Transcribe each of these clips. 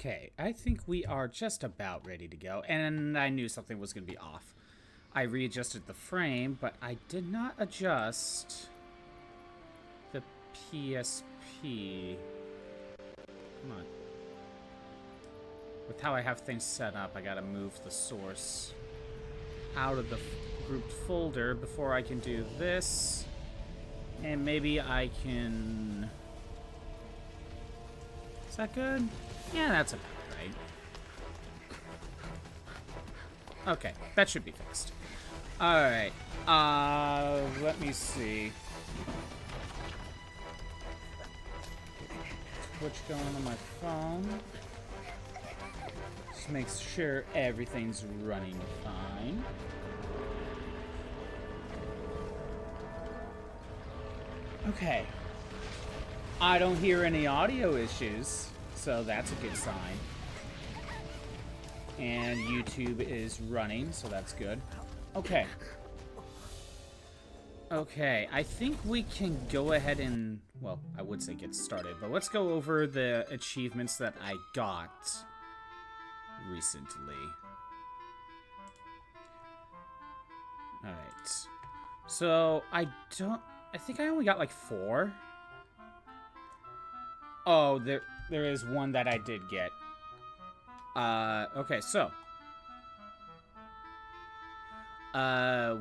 Okay, I think we are just about ready to go, and I knew something was going to be off. I readjusted the frame, but I did not adjust the PSP. Come on. With how I have things set up, I gotta move the source out of the grouped folder before I can do this. And maybe I can... Is that good? Yeah, that's about right. Okay, that should be fixed. Alright, let me see. Twitch going on my phone. Just make sure everything's running fine. Okay. I don't hear any audio issues, so that's a good sign. And YouTube is running, so that's good. Okay. Okay, I think we can go ahead and... Well, I would say get started, but let's go over the achievements that I got recently. Alright. So, I think I only got like 4. Oh, there is one that I did get. Okay, so.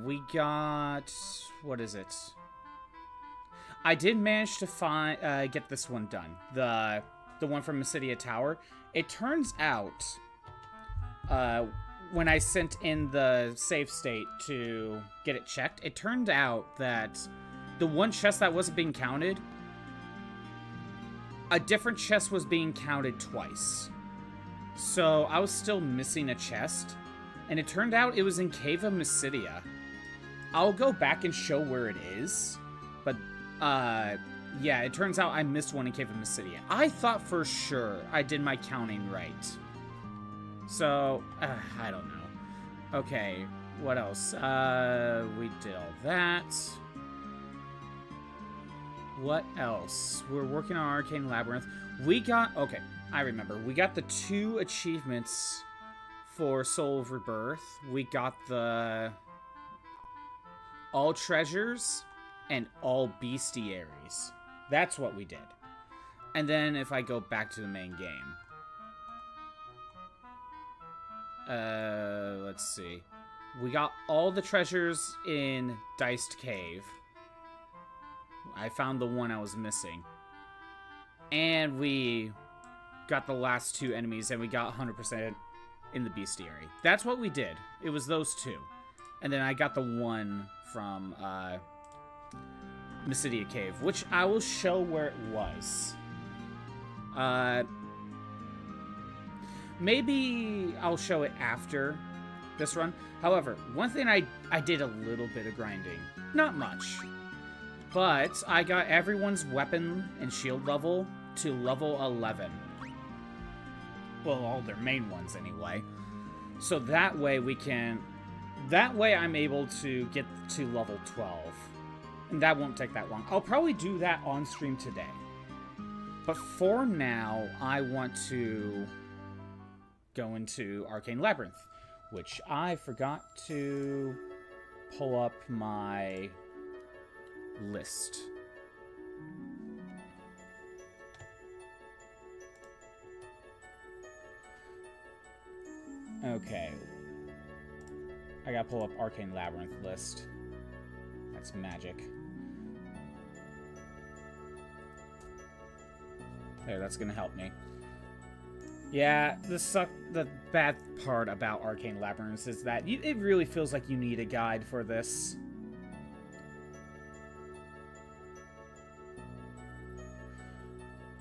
We got... What is it? I did manage to get this one done. The one from Mysidia Tower. It turns out, when I sent in the save state to get it checked, it turned out that the one chest that wasn't being counted, a different chest was being counted twice. So I was still missing a chest, and it turned out it was in Cave of Mysidia. I'll go back and show where it is, but yeah, it turns out I missed one in Cave of Mysidia. I thought for sure I did my counting right. So, I don't know. Okay, what else? We did all that. What else? We're working on Arcane Labyrinth. We got... Okay, I remember. We got the 2 achievements for Soul of Rebirth. We got the... All Treasures and All Bestiaries. That's what we did. And then if I go back to the main game. Let's see. We got all the treasures in Diced Cave. I found the one I was missing. And we got the last 2 enemies, and we got 100% in the Bestiary. That's what we did. It was those 2. And then I got the one from Mysidia Cave, which I will show where it was. Maybe I'll show it after this run. However, one thing I did a little bit of grinding. Not much. But I got everyone's weapon and shield level to level 11. Well, all their main ones anyway. So that way we can... That way I'm able to get to level 12. And that won't take that long. I'll probably do that on stream today. But for now, I want to go into Arcane Labyrinth, which I forgot to pull up my list. Okay. I gotta pull up Arcane Labyrinth list. That's magic. There, that's gonna help me. Yeah, the bad part about Arcane Labyrinth is that it really feels like you need a guide for this.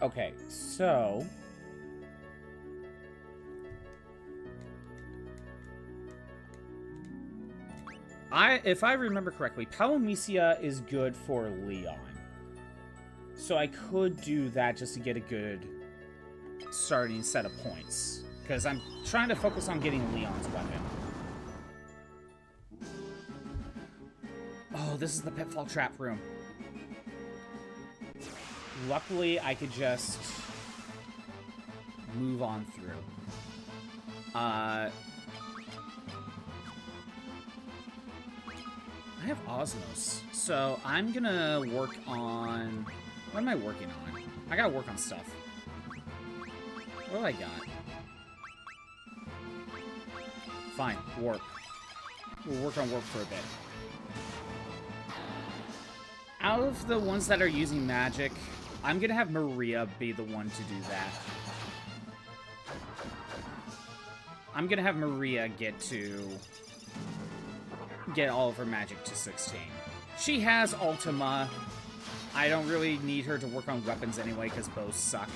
Okay, so... if I remember correctly, Palomecia is good for Leon. So I could do that just to get a good starting set of points. Because I'm trying to focus on getting Leon's weapon. Oh, this is the Pitfall Trap room. Luckily, I could just move on through. I have Osmos, so I'm gonna work on... What am I working on? I gotta work on stuff. What do I got? Fine, warp. We'll work on warp for a bit. Out of the ones that are using magic, I'm gonna have Maria be the one to do that. I'm gonna have Maria get all of her magic to 16. She has Ultima. I don't really need her to work on weapons anyway, because bows suck.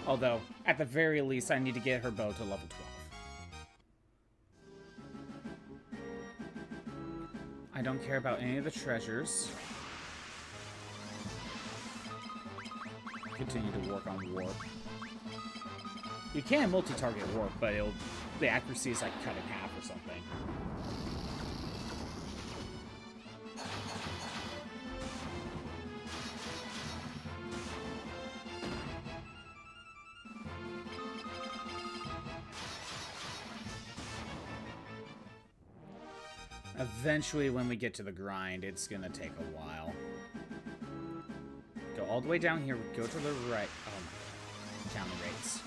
Although, at the very least, I need to get her bow to level 12. I don't care about any of the treasures. Continue to work on warp. You can multi-target warp, but the accuracy is like cut in half or something. Eventually, when we get to the grind, it's gonna take a while. Go all the way down here, go to the right. Oh my god. Counter rates.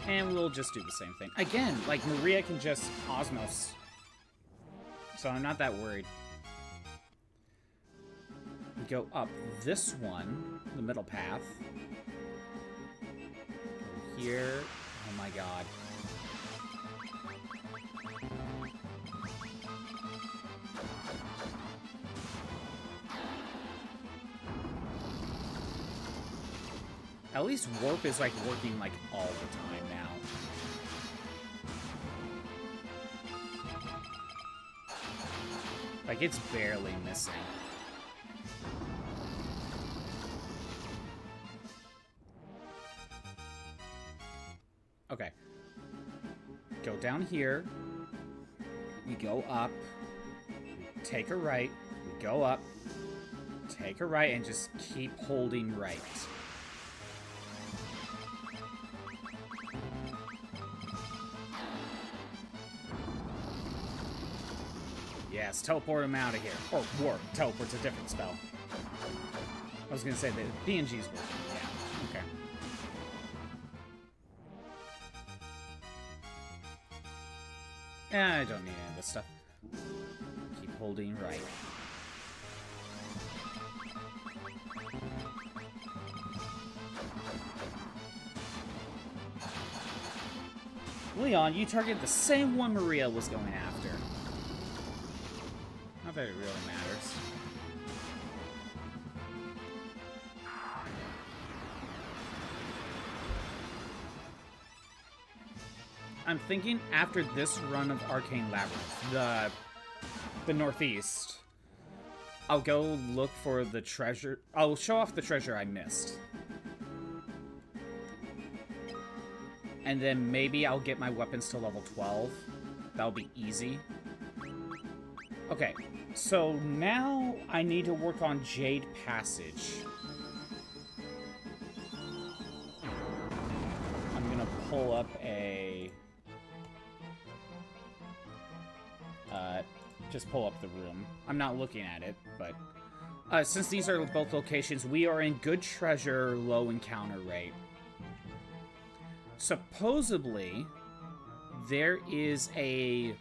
And we'll just do the same thing. Again, like, Maria can just Osmos. So I'm not that worried. Go up this one, the middle path. Here. Oh my god. At least warp is like working like all the time now. Like it's barely missing. Okay. Go down here. We go up. We take a right. We go up. Take a right and just keep holding right. Yes, teleport him out of here. Or warp. Teleport's a different spell. I was gonna say that BNG's working. Yeah, okay. I don't need any of this stuff. Keep holding right. Leon, you targeted the same one Maria was going after. Not that it really matters. I'm thinking after this run of Arcane Labyrinth, the Northeast, I'll go look for the treasure. I'll show off the treasure I missed. And then maybe I'll get my weapons to level 12. That'll be easy. Okay, so now I need to work on Jade Passage. I'm gonna pull up a... just pull up the room. I'm not looking at it, but... since these are both locations, we are in good treasure, low encounter rate. Supposedly, there is a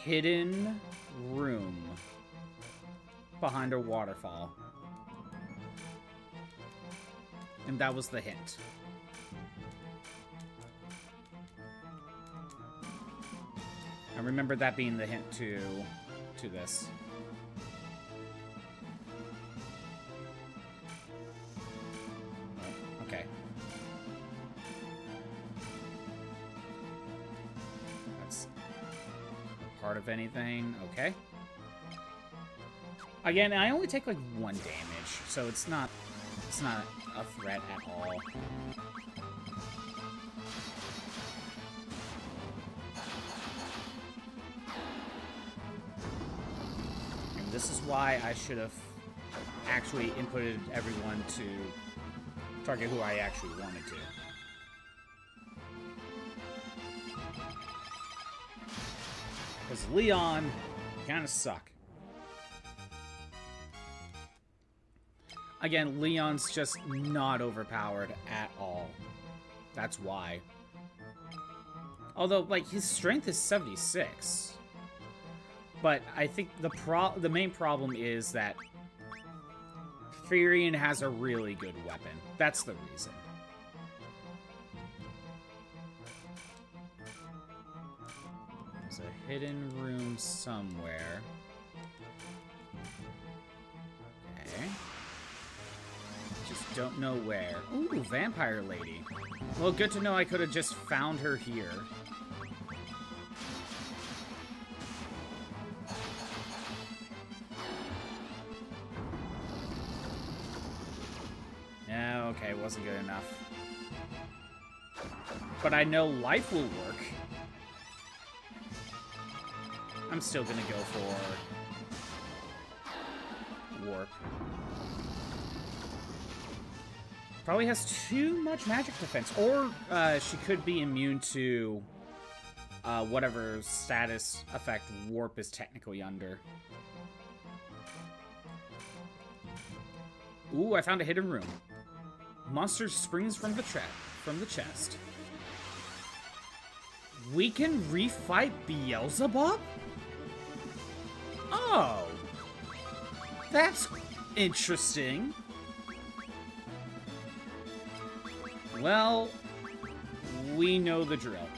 hidden room behind a waterfall. And that was the hint. I remember that being the hint to this. Okay. That's part of anything. Okay. Again, I only take like 1 damage, so it's not a threat at all. this is why I should have actually inputted everyone to target who I actually wanted to. Because Leon kind of suck. Again, Leon's just not overpowered at all. That's why. Although, like, his strength is 76. But I think the main problem is that Furion has a really good weapon. That's the reason. There's a hidden room somewhere. Okay. Just don't know where. Ooh, vampire lady. Well, good to know I could have just found her here. Yeah, okay, wasn't good enough. But I know life will work. I'm still gonna go for warp. Probably has too much magic defense. Or she could be immune to whatever status effect warp is technically under. Ooh, I found a hidden room. Monster springs from the chest. We can refight Beelzebub? Oh. That's interesting. Well, we know the drill.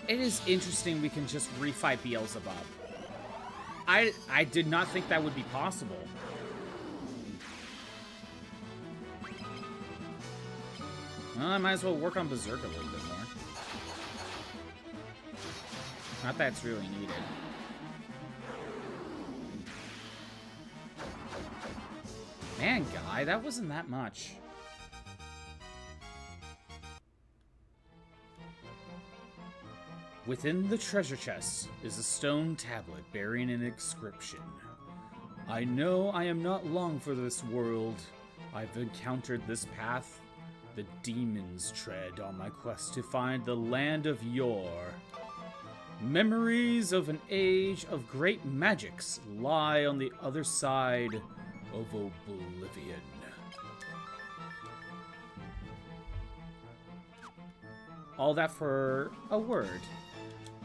It is interesting we can just refight Beelzebub. I did not think that would be possible. Well, I might as well work on Berserk a little bit more. Not that it's really needed. Man, guy, that wasn't that much. Within the treasure chest is a stone tablet bearing an inscription. I know I am not long for this world. I've encountered this path. The demons tread on my quest to find the land of yore. Memories of an age of great magics lie on the other side of oblivion. All that for a word.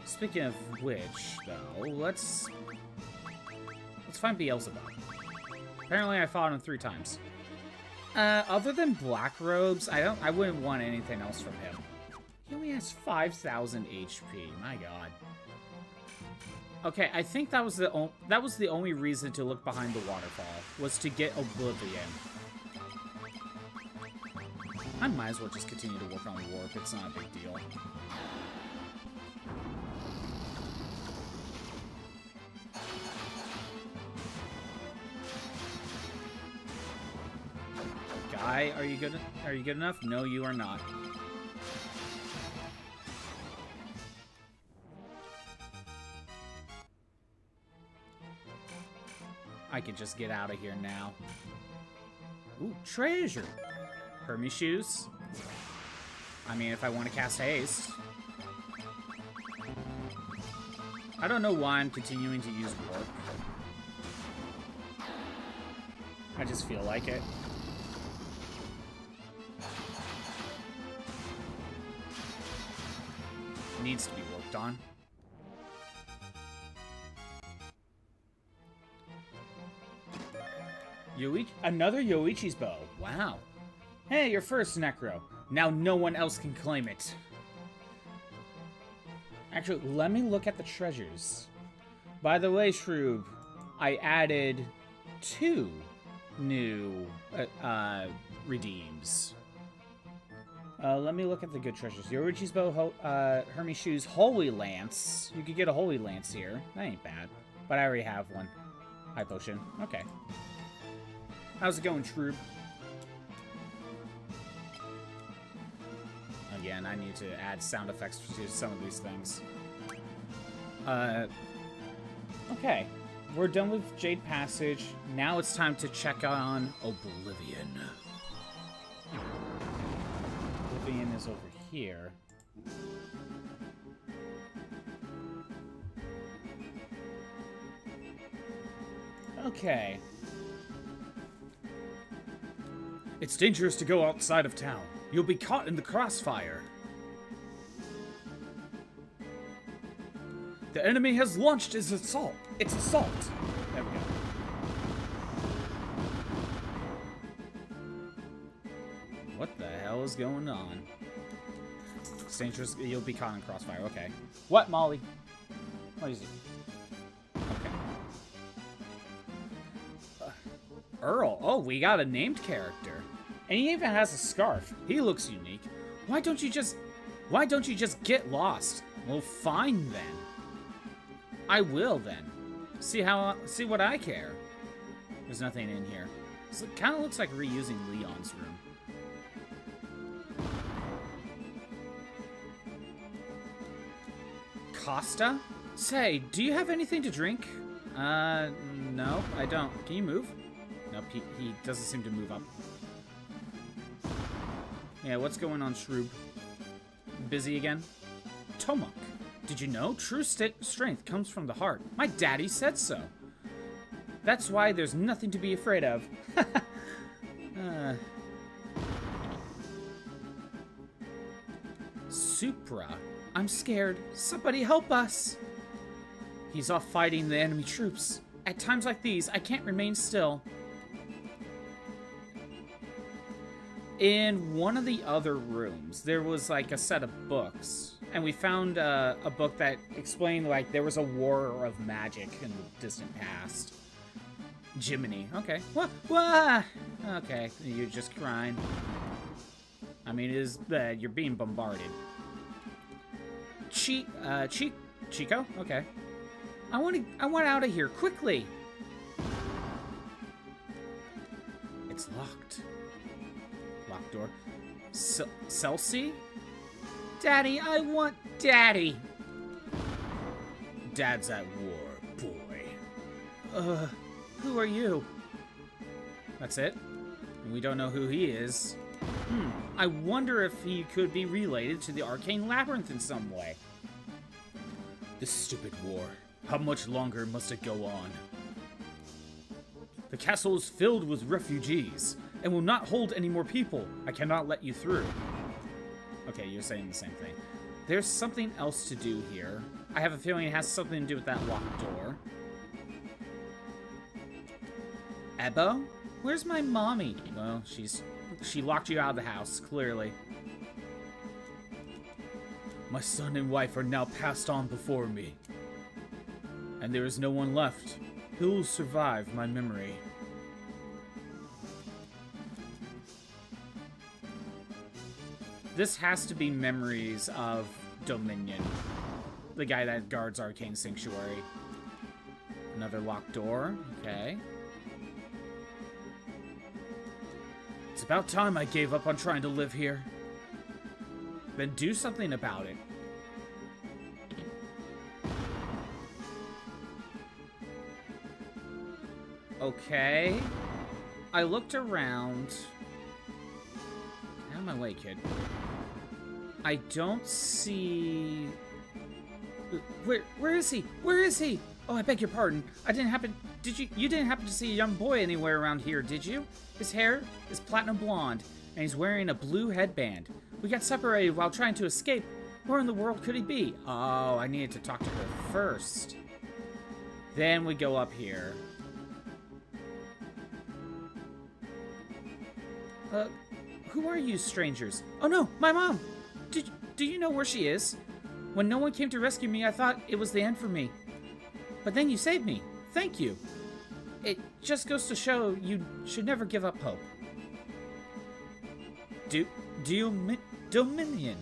Speaking of which, though, let's find Beelzebub. Apparently I fought him 3 times. Other than Black Robes, I wouldn't want anything else from him. He only has 5,000 HP. My god. Okay, I think that was the only reason to look behind the waterfall, was to get Oblivion. I might as well just continue to work on warp. It's not a big deal. Guy, are you good enough? No, you are not. I could just get out of here now. Ooh, treasure! Hermes shoes. I mean, if I want to cast haste. I don't know why I'm continuing to use warp. I just feel like it. Needs to be worked on. Another Yoichi's bow. Wow. Hey, you're first, Necro. Now no one else can claim it. Actually, let me look at the treasures. By the way, Shroob, I added 2 new redeems. Let me look at the good treasures. Yoichi's bow, Hermes shoes, Holy Lance. You could get a Holy Lance here. That ain't bad. But I already have one. High potion. Okay. How's it going, Shroob? Again, I need to add sound effects to some of these things. Okay. We're done with Jade Passage. Now it's time to check on Oblivion. Oblivion is over here. Okay. It's dangerous to go outside of town. You'll be caught in the crossfire. The enemy has launched its assault. There we go. What the hell is going on? It's dangerous. You'll be caught in crossfire. Okay. What, Molly? What is it? Okay. Earl. Oh, we got a named character. And he even has a scarf. He looks unique. Why don't you just get lost? Well, fine then. I will then. See what I care. There's nothing in here. So it kind of looks like reusing Leon's room. Costa? Say, do you have anything to drink? No, I don't. Can you move? Nope, he doesn't seem to move up. Yeah, what's going on, Shroob? Busy again? Tomok. Did you know? True strength comes from the heart. My daddy said so. That's why there's nothing to be afraid of. Supra. I'm scared. Somebody help us. He's off fighting the enemy troops. At times like these, I can't remain still. In one of the other rooms, there was like a set of books. And we found a book that explained, like, there was a war of magic in the distant past. Jiminy. Okay. What? Okay, you're just crying. I mean, it is bad. You're being bombarded. Chico? Okay. I want out of here, quickly! It's locked. Locked door. Celsi? Daddy, I want Daddy! Dad's at war, boy. Who are you? That's it? We don't know who he is. I wonder if he could be related to the Arcane Labyrinth in some way. This stupid war. How much longer must it go on? The castle is filled with refugees and will not hold any more people. I cannot let you through. Okay, you're saying the same thing. There's something else to do here. I have a feeling it has something to do with that locked door. Ebo? Where's my mommy? Well, she locked you out of the house, clearly. My son and wife are now passed on before me. And there is no one left who will survive my memory. This has to be memories of Dominion, the guy that guards Arcane Sanctuary. Another locked door. Okay. It's about time I gave up on trying to live here. Then do something about it. Okay. I looked around. Out of my way, kid. I don't see... Where is he? Where is he? Oh, I beg your pardon. I didn't happen... You didn't happen to see a young boy anywhere around here, did you? His hair is platinum blonde, and he's wearing a blue headband. We got separated while trying to escape. Where in the world could he be? Oh, I needed to talk to her first. Then we go up here. Who are you, strangers? Oh no, my mom! Do you know where she is? When no one came to rescue me, I thought it was the end for me. But then you saved me. Thank you. It just goes to show you should never give up hope. Dominion.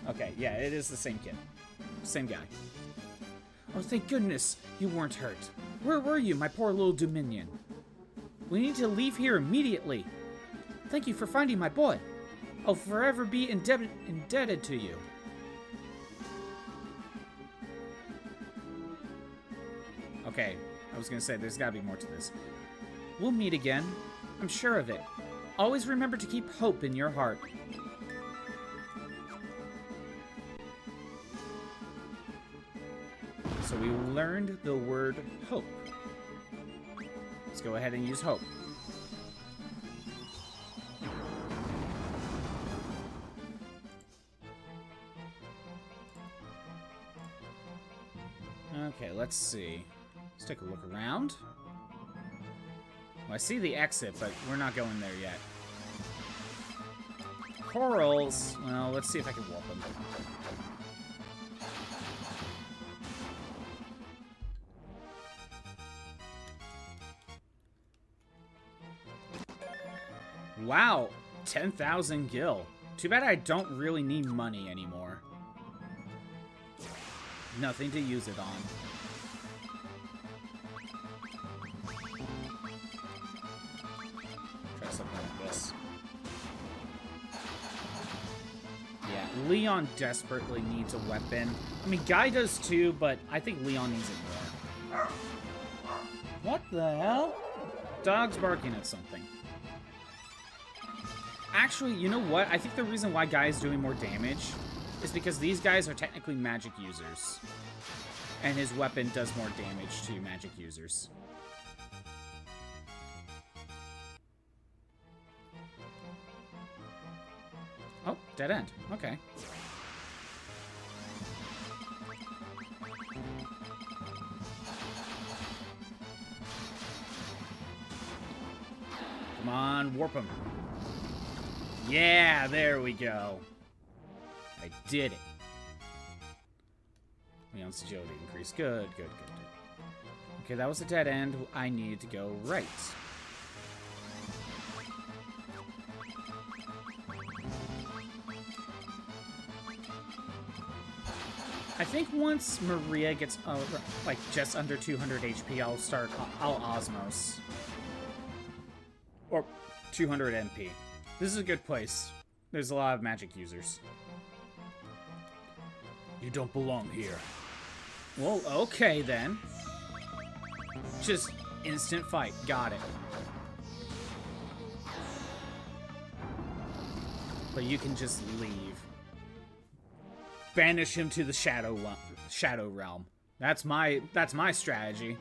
Okay, yeah, it is the same kid. Same guy. Oh, thank goodness you weren't hurt. Where were you, my poor little Dominion? We need to leave here immediately. Thank you for finding my boy. I'll forever be indebted to you. Okay, I was gonna say, there's gotta be more to this. We'll meet again. I'm sure of it. Always remember to keep hope in your heart. So we learned the word hope. Let's go ahead and use hope. Okay, let's see. Let's take a look around. Well, I see the exit, but we're not going there yet. Corals. Well, let's see if I can warp them. Wow, 10,000 gil. Too bad I don't really need money anymore. Nothing to use it on. Try something like this. Yeah, Leon desperately needs a weapon. I mean, Guy does too, but I think Leon needs it more. What the hell? Dog's barking at something. Actually, you know what? I think the reason why Guy is doing more damage is because these guys are technically magic users. And his weapon does more damage to magic users. Oh, dead end. Okay. Come on, warp him. Yeah, there we go. I did it. Leon's agility increased. Good, good, good, good. Okay, that was a dead end. I needed to go right. I think once Maria gets, like, just under 200 HP, I'll Osmos. Or 200 MP. This is a good place. There's a lot of magic users. You don't belong here. Well, okay then. Just instant fight. Got it. But you can just leave. Banish him to the shadow realm. That's my strategy.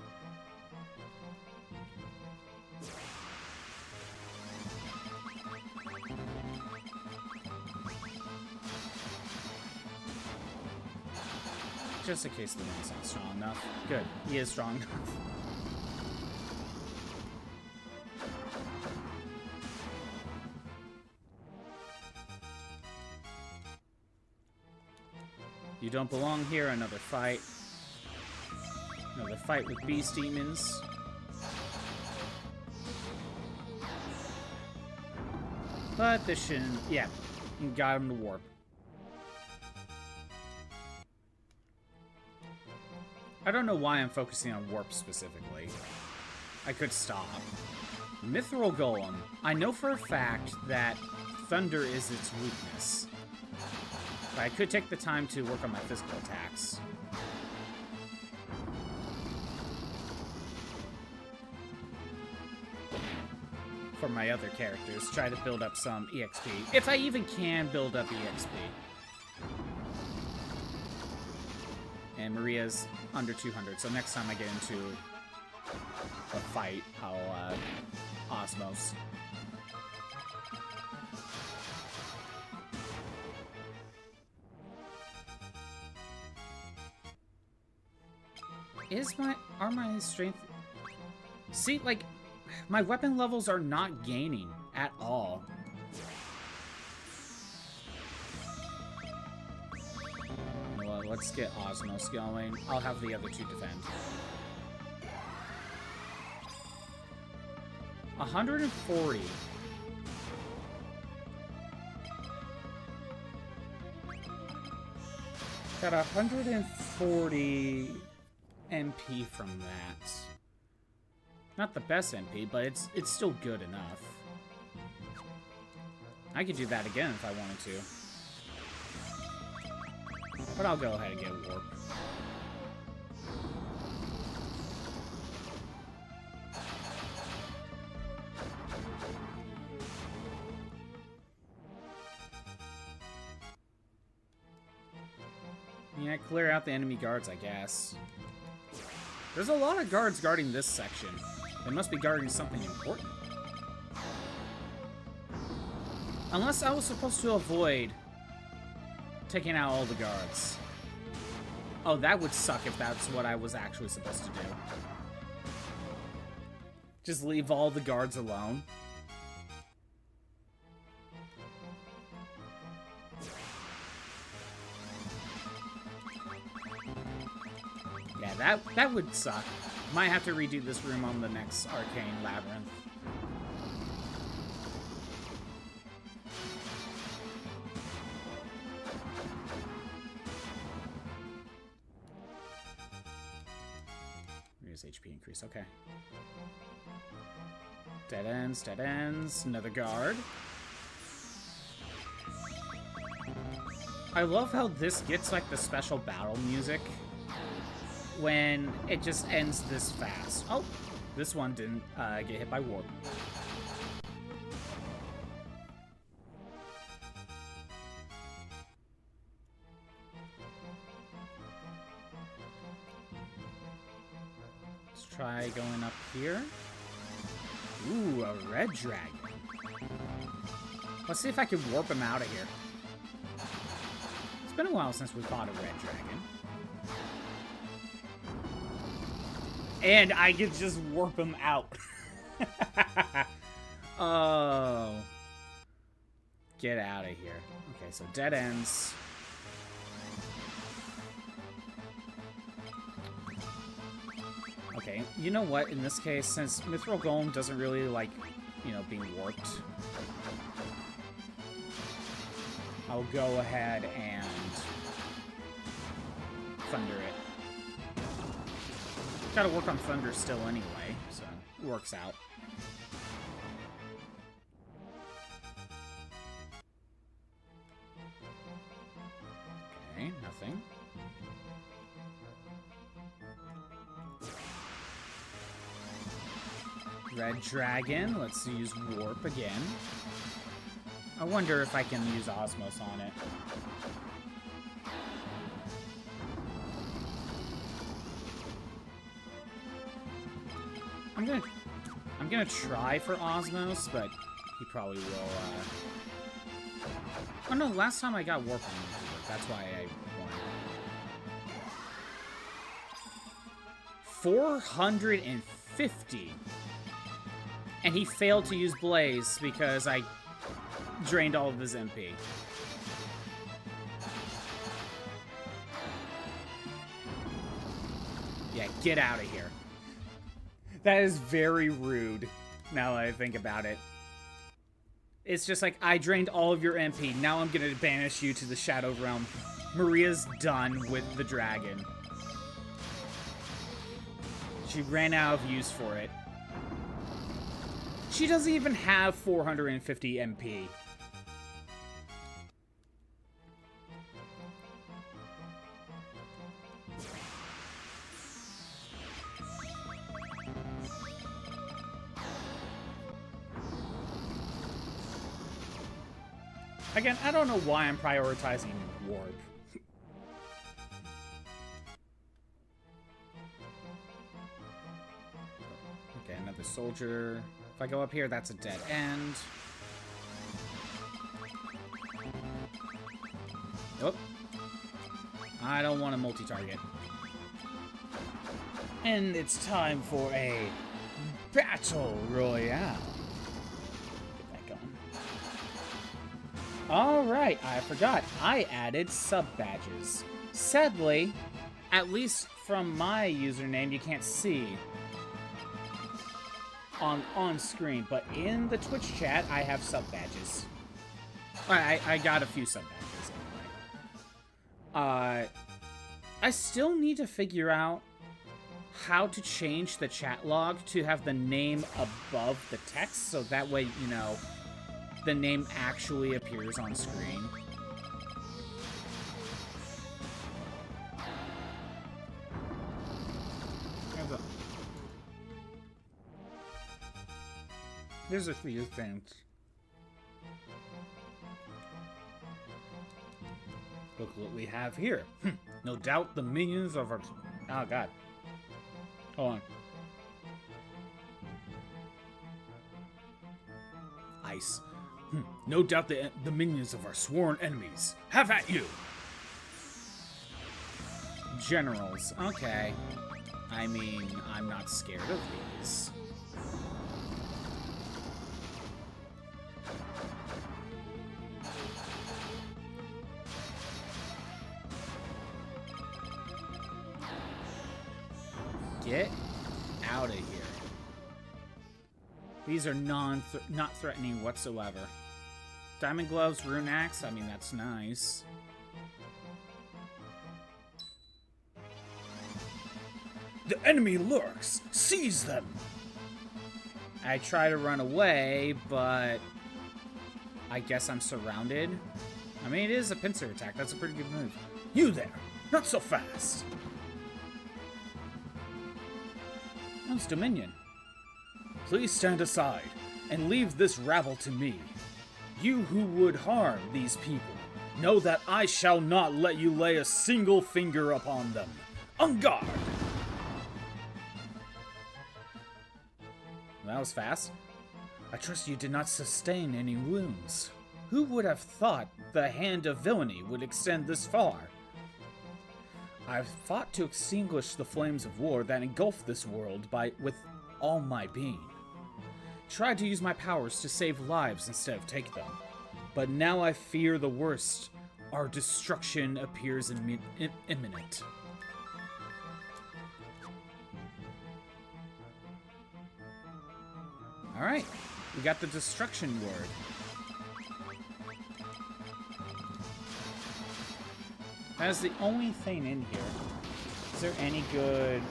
Just in case the man's not strong enough. Good. He is strong enough. You don't belong here. Another fight. Another fight with beast demons. But this shouldn't... Yeah. You got him to warp. I don't know why I'm focusing on warp specifically. I could stop. Mithril Golem. I know for a fact that thunder is its weakness. But I could take the time to work on my physical attacks. For my other characters, try to build up some EXP. If I even can build up EXP. And Maria's under 200, so next time I get into a fight, I'll Osmos. Are my strength... See, like, my weapon levels are not gaining at all. Well, let's get Osmos going. I'll have the other two defend. 140. Got 140 MP from that. Not the best MP, but it's still good enough. I could do that again if I wanted to. But I'll go ahead and get Warp. Yeah, clear out the enemy guards, I guess. There's a lot of guards guarding this section. They must be guarding something important. Unless I was supposed to avoid taking out all the guards. Oh, that would suck if that's what I was actually supposed to do. Just leave all the guards alone. Yeah, that would suck. Might have to redo this room on the next Arcane Labyrinth. Here's HP increase, okay. Dead ends, dead ends. Another guard. I love how this gets like the special battle music when it just ends this fast. Oh, this one didn't get hit by warp. Let's try going up here. Ooh, a red dragon. Let's see if I can warp him out of here. It's been a while since we fought a red dragon. And I could just warp him out. Oh. Get out of here. Okay, so dead ends. Okay, you know what? In this case, since Mithril Golem doesn't really like, you know, being warped, I'll go ahead and thunder it. Gotta work on thunder still anyway, so it works out. Okay, nothing. Red dragon, let's use warp again. I wonder if I can use Osmos on it. I'm gonna try for Osmos, but he probably will, Oh no, last time I got warp on him, that's why I won. 450! And he failed to use Blaze because I drained all of his MP. Yeah, get out of here. That is very rude, now that I think about it. It's just like, I drained all of your MP, now I'm gonna banish you to the Shadow Realm. Maria's done with the dragon. She ran out of use for it. She doesn't even have 450 MP. Again, I don't know why I'm prioritizing warp. Okay, another soldier. If I go up here, that's a dead end. Nope. I don't want a multi-target. And it's time for a battle royale. Get that going. Alright, I forgot. I added sub-badges. Sadly, at least from my username, you can't see on screen, but in the Twitch chat, I have sub-badges. I got a few sub-badges anyway. I still need to figure out how to change the chat log to have the name above the text, so that way, you know, the name actually appears on screen. There's a few things. Look what we have here. No doubt the minions of our... Oh, God. Hold on. Ice. No doubt the minions of our sworn enemies. Have at you! Generals. Okay. I mean, I'm not scared of these. Get out of here. These are not threatening whatsoever. Diamond gloves, rune axe. I mean, that's nice. The enemy lurks. Seize them. I try to run away, but I guess I'm surrounded. I mean, it is a pincer attack. That's a pretty good move. You there. Not so fast. That's Dominion. Please stand aside and leave this rabble to me. You who would harm these people, know that I shall not let you lay a single finger upon them. On guard! That was fast. I trust you did not sustain any wounds. Who would have thought the hand of villainy would extend this far? I've fought to extinguish the flames of war that engulf this world with all my being. Tried to use my powers to save lives instead of take them. But now I fear the worst. Our destruction appears imminent. Alright, we got the destruction word. That is the only thing in here. Is there any good...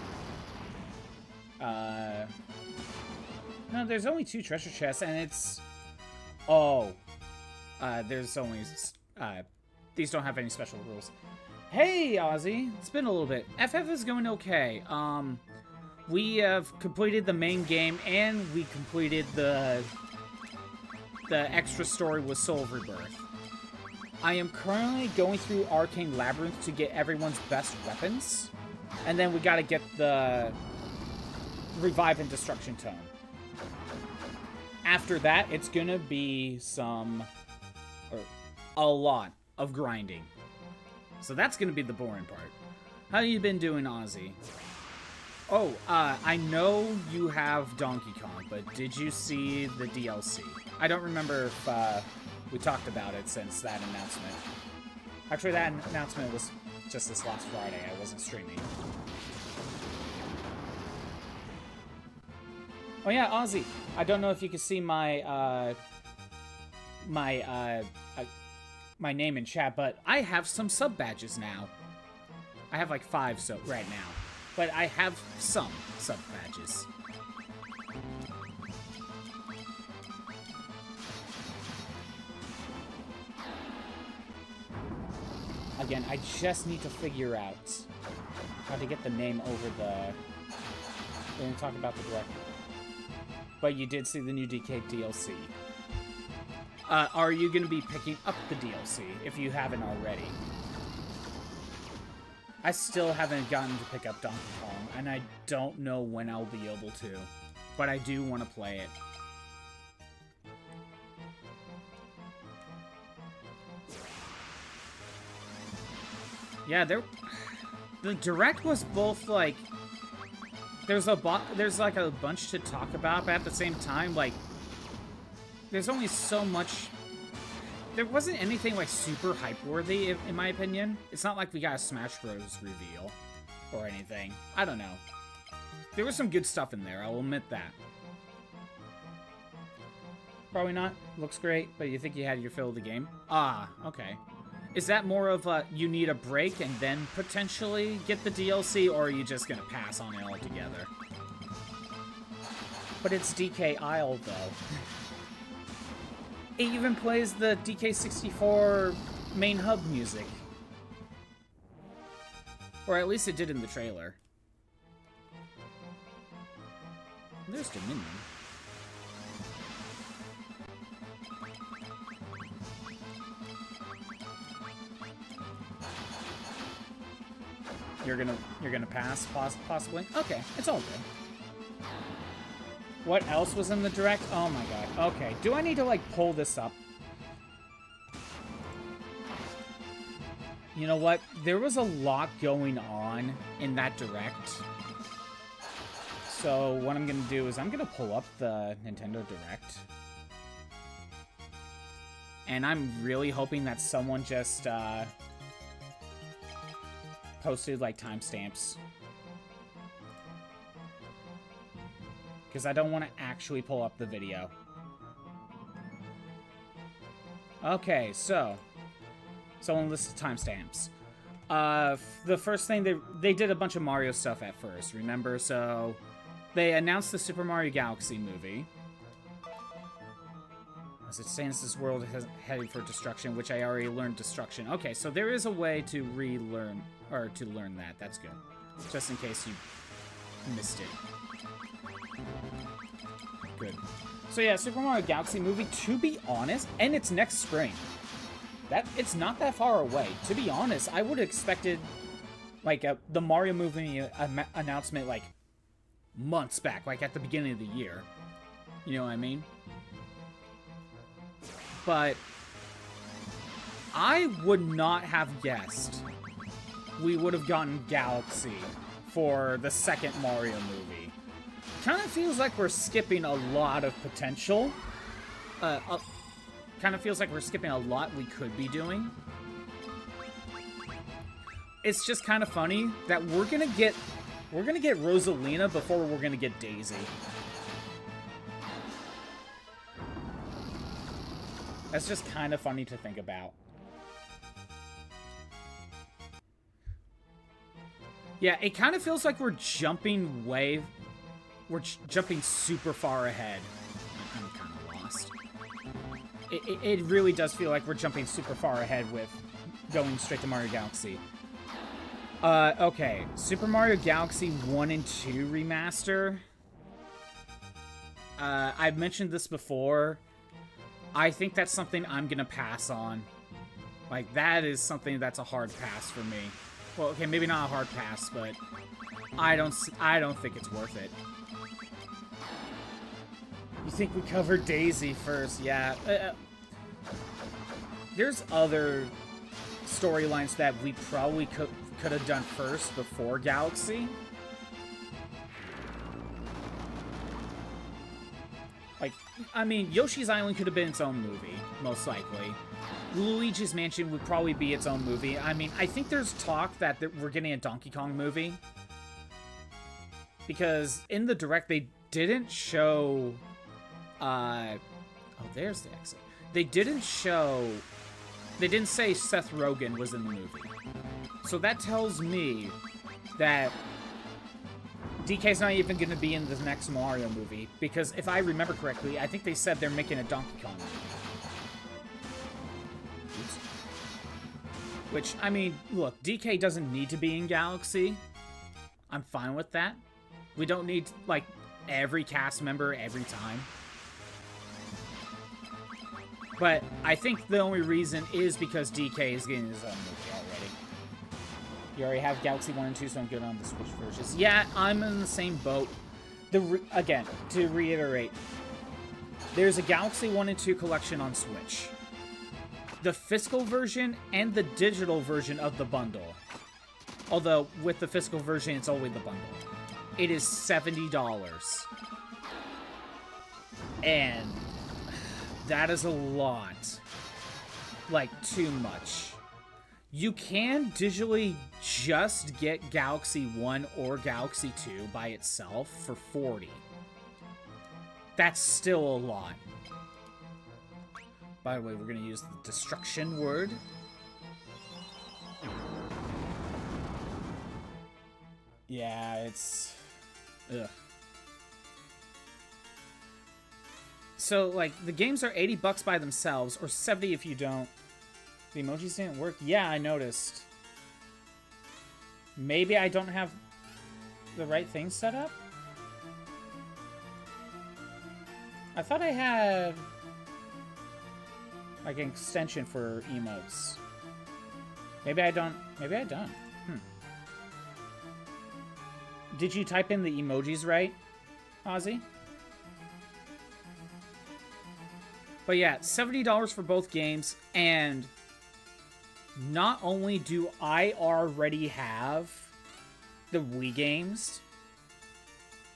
No, there's only 2 treasure chests, and it's... Oh. There's only... These don't have any special rules. Hey, Ozzy! It's been a little bit. FF is going okay. We have completed the main game, and we completed the extra story with Soul of Rebirth. I am currently going through Arcane Labyrinth to get everyone's best weapons. And then we gotta get the Revive and Destruction Tome. After that, it's gonna be a lot of grinding. So that's gonna be the boring part. How you been doing, Ozzy? Oh, I know you have Donkey Kong, but did you see the DLC? I don't remember if we talked about it since that announcement. Actually, that announcement was just this last Friday. I wasn't streaming. Oh yeah, Ozzy. I don't know if you can see my my name in chat, but I have some sub badges now. I have like 5 right now, but I have some sub badges. Again, I just need to figure out how to get the name over the... We're going to talk about the director. But you did see the new DK DLC. Are you going to be picking up the DLC if you haven't already? I still haven't gotten to pick up Donkey Kong, and I don't know when I'll be able to. But I do want to play it. Yeah, the direct was both like there's like a bunch to talk about, but at the same time, like there's only so much. There wasn't anything like super hype worthy, in my opinion. It's not like we got a Smash Bros. Reveal or anything. I don't know. There was some good stuff in there. I'll admit that. Probably not. Looks great, but you think you had your fill of the game? Ah, okay. Is that more of a, you need a break and then potentially get the DLC, or are you just going to pass on it altogether? But it's DK Isle, though. It even plays the DK64 main hub music. Or at least it did in the trailer. There's Dominion. You're gonna pass, possibly? Okay, it's all good. What else was in the direct? Oh my god. Okay, do I need to, like, pull this up? You know what? There was a lot going on in that direct. So what I'm gonna do is I'm gonna pull up the Nintendo Direct. And I'm really hoping that someone just, posted, like, timestamps. Because I don't want to actually pull up the video. Okay, so someone listed timestamps. The first thing, they did a bunch of Mario stuff at first, remember? So they announced the Super Mario Galaxy movie. As it stands, this world is headed for destruction, which I already learned destruction. Okay, so there is a way to relearn, or to learn that. That's good. Just in case you missed it. Good. So yeah, Super Mario Galaxy movie, to be honest, and it's next spring. It's not that far away. To be honest, I would have expected, like, the Mario movie announcement, like, months back, like at the beginning of the year. You know what I mean? But I would not have guessed we would have gotten Galaxy for the second Mario movie. Kind of feels like we're skipping a lot of potential. Kind of feels like we're skipping a lot we could be doing. It's just kind of funny that we're gonna get Rosalina before we're gonna get Daisy. That's just kind of funny to think about. Yeah, it kind of feels like we're jumping jumping super far ahead. I'm kind of lost. It really does feel like we're jumping super far ahead with going straight to Mario Galaxy. Okay. Super Mario Galaxy 1 and 2 remaster. I've mentioned this before. I think that's something I'm gonna pass on. Like, that is something that's a hard pass for me. Well, okay, maybe not a hard pass, but I don't think it's worth it. You think we covered Daisy first? Yeah. There's other storylines that we probably could have done first before Galaxy. Like, I mean, Yoshi's Island could have been its own movie, most likely. Luigi's Mansion would probably be its own movie. I mean, I think there's talk that we're getting a Donkey Kong movie. Because in the Direct, they didn't show... oh, there's the exit. They didn't say Seth Rogen was in the movie. So that tells me that DK's not even going to be in the next Mario movie, because if I remember correctly, I think they said they're making a Donkey Kong movie. Oops. Which, I mean, look, DK doesn't need to be in Galaxy. I'm fine with that. We don't need, like, every cast member every time. But I think the only reason is because DK is getting his own movie already. You already have Galaxy 1 and 2, so I'm good on the Switch versions. Yeah, I'm in the same boat. Again, to reiterate, there's a Galaxy 1 and 2 collection on Switch. The physical version and the digital version of the bundle. Although, with the physical version, it's only the bundle. It is $70. And that is a lot. Like, too much. You can digitally just get Galaxy 1 or Galaxy 2 by itself for $40. That's still a lot. By the way, we're going to use the destruction word. Yeah, it's... Ugh. So, like, the games are $80 by themselves, or $70 if you don't. The emojis didn't work? Yeah, I noticed. Maybe I don't have the right thing set up? I thought I had, like, an extension for emotes. Maybe I don't. Maybe I don't. did you type in the emojis right, Ozzy? But yeah, $70 for both games, and not only do I already have the Wii games,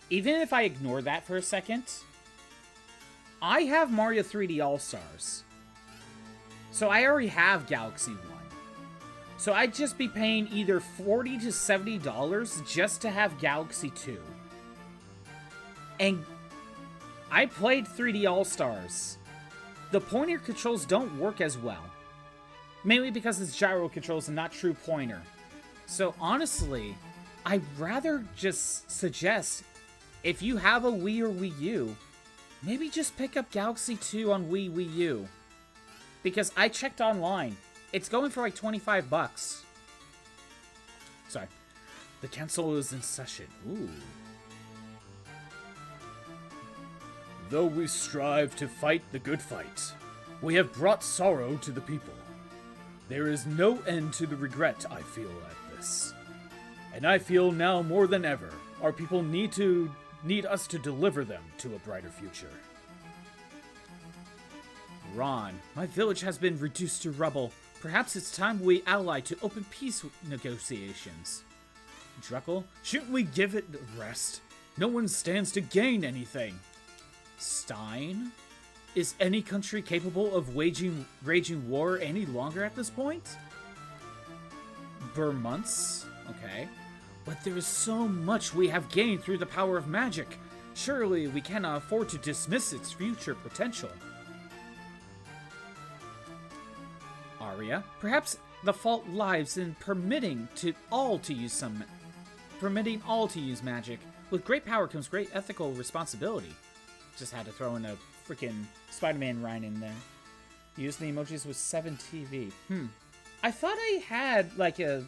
even if I ignore that for a second, I have Mario 3D All-Stars. So I already have Galaxy 1. So I'd just be paying either $40 to $70 just to have Galaxy 2. And I played 3D All-Stars. The pointer controls don't work as well. Mainly because it's gyro controls and not true pointer. So honestly, I'd rather just suggest, if you have a Wii or Wii U, maybe just pick up Galaxy 2 on Wii U. Because I checked online. It's going for like 25 bucks. Sorry. The council is in session. Ooh. Though we strive to fight the good fight, we have brought sorrow to the people. There is no end to the regret I feel at this. And I feel now more than ever, our people need us to deliver them to a brighter future. Ron, my village has been reduced to rubble. Perhaps it's time we ally to open peace negotiations. Druckle, shouldn't we give it a rest? No one stands to gain anything. Stein, is any country capable of raging war any longer at this point? Burmonths, okay. But there is so much we have gained through the power of magic. Surely we cannot afford to dismiss its future potential. Arya, perhaps the fault lies in permitting all to use magic. With great power comes great ethical responsibility. Just had to throw in a freaking Spider-Man rhyme in there. Use the emojis with 7TV. I thought I had like a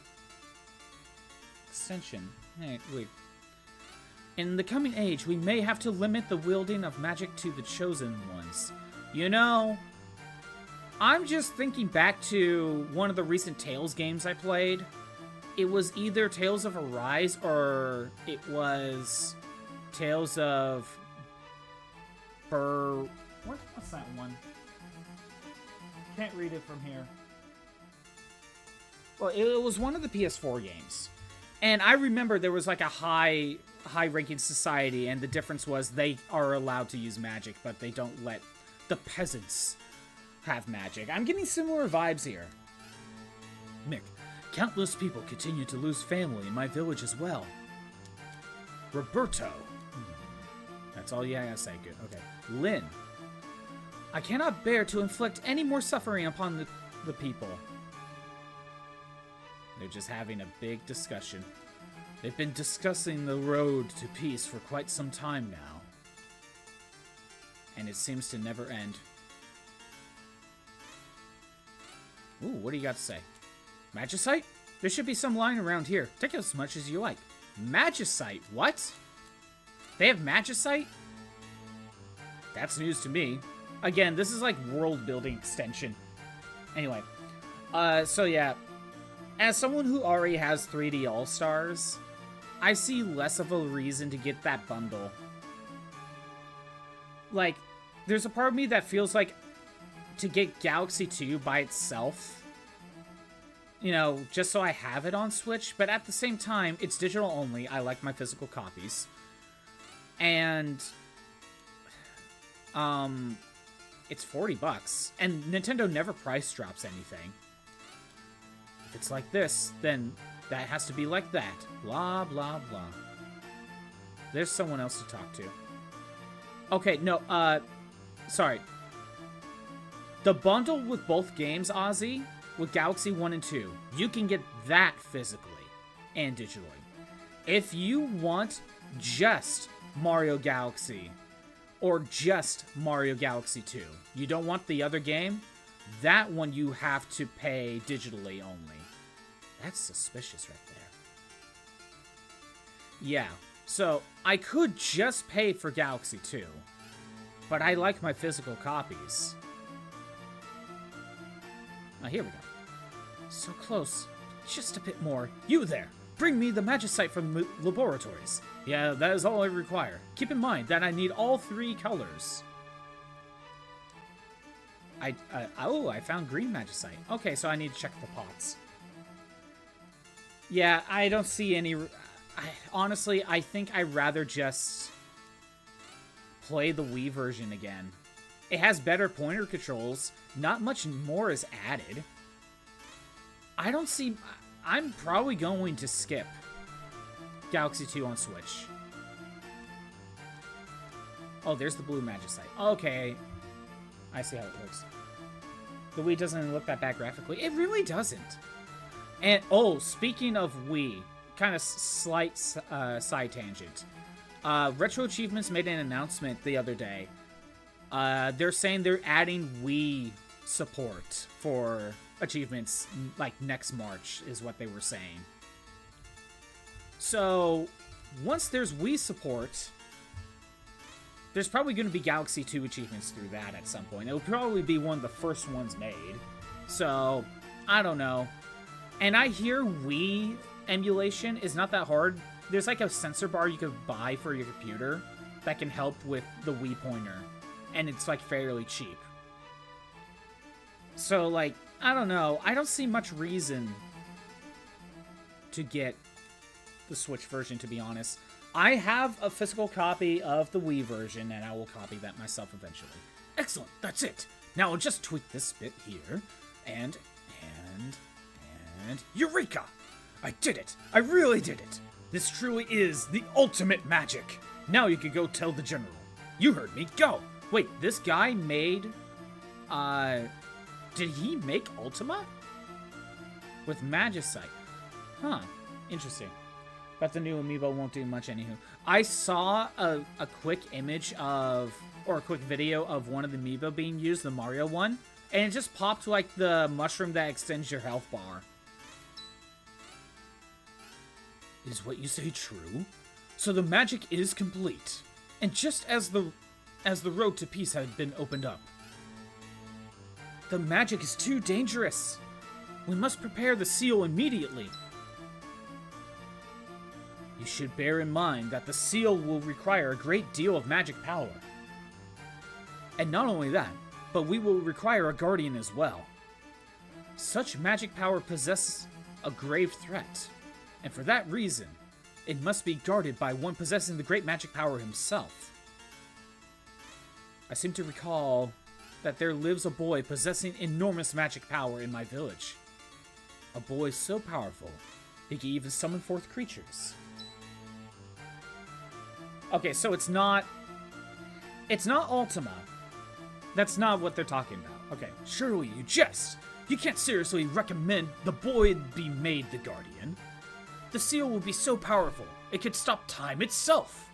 extension. Hey, wait. In the coming age, we may have to limit the wielding of magic to the chosen ones. You know, I'm just thinking back to one of the recent Tales games I played. It was either Tales of Arise or it was Tales of What's that one? Can't read it from here. Well, it was one of the PS4 games. And I remember there was like a high-ranking society, and the difference was they are allowed to use magic, but they don't let the peasants have magic. I'm getting similar vibes here. Mick, countless people continue to lose family in my village as well. Roberto. That's all you gotta say. Good. Okay. Lynn. I cannot bear to inflict any more suffering upon the people. They're just having a big discussion. They've been discussing the road to peace for quite some time now. And it seems to never end. Ooh, what do you got to say? Magicite? There should be some lying around here. Take as much as you like. Magicite? What? They have Magicite? That's news to me. Again, this is like world-building extension. Anyway. So yeah. As someone who already has 3D All-Stars, I see less of a reason to get that bundle. Like, there's a part of me that feels like to get Galaxy 2 by itself, you know, just so I have it on Switch, but at the same time, it's digital only. I like my physical copies. And, it's 40 bucks. And Nintendo never price drops anything. If it's like this, then that has to be like that. Blah, blah, blah. There's someone else to talk to. Okay, no, sorry. The bundle with both games, Ozzy, with Galaxy 1 and 2, you can get that physically and digitally. If you want just Mario Galaxy or just Mario Galaxy 2, you don't want the other game, that one you have to pay digitally only. That's suspicious right there. Yeah, so I could just pay for Galaxy 2, but I like my physical copies. Oh, here we go. So close. Just a bit more. You there. Bring me the magicite from the laboratories. Yeah, that is all I require. Keep in mind that I need all 3 colors. Oh, I found green magicite. Okay, so I need to check the pots. Yeah, I don't see any... honestly, I think I'd rather just play the Wii version again. It has better pointer controls. Not much more is added. I don't see... I'm probably going to skip Galaxy 2 on Switch. Oh, there's the blue magicite. Okay. I see how it looks. The Wii doesn't look that bad graphically. It really doesn't. And, oh, speaking of Wii, kind of slight side tangent. RetroAchievements made an announcement the other day. They're saying they're adding Wii support for achievements, like, next March, is what they were saying. So, once there's Wii support, there's probably going to be Galaxy 2 achievements through that at some point. It'll probably be one of the first ones made. So, I don't know. And I hear Wii emulation is not that hard. There's like a sensor bar you could buy for your computer that can help with the Wii pointer. And it's like fairly cheap. So, like, I don't know. I don't see much reason to get the Switch version, to be honest. I have a physical copy of the Wii version, and I will copy that myself eventually. Excellent, that's it. Now I'll just tweak this bit here, and Eureka! I did it! I really did it! This truly is the ultimate magic! Now you can go tell the general. You heard me, go! Wait, this guy made, did he make Ultima? With Magicite. Huh, interesting. But the new amiibo won't do much anywho. I saw a quick image of, or a quick video of one of the amiibo being used, the Mario one, and it just popped like the mushroom that extends your health bar. Is what you say true? So the magic is complete, and just as the road to peace had been opened up. The magic is too dangerous. We must prepare the seal immediately. You should bear in mind that the seal will require a great deal of magic power. And not only that, but we will require a guardian as well. Such magic power possesses a grave threat, and for that reason, it must be guarded by one possessing the great magic power himself. I seem to recall that there lives a boy possessing enormous magic power in my village. A boy so powerful, he can even summon forth creatures. Okay, so it's not Ultima. That's not what they're talking about. Okay, surely you jest. You can't seriously recommend the boy be made the guardian. The seal will be so powerful, it could stop time itself.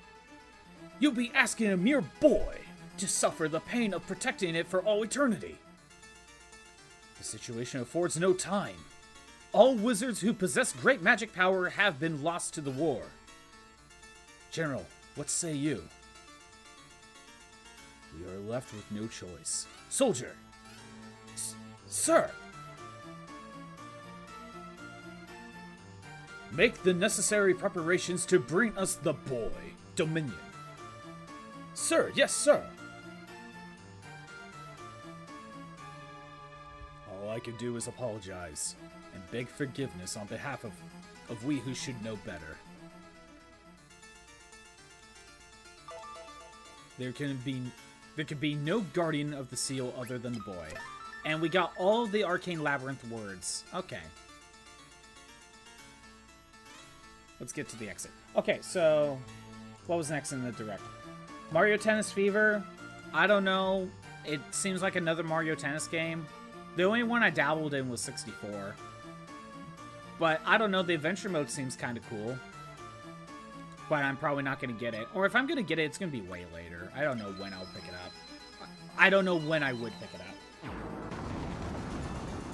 You'll be asking a mere boy to suffer the pain of protecting it for all eternity. The situation affords no time. All wizards who possess great magic power have been lost to the war. General, what say you? We are left with no choice. Soldier! Sir! Make the necessary preparations to bring us the boy, Dominion. Sir, yes, sir! All I can do is apologize and beg forgiveness on behalf of we who should know better. There can be no guardian of the seal other than the boy. And we got all of the Arcane Labyrinth words. Okay. Let's get to the exit. Okay, so what was next in the direct? Mario Tennis Fever? I don't know. It seems like another Mario Tennis game. The only one I dabbled in was 64. But I don't know, the adventure mode seems kind of cool. But I'm probably not going to get it. Or if I'm going to get it, it's going to be way later. I don't know when I'll pick it up. I don't know when I would pick it up.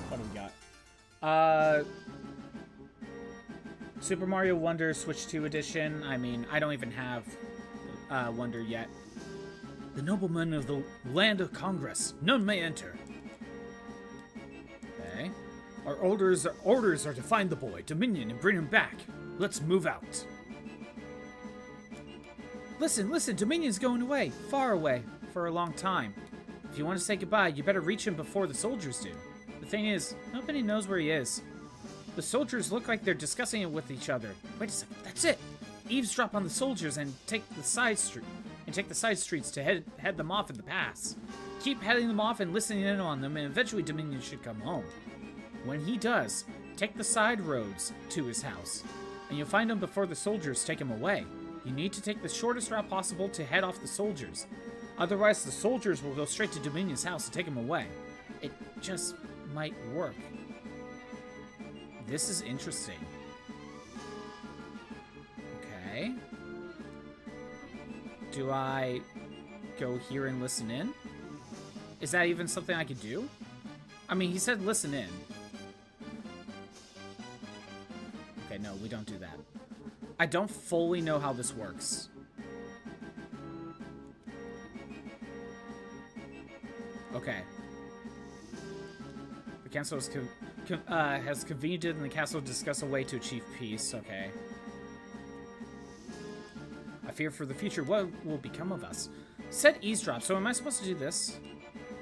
What do we got? Super Mario Wonder Switch 2 Edition. I mean, I don't even have Wonder yet. The noblemen of the land of Congress. None may enter. Okay. Our orders are to find the boy, Dominion, and bring him back. Let's move out. Listen, Dominion's going away, far away, for a long time. If you want to say goodbye, you better reach him before the soldiers do. The thing is, nobody knows where he is. The soldiers look like they're discussing it with each other. Wait a second, that's it! Eavesdrop on the soldiers and take the side streets to head them off in the pass. Keep heading them off and listening in on them, and eventually Dominion should come home. When he does, take the side roads to his house, and you'll find him before the soldiers take him away. You need to take the shortest route possible to head off the soldiers. Otherwise, the soldiers will go straight to Dominion's house and take him away. It just might work. This is interesting. Okay. Do I go here and listen in? Is that even something I could do? I mean, he said listen in. Okay, no, we don't do that. I don't fully know how this works. Okay. The council has convened in the castle to discuss a way to achieve peace. Okay. I fear for the future what will become of us. Set eavesdrop, so am I supposed to do this?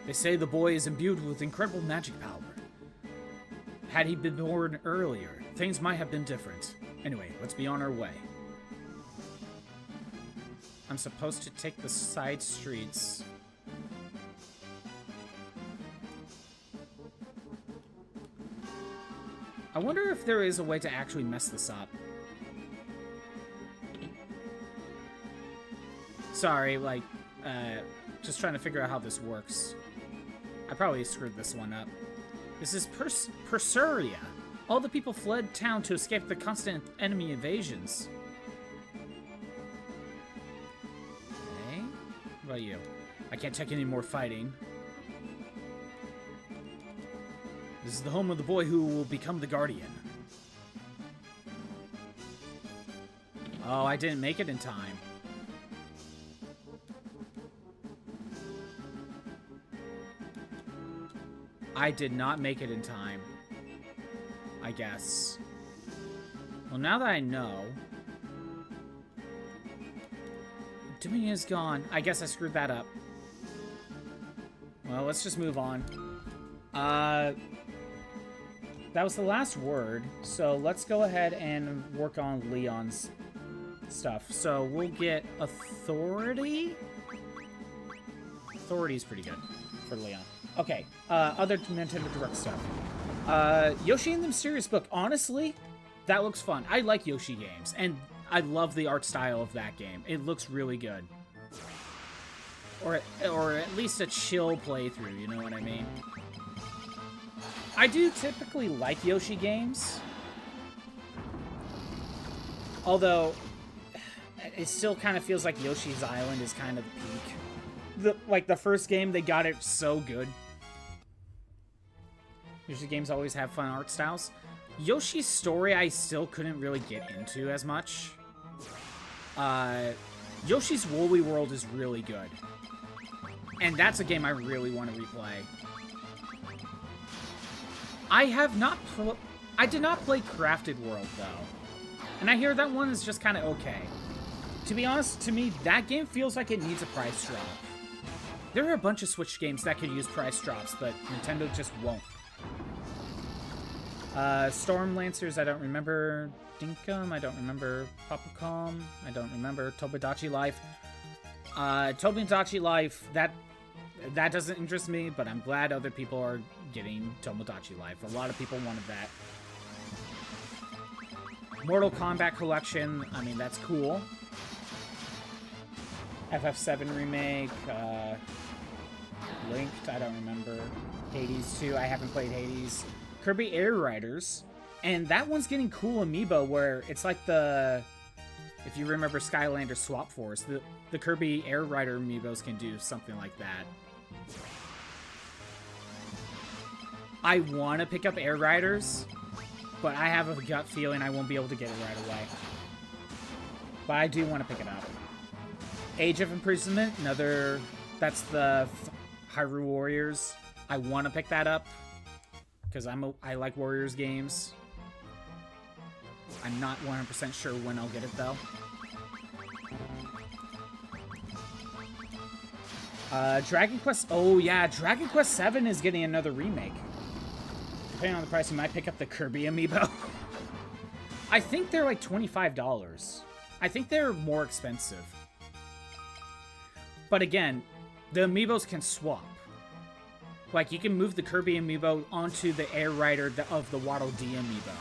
They say the boy is imbued with incredible magic power. Had he been born earlier, things might have been different. Anyway, let's be on our way. I'm supposed to take the side streets. I wonder if there is a way to actually mess this up. Sorry, like, just trying to figure out how this works. I probably screwed this one up. This is Persuria. All the people fled town to escape the constant enemy invasions. Okay. What about you? I can't take any more fighting. This is the home of the boy who will become the Guardian. Oh, I didn't make it in time. I did not make it in time. I guess. Well, now that I know... Dominion is gone. I guess I screwed that up. Well, let's just move on. That was the last word, so let's go ahead and work on Leon's stuff. So we'll get Authority? Authority's pretty good for Leon. Okay, other Nintendo Direct stuff. Yoshi and the Mysterious Book. Honestly, that looks fun. I like Yoshi games, and I love the art style of that game. It looks really good. Or at least a chill playthrough, you know what I mean? I do typically like Yoshi games. Although, it still kind of feels like Yoshi's Island is kind of peak. Like the first game, they got it so good. Yoshi games always have fun art styles. Yoshi's Story I still couldn't really get into as much. Yoshi's Woolly World is really good. And that's a game I really want to replay. I did not play Crafted World, though. And I hear that one is just kind of okay. To be honest, to me, that game feels like it needs a price drop. There are a bunch of Switch games that could use price drops, but Nintendo just won't. Storm Lancers, I don't remember. Dinkum, I don't remember. Papucom, I don't remember. Tomodachi Life. Tomodachi Life, that doesn't interest me, but I'm glad other people are getting Tomodachi Life. A lot of people wanted that. Mortal Kombat Collection, I mean, that's cool. FF7 Remake, Linked, I don't remember. Hades 2, I haven't played Hades. Kirby Air Riders, and that one's getting cool amiibo where it's like the... If you remember Skylander Swap Force, the Kirby Air Rider amiibos can do something like that. I want to pick up Air Riders, but I have a gut feeling I won't be able to get it right away. But I do want to pick it up. Age of Imprisonment, another... That's the Hyrule Warriors. I want to pick that up, because I like Warriors games. I'm not 100% sure when I'll get it, though. Dragon Quest... Oh, yeah, Dragon Quest 7 is getting another remake. Depending on the price, you might pick up the Kirby amiibo. I think they're like $25. I think they're more expensive. But again, the amiibos can swap. Like, you can move the Kirby amiibo onto the Air Rider of the Waddle Dee amiibo.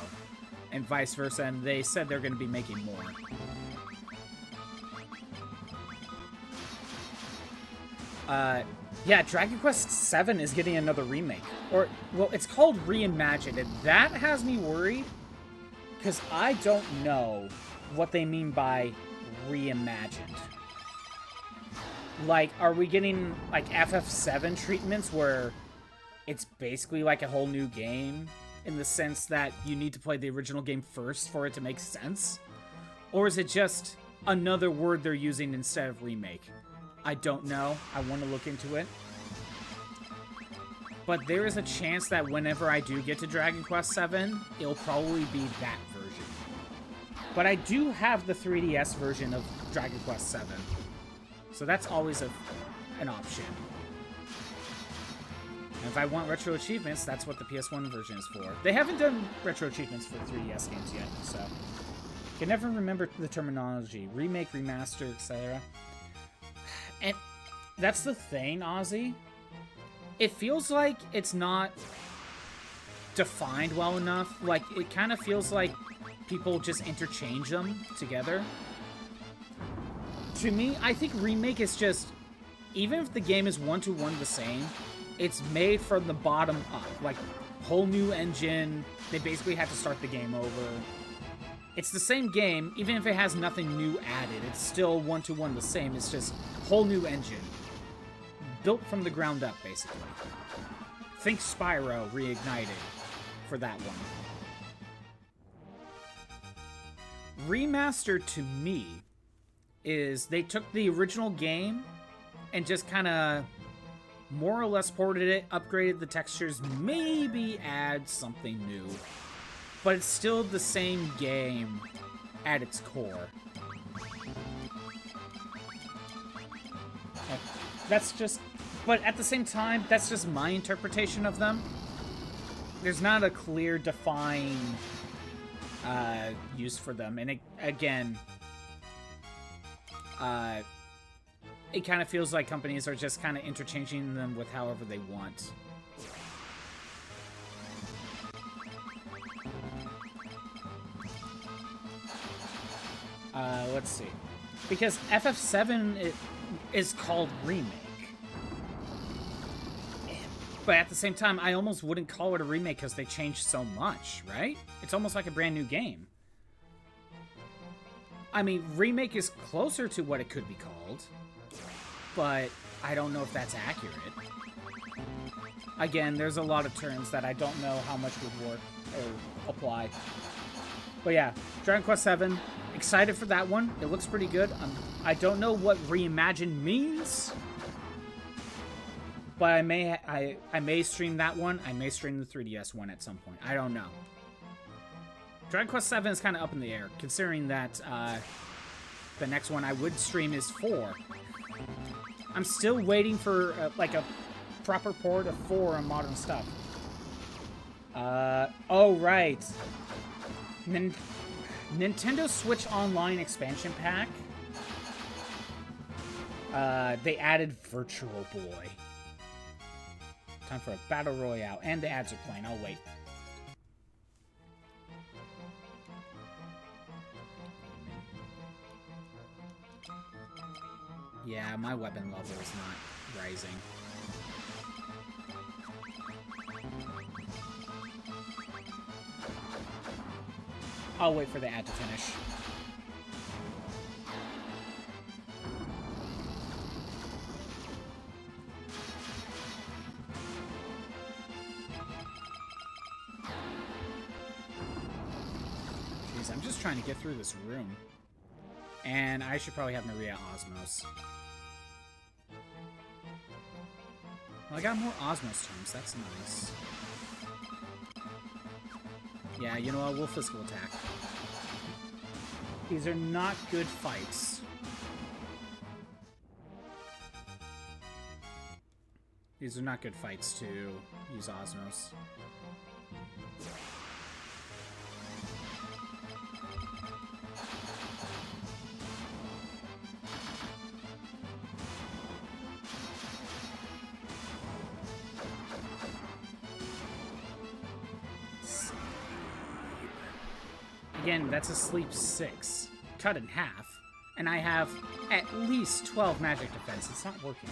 And vice versa, and they said they're going to be making more. Yeah, Dragon Quest 7 is getting another remake. Or, well, it's called Reimagined, and that has me worried, because I don't know what they mean by reimagined. Like, are we getting, like, FF7 treatments where it's basically like a whole new game, in the sense that you need to play the original game first for it to make sense? Or is it just another word they're using instead of remake? I don't know. I want to look into it. But there is a chance that whenever I do get to Dragon Quest VII, it'll probably be that version. But I do have the 3DS version of Dragon Quest VII. So that's always an option. And if I want retro achievements, that's what the PS1 version is for. They haven't done retro achievements for 3DS games yet, so... I can never remember the terminology. Remake, remaster, etc. And that's the thing, Ozzy. It feels like it's not defined well enough. Like, it kind of feels like people just interchange them together. To me, I think remake is just... Even if the game is one-to-one the same, it's made from the bottom up. Like, whole new engine. They basically had to start the game over. It's the same game, even if it has nothing new added. It's still one-to-one the same. It's just whole new engine. Built from the ground up, basically. Think Spyro Reignited for that one. Remaster, to me, is they took the original game and just kind of more or less ported it, upgraded the textures, maybe add something new. But it's still the same game at its core. That's just... But at the same time, that's just my interpretation of them. There's not a clear, defined use for them. And again, it kind of feels like companies are just kind of interchanging them with however they want. Let's see. Because FF7 is called Remake. But at the same time, I almost wouldn't call it a remake because they changed so much, right? It's almost like a brand new game. I mean, remake is closer to what it could be called, but I don't know if that's accurate. Again, there's a lot of terms that I don't know how much would work or apply. But yeah, Dragon Quest VII, excited for that one. It looks pretty good. I don't know what reimagined means, but I may stream that one. I may stream the 3DS one at some point. I don't know. Dragon Quest VII is kind of up in the air, considering that the next one I would stream is 4. I'm still waiting for like a proper port of 4 on modern stuff. Oh right. Nintendo Switch Online expansion pack. They added Virtual Boy. Time for a battle royale, and the ads are playing. I'll wait. Yeah, my weapon level is not rising. I'll wait for the ad to finish. Jeez, I'm just trying to get through this room. And I should probably have Maria Osmos. Well, I got more Osmos terms. That's nice. Yeah, you know what? We'll physical attack. These are not good fights. These are not good fights to use Osmos. Again, that's a sleep 6, cut in half, and I have at least 12 magic defense. It's not working.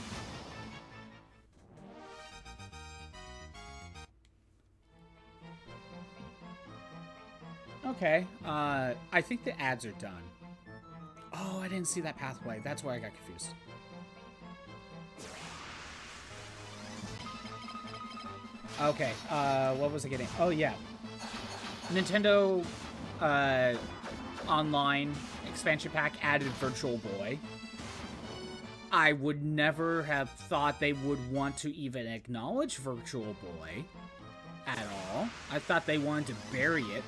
Okay, I think the ads are done. Oh, I didn't see that pathway. That's why I got confused. Okay, what was I getting? Oh, yeah. Nintendo Online expansion pack added Virtual Boy. I would never have thought they would want to even acknowledge Virtual Boy at all. I thought they wanted to bury it.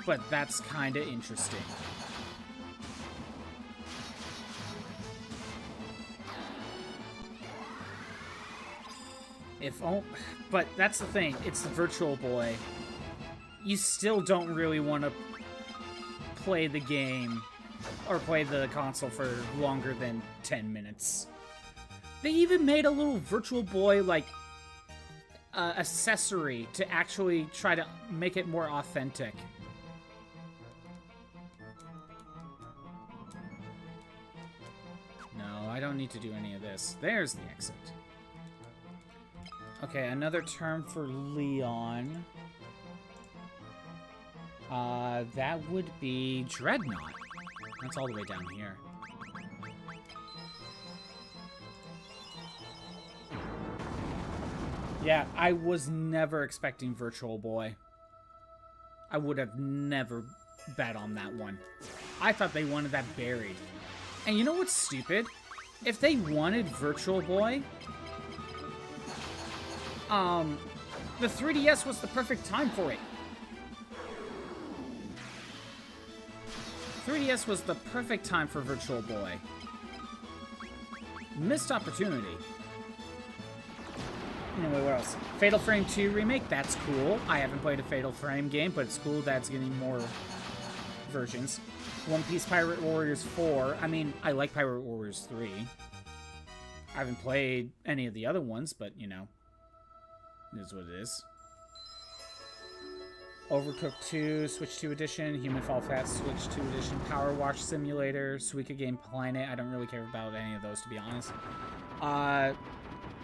But that's kind of interesting. But that's the thing. It's the Virtual Boy. You still don't really want to play the game or play the console for longer than 10 minutes. They even made a little Virtual Boy, like, accessory to actually try to make it more authentic. No, I don't need to do any of this. There's the exit. Okay, another term for Leon. That would be Dreadnought. That's all the way down here. Yeah, I was never expecting Virtual Boy. I would have never bet on that one. I thought they wanted that buried. And you know what's stupid? If they wanted Virtual Boy, the 3DS was the perfect time for it. 3DS was the perfect time for Virtual Boy. Missed opportunity. Anyway, what else? Fatal Frame 2 remake, that's cool. I haven't played a Fatal Frame game, but it's cool that's getting more versions. One Piece Pirate Warriors 4. I mean, I like Pirate Warriors 3. I haven't played any of the other ones, but, you know, it is what it is. Overcooked 2, Switch 2 Edition, Human Fall Fast, Switch 2 Edition, Power Wash Simulator, Suika Game Planet. I don't really care about any of those, to be honest.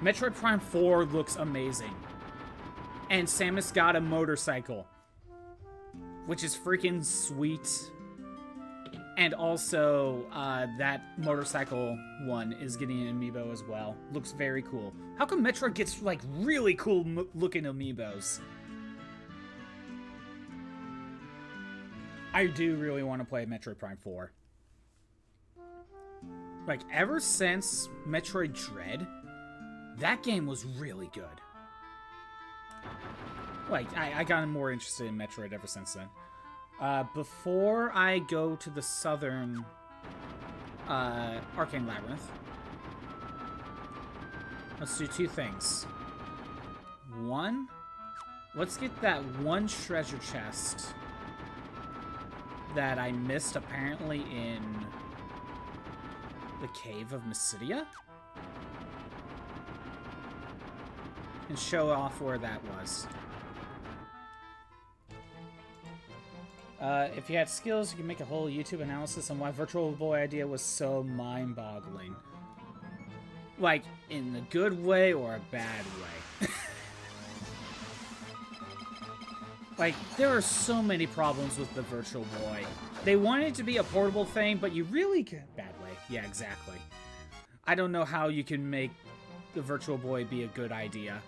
Metroid Prime 4 looks amazing. And Samus got a motorcycle, which is freaking sweet. And also, that motorcycle one is getting an amiibo as well. Looks very cool. How come Metroid gets, like, really cool looking amiibos? I do really want to play Metroid Prime 4. Like, ever since Metroid Dread, that game was really good. Like, I got more interested in Metroid ever since then. Before I go to the southern Arcane Labyrinth, let's do two things. One, let's get that one treasure chest that I missed apparently in the Cave of Mysidia, and show off where that was. If you had skills, you could make a whole YouTube analysis on why Virtual Boy idea was so mind-boggling. Like, in a good way or a bad way. Like, there are so many problems with the Virtual Boy. They want it to be a portable thing, but you really can... Bad way. Yeah, exactly. I don't know how you can make the Virtual Boy be a good idea.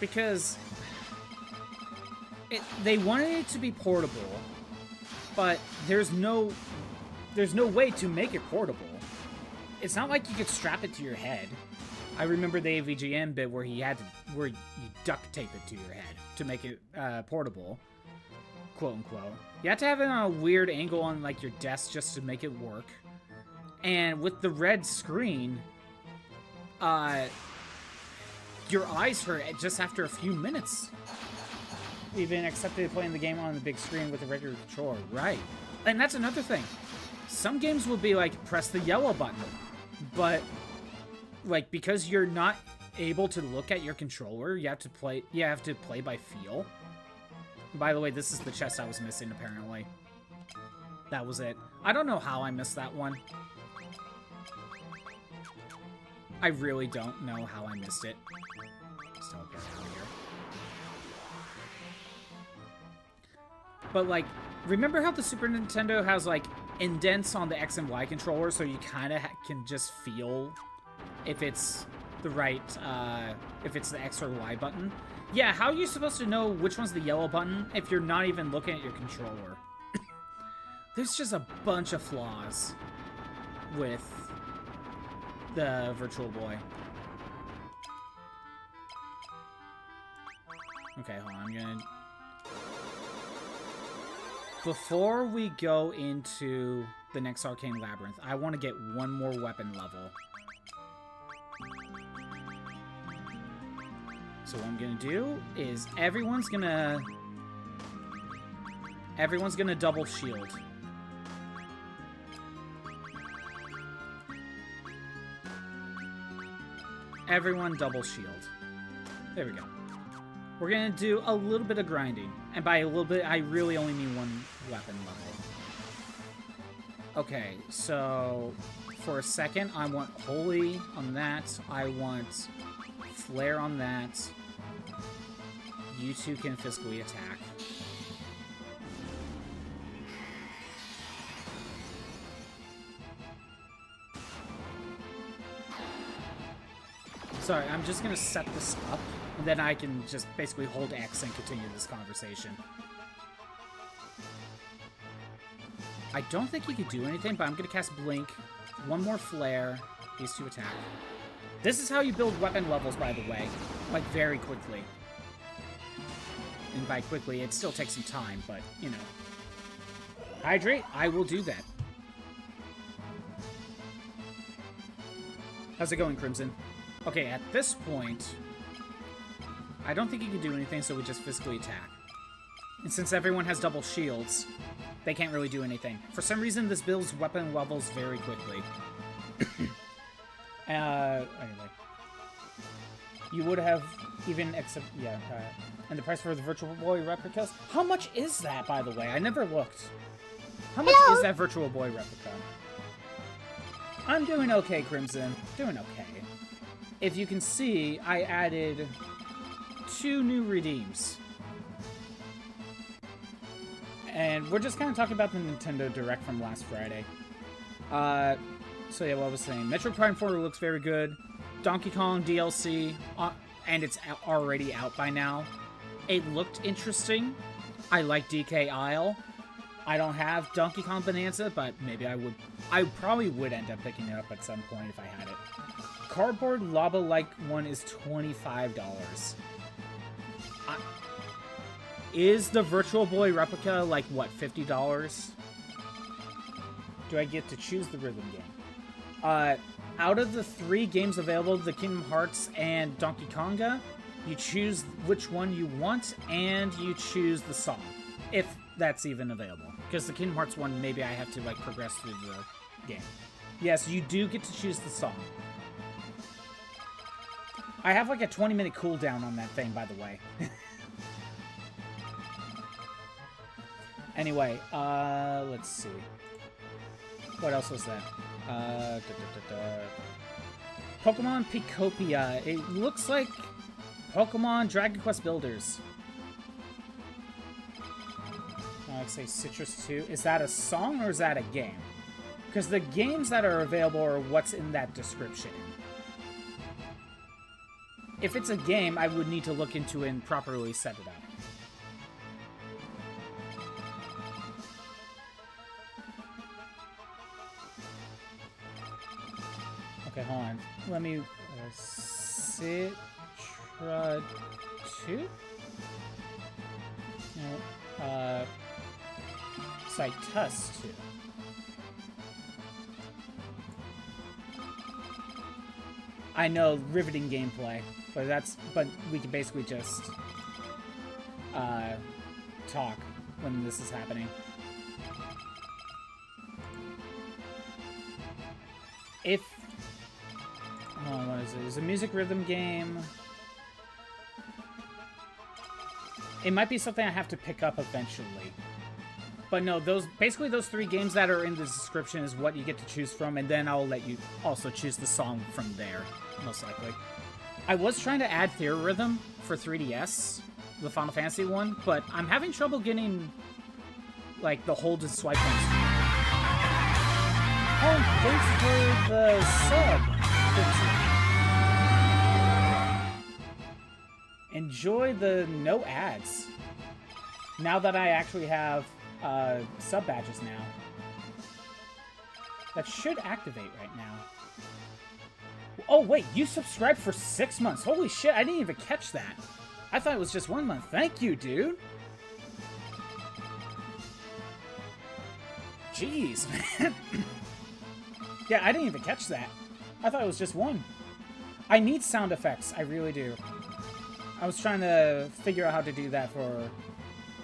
Because... they wanted it to be portable, but there's no way to make it portable. It's not like you could strap it to your head. I remember the AVGN bit where where you duct tape it to your head to make it portable, quote unquote. You have to have it on a weird angle on like your desk just to make it work. And with the red screen, your eyes hurt just after a few minutes. Even accepted playing the game on the big screen with a regular controller, right? And that's another thing. Some games will be like, press the yellow button, but like, because you're not able to look at your controller, you have to play by feel. By the way, this is the chest I was missing, apparently. That was it. I don't know how I missed that one. I really don't know how I missed it. Let's teleport out here. But, like, remember how the Super Nintendo has, like, indents on the X and Y controller, so you kind of can just feel if it's the right, if it's the X or Y button? Yeah, how are you supposed to know which one's the yellow button if you're not even looking at your controller? There's just a bunch of flaws with the Virtual Boy. Okay, hold on, I'm gonna... Before we go into the next Arcane Labyrinth, I want to get one more weapon level. So what I'm gonna do is everyone's gonna double shield. Everyone double shield. There we go. We're gonna do a little bit of grinding. And by a little bit, I really only mean one weapon level. Okay, so for a second, I want Holy on that. I want Flare on that. You two can physically attack. Sorry, I'm just gonna set this up, and then I can just basically hold X and continue this conversation. I don't think he could do anything, but I'm gonna cast Blink. One more Flare. These two attack. This is how you build weapon levels, by the way. Like, very quickly. And by quickly, it still takes some time, but, you know. Hydrate, I will do that. How's it going, Crimson? Okay, at this point, I don't think he can do anything, so we just physically attack. And since everyone has double shields, they can't really do anything. For some reason, this builds weapon levels very quickly. Anyway. You would have even and the price for the Virtual Boy replicas? How much is that, by the way? I never looked. How much is that Virtual Boy replica? I'm doing okay, Crimson. Doing okay. If you can see, I added 2 new redeems. And we're just kind of talking about the Nintendo Direct from last Friday. So yeah, what I was saying. Metroid Prime 4 looks very good. Donkey Kong DLC, and it's already out by now. It looked interesting. I like DK Isle. I don't have Donkey Kong Bonanza, but maybe I would. I probably would end up picking it up at some point if I had it. Cardboard Lava-like one is $25. Is the Virtual Boy replica like, what, $50? Do I get to choose the rhythm game? Out of the 3 games available, the Kingdom Hearts and Donkey Konga, you choose which one you want, and you choose the song, if that's even available. Because the Kingdom Hearts one, maybe I have to, like, progress through the game. Yes, you do get to choose the song. I have, like, a 20-minute cooldown on that thing, by the way. Anyway, let's see. What else was that? Pokemon Picopia. It looks like Pokemon Dragon Quest Builders. I'd say Citrus 2. Is that a song or is that a game? Because the games that are available are what's in that description. If it's a game, I would need to look into it and properly set it up. Okay, hold on. Let me... Citra 2? No. Citus 2. I know, riveting gameplay, but we can basically just talk when this is happening. What is it? It's a music rhythm game. It might be something I have to pick up eventually. But no, basically those 3 games that are in the description is what you get to choose from, and then I'll let you also choose the song from there, most likely. I was trying to add Theorrhythm for 3DS, the Final Fantasy one, but I'm having trouble getting, like, the hold and swipe ones. Oh, thanks for the sub. Enjoy the no ads. Now that I actually have sub badges now. That should activate right now. Oh, wait, you subscribed for 6 months. Holy shit, I didn't even catch that. I thought it was just 1 month. Thank you, dude. Jeez, man. Yeah, I didn't even catch that. I thought it was just 1. I need sound effects. I really do. I was trying to figure out how to do that for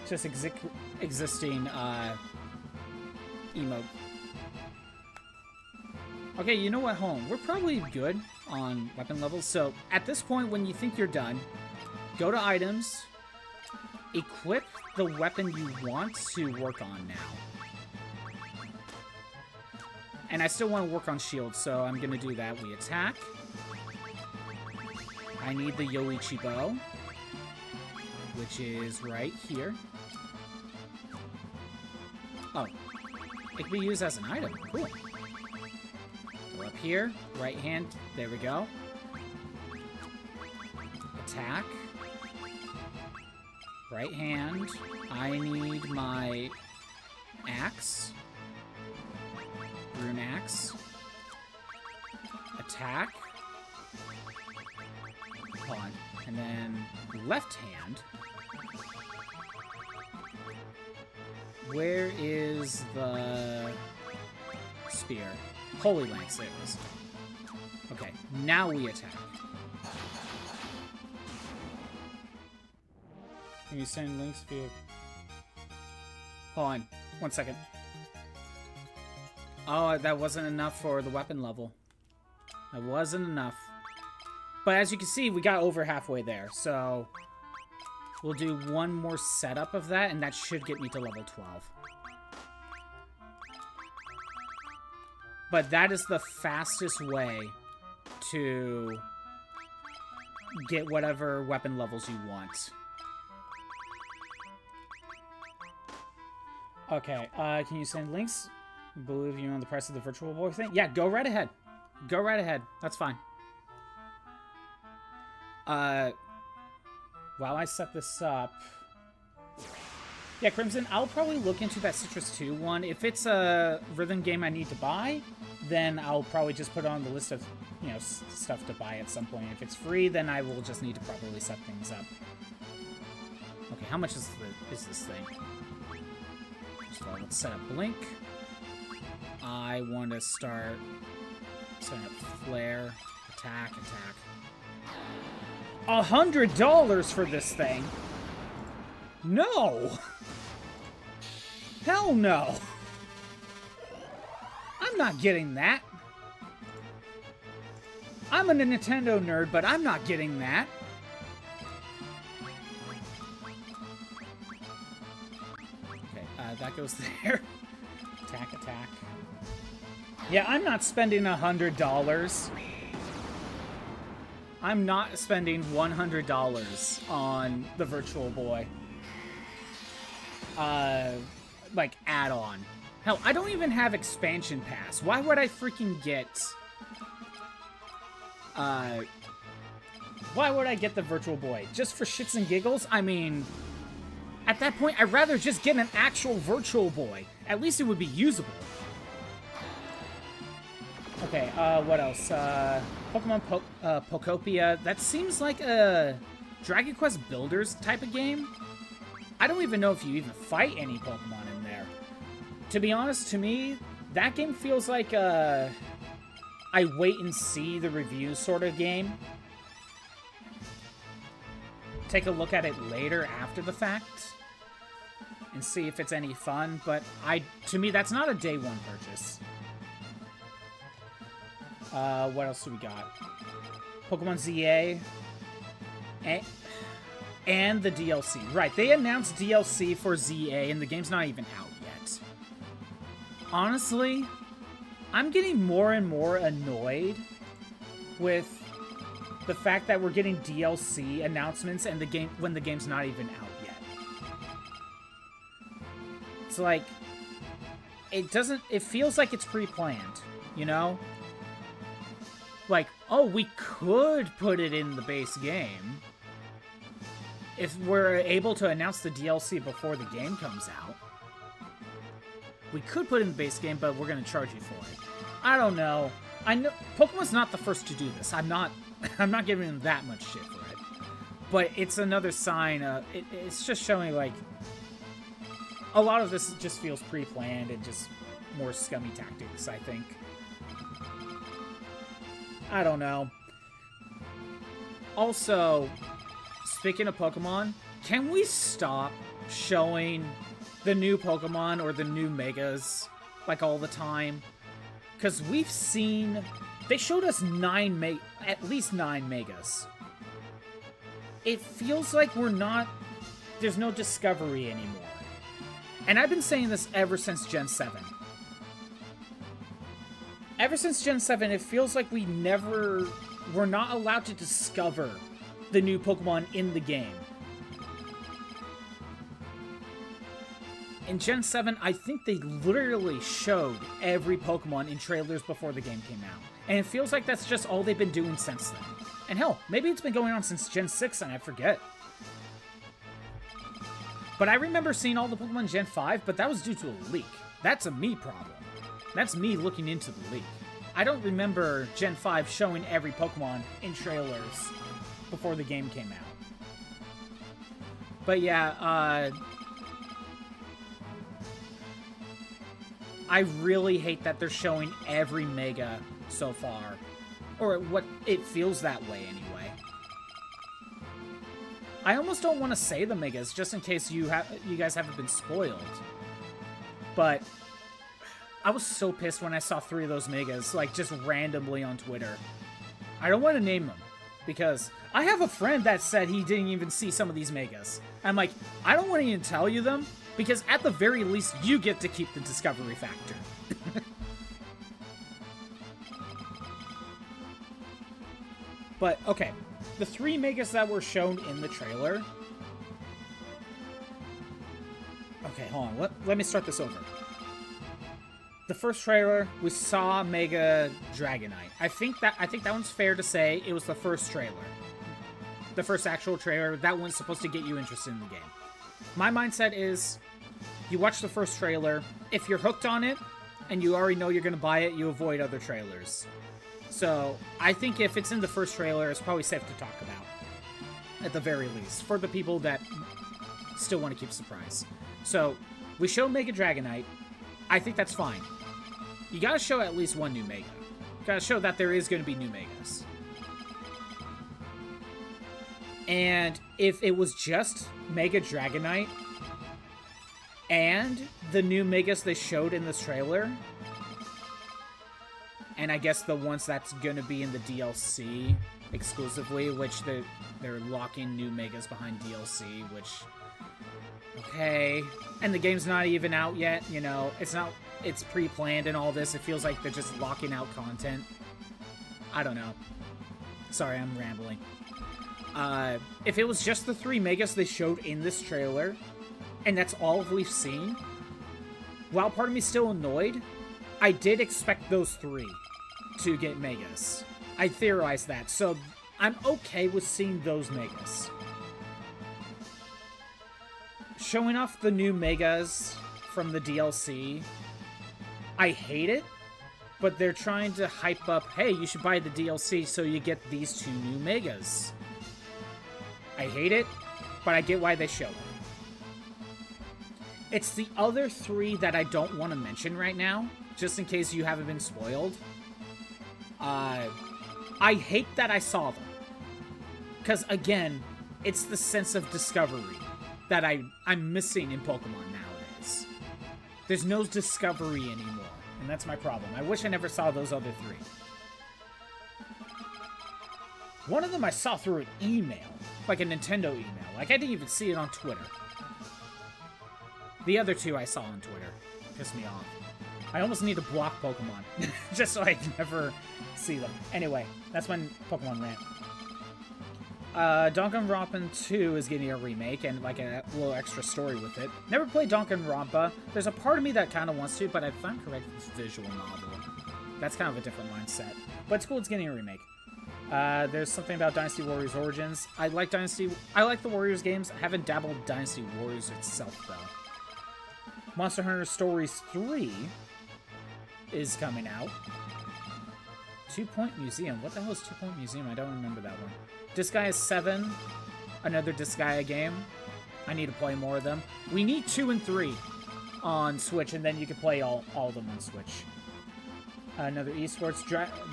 just existing emote. Okay, you know what, Home? We're probably good on weapon levels. So at this point, when you think you're done, go to items, equip the weapon you want to work on now. And I still want to work on shield, so I'm going to do that. We attack. I need the Yoichi bow, which is right here. Oh, it can be used as an item. Cool. Go up here, right hand. There we go. Attack. Right hand. I need my axe. Rune axe. Attack. Hold on. And then left hand. Where is the spear? Holy Lance, there it is. Okay, now we attack. Can you send links via... Hold on, 1 second. Oh, that wasn't enough for the weapon level. That wasn't enough. But as you can see, we got over halfway there, so... We'll do one more setup of that, and that should get me to level 12. But that is the fastest way to get whatever weapon levels you want. Okay, can you send links? I believe you're on the price of the virtual boy thing? Yeah, go right ahead. Go right ahead. That's fine. While I set this up... Yeah, Crimson, I'll probably look into that Citrus 2 one. If it's a rhythm game I need to buy, then I'll probably just put it on the list of, you know, stuff to buy at some point. If it's free, then I will just need to properly set things up. Okay, how much is this thing? First of all, let's set up Blink. I want to start setting up Flare, attack. $100 for this thing? No! Hell no! I'm not getting that. I'm a Nintendo nerd, but I'm not getting that. Okay, that goes there. Attack. Yeah, I'm not spending $100. I'm not spending $100 on the Virtual Boy. Like, add-on. Hell, I don't even have Expansion Pass. Why would I freaking get... why would I get the Virtual Boy? Just for shits and giggles? I mean... At that point, I'd rather just get an actual Virtual Boy. At least it would be usable. Okay, what else? Pokemon Pokopia, that seems like a Dragon Quest Builders type of game. I don't even know if you even fight any Pokemon in there. To be honest, to me, that game feels like a I wait and see the reviews sort of game. Take a look at it later after the fact and see if it's any fun, but to me, that's not a day one purchase. What else do we got? Pokemon ZA and the DLC. Right, they announced DLC for ZA and the game's not even out yet. Honestly, I'm getting more and more annoyed with the fact that we're getting DLC announcements and when the game's not even out yet. It's like, it feels like it's pre-planned, you know? Like, oh, we could put it in the base game if we're able to announce the DLC before the game comes out. We could put it in the base game, but we're going to charge you for it. I don't know. I know Pokemon's not the first to do this. I'm not giving them that much shit for it. But it's another sign of it's just showing like a lot of this just feels pre-planned and just more scummy tactics, I think. I don't know. Also, speaking of Pokemon, can we stop showing the new Pokemon or the new Megas like all the time? Because we've seen... They showed us at least 9 Megas. It feels like we're not... There's no discovery anymore. And I've been saying this ever since Gen 7. Ever since Gen 7, it feels like we're not allowed to discover the new Pokemon in the game. In Gen 7, I think they literally showed every Pokemon in trailers before the game came out. And it feels like that's just all they've been doing since then. And hell, maybe it's been going on since Gen 6 and I forget. But I remember seeing all the Pokemon in Gen 5, but that was due to a leak. That's a me problem. That's me looking into the leak. I don't remember Gen 5 showing every Pokemon in trailers before the game came out. But yeah, I really hate that they're showing every Mega so far. Or what it feels that way anyway. I almost don't want to say the Megas just in case you guys haven't been spoiled. But I was so pissed when I saw 3 of those Megas, like, just randomly on Twitter. I don't want to name them, because I have a friend that said he didn't even see some of these Megas. I'm like, I don't want to even tell you them, because at the very least, you get to keep the discovery factor. But, okay, the 3 Megas that were shown in the trailer... Okay, hold on, let me start this over. The first trailer, we saw Mega Dragonite. I think that one's fair to say. It was the first trailer. The first actual trailer. That one's supposed to get you interested in the game. My mindset is, you watch the first trailer. If you're hooked on it, and you already know you're going to buy it, you avoid other trailers. So, I think if it's in the first trailer, it's probably safe to talk about. At the very least. For the people that still want to keep surprise. So, we show Mega Dragonite. I think that's fine. You gotta show at least one new Mega. You gotta show that there is gonna be new Megas. And if it was just Mega Dragonite and the new Megas they showed in this trailer, and I guess the ones that's gonna be in the DLC exclusively, which they're locking new Megas behind DLC, which... Okay, and the game's not even out yet, you know, it's pre-planned and all this, it feels like they're just locking out content. I don't know. Sorry, I'm rambling. If it was just the 3 Megas they showed in this trailer, and that's all we've seen, while part of me's still annoyed, I did expect those 3 to get Megas. I theorized that, so I'm okay with seeing those Megas. Showing off the new Megas from the DLC, I hate it, But they're trying to hype up, hey, you should buy the DLC so you get these 2 new megas. I hate it, but I get why they show it. It's the other 3 that I don't want to mention right now, just in case you haven't been spoiled. I hate that I saw them. Because, again, it's the sense of discovery that I'm missing in Pokemon nowadays. There's no discovery anymore, and that's my problem. I wish I never saw those other 3. One of them I saw through an email, like a Nintendo email. Like, I didn't even see it on Twitter. The other 2 I saw on Twitter. Pissed me off. I almost need to block Pokemon, just so I never see them. Anyway, that's my Pokemon rant. Danganronpa 2 is getting a remake and like a little extra story with it. Never played Danganronpa. There's a part of me that kind of wants to, but if I'm correct, it's a visual novel. That's kind of a different mindset. But it's cool it's getting a remake. There's something about Dynasty Warriors Origins. I like the Warriors games. I haven't dabbled in Dynasty Warriors itself, though. Monster Hunter Stories 3 is coming out. 2 Point Museum. What the hell is 2 Point Museum? I don't remember that one. Disgaea 7. Another Disgaea game. I need to play more of them. We need 2 and 3 on Switch, and then you can play all of them on Switch. Another esports.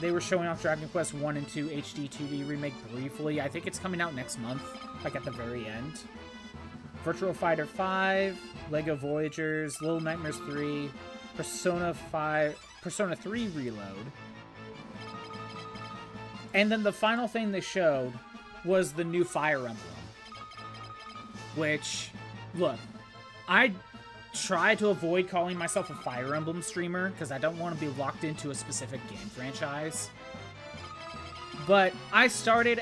They were showing off Dragon Quest 1 and 2 HD 2D remake briefly. I think it's coming out next month, like at the very end. Virtual Fighter 5, Lego Voyagers, Little Nightmares 3, Persona 3 Reload. And then the final thing they showed was the new Fire Emblem. Which, look, I try to avoid calling myself a Fire Emblem streamer because I don't want to be locked into a specific game franchise. But I started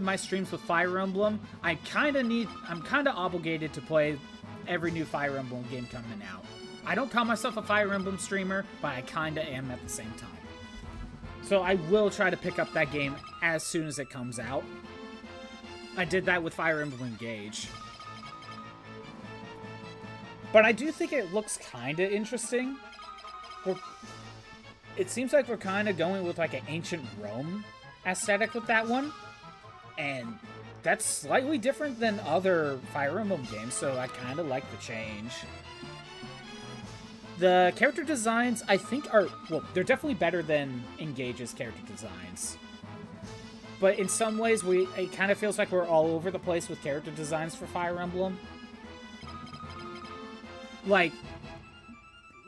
my streams with Fire Emblem. I'm kind of obligated to play every new Fire Emblem game coming out. I don't call myself a Fire Emblem streamer, but I kind of am at the same time. So I will try to pick up that game as soon as it comes out. I did that with Fire Emblem Engage. But I do think it looks kind of interesting. It seems like we're kind of going with like an ancient Rome aesthetic with that one. And that's slightly different than other Fire Emblem games, so I kind of like the change. The character designs, I think, they're definitely better than Engage's character designs. But in some ways, it kind of feels like we're all over the place with character designs for Fire Emblem. Like,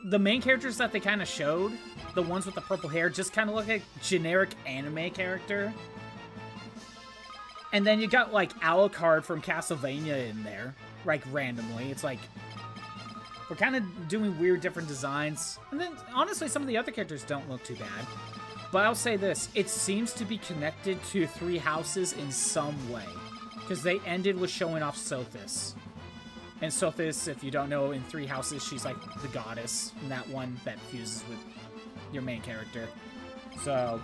the main characters that they kind of showed, the ones with the purple hair, just kind of look like generic anime character. And then you got, like, Alucard from Castlevania in there, like, randomly. It's like, we're kind of doing weird different designs. And then, honestly, some of the other characters don't look too bad. But I'll say this, it seems to be connected to Three Houses in some way. Because they ended with showing off Sothis. And Sothis, if you don't know, in Three Houses, she's like the goddess. And that one that fuses with your main character. So,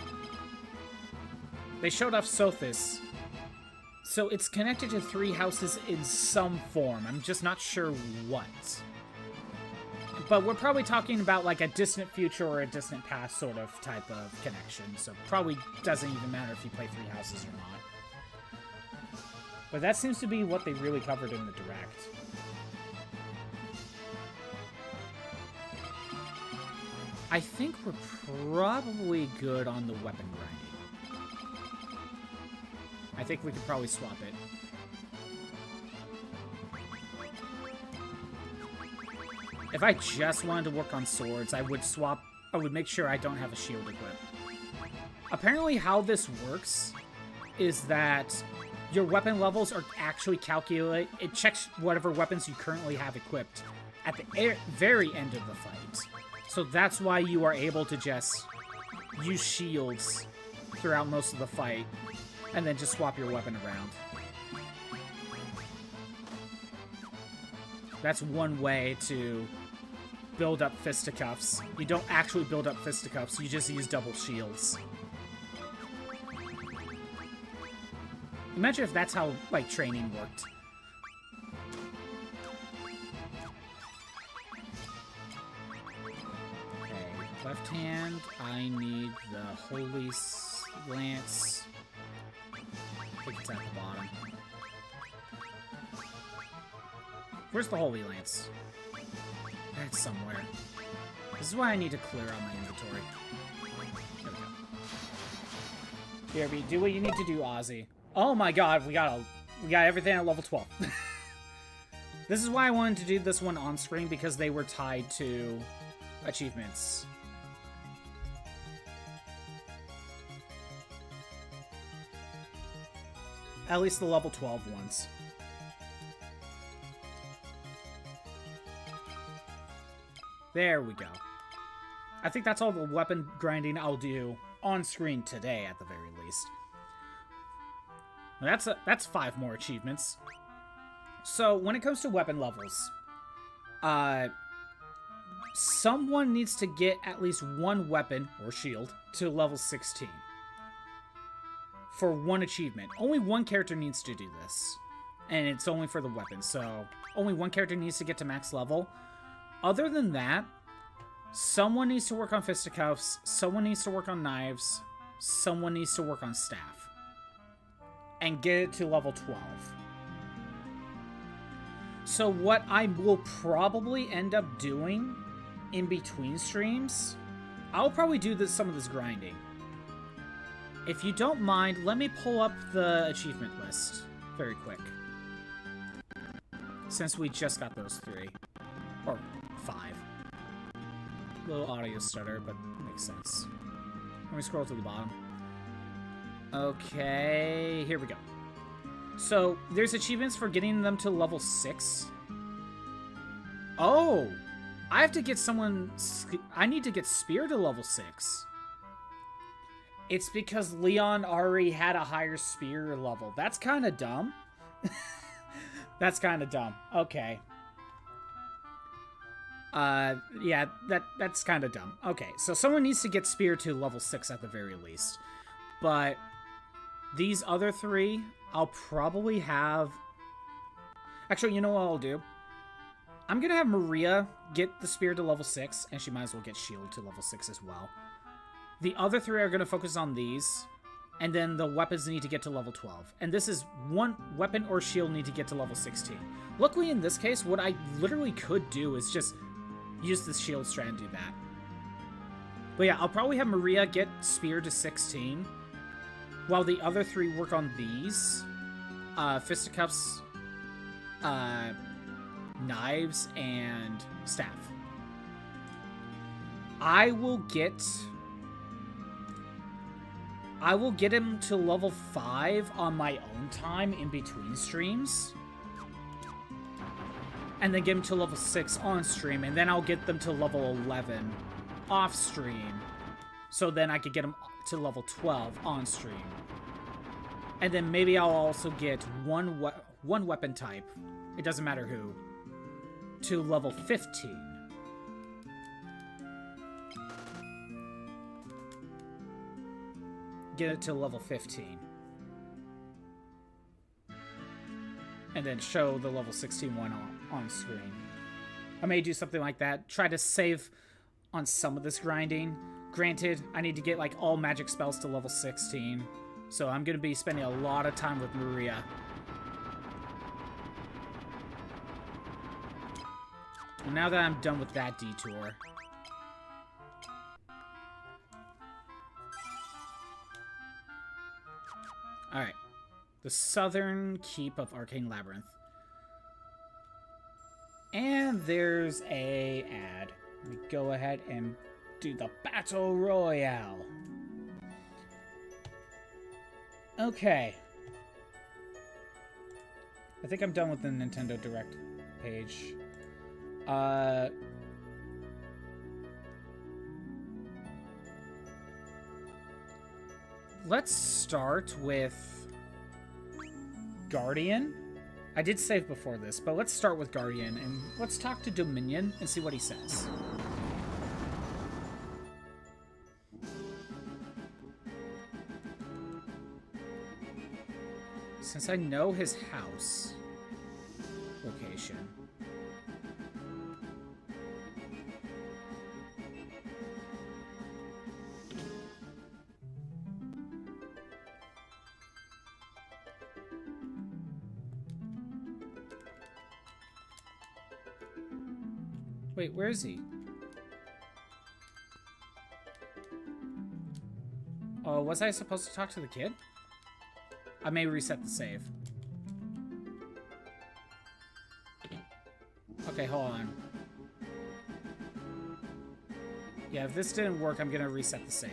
they showed off Sothis. So it's connected to Three Houses in some form. I'm just not sure what. But we're probably talking about like a distant future or a distant past sort of type of connection. So probably doesn't even matter if you play Three Houses or not. But that seems to be what they really covered in the Direct. I think we're probably good on the weapon grinding. I think we could probably swap it. If I just wanted to work on swords, I would make sure I don't have a shield equipped. Apparently how this works is that your weapon levels are actually it checks whatever weapons you currently have equipped at the very end of the fight. So that's why you are able to just use shields throughout most of the fight, and then just swap your weapon around. That's one way to build up fisticuffs. You don't actually build up fisticuffs, you just use double shields. Imagine if that's how, like, training worked. Okay. Left hand, I need the Holy Lance. I think it's at the bottom. Where's the Holy Lance? It's somewhere. This is why I need to clear out my inventory. There we go. BRB, do what you need to do, Ozzy. Oh my god, we got everything at level 12. This is why I wanted to do this one on screen, because they were tied to achievements. At least the level 12 ones. There we go. I think that's all the weapon grinding I'll do on screen today, at the very least. That's 5 more achievements. So, when it comes to weapon levels, someone needs to get at least one weapon, or shield, to level 16. For one achievement. Only one character needs to do this. And it's only for the weapon, so only one character needs to get to max level. Other than that, someone needs to work on fisticuffs, someone needs to work on knives, someone needs to work on staff. And get it to level 12. So what I will probably end up doing in between streams, I'll probably do some of this grinding. If you don't mind, let me pull up the achievement list very quick. Since we just got those 3. Or 5. Little audio stutter, but makes sense. Let me scroll to the bottom. Okay, here we go. So, there's achievements for getting them to level 6. Oh! I have to get someone... I need to get Spear to level 6. It's because Leon already had a higher Spear level. That's kind of dumb. That's kind of dumb. Okay. Yeah, that's kind of dumb. Okay, so someone needs to get Spear to level 6 at the very least. But these other 3, I'll probably have... Actually, you know what I'll do? I'm going to have Maria get the Spear to level 6, and she might as well get Shield to level 6 as well. The other 3 are going to focus on these, and then the weapons need to get to level 12. And this is one weapon or shield need to get to level 16. Luckily, in this case, what I literally could do is just use the shield strat and do that. But yeah, I'll probably have Maria get Spear to 16, while the other 3 work on these. Fisticuffs, knives, and staff. I will get him to level 5 on my own time in between streams. And then get him to level 6 on stream. And then I'll get them to level 11 off stream. So then I could get him to level 12 on stream. And then maybe I'll also get one weapon type, it doesn't matter who, to level 15. Get it to level 15. And then show the level 16 one on screen. I may do something like that. Try to save on some of this grinding. Granted, I need to get like all magic spells to level 16. So I'm going to be spending a lot of time with Maria. And now that I'm done with that detour... Alright. The southern keep of Arcane Labyrinth. And there's a ad. We go ahead and do the Battle Royale. Okay. I think I'm done with the Nintendo Direct page. Let's start with Guardian. I did save before this, but let's start with Guardian, and let's talk to Dominion and see what he says. Since I know his house location... Wait, where is he? Oh, was I supposed to talk to the kid? I may reset the save. Okay, hold on. Yeah, if this didn't work, I'm gonna reset the save.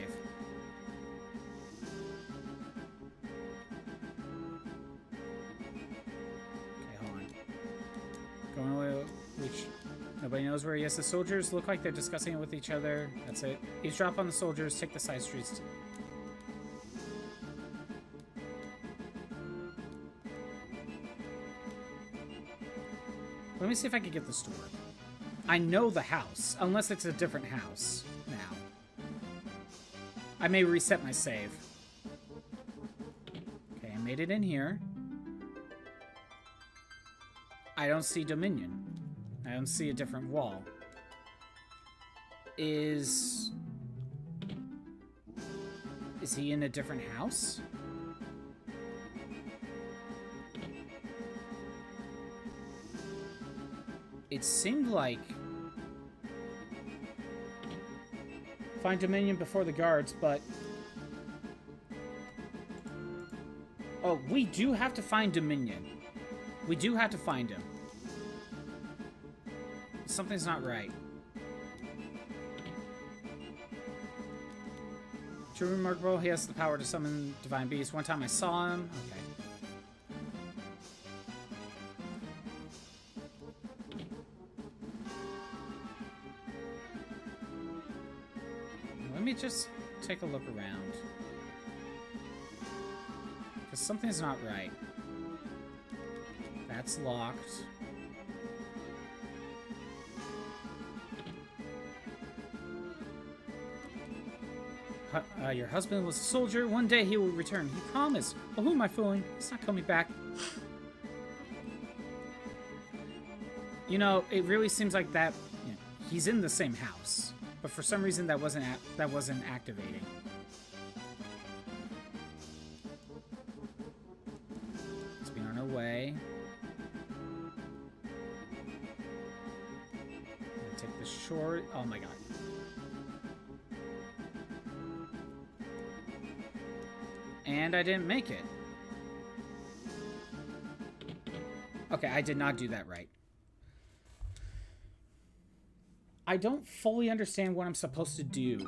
Okay, hold on. Going away, reach. Nobody knows where he is. The soldiers look like they're discussing it with each other. That's it. Eavesdrop on the soldiers. Take the side streets. Let me see if I can get this to work. I know the house, unless it's a different house now. I may reset my save. Okay, I made it in here. I don't see Dominion. I don't see a different wall. Is he in a different house? It seemed like... Find Dominion before the guards, but... Oh, we do have to find Dominion. We do have to find him. Something's not right. True remarkable, he has the power to summon divine beasts. One time I saw him. Okay. Let me just take a look around. Because something's not right. That's locked. Your husband was a soldier. One day he will return. He promised. Well, who am I fooling? He's not coming back. You know, it really seems like that. You know, he's in the same house, but for some reason that wasn't activating. Let's be on our way. I'm gonna take the short. Oh my god. And I didn't make it. Okay, I did not do that right. I don't fully understand what I'm supposed to do.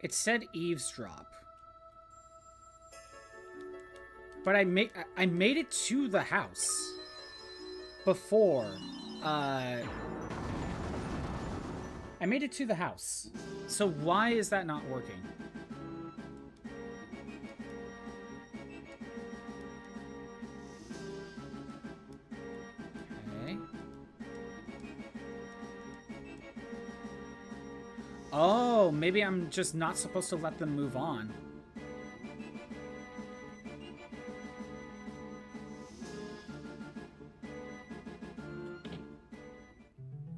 It said eavesdrop. But I made it to the house before. I made it to the house. So why is that not working? Okay. Oh, maybe I'm just not supposed to let them move on.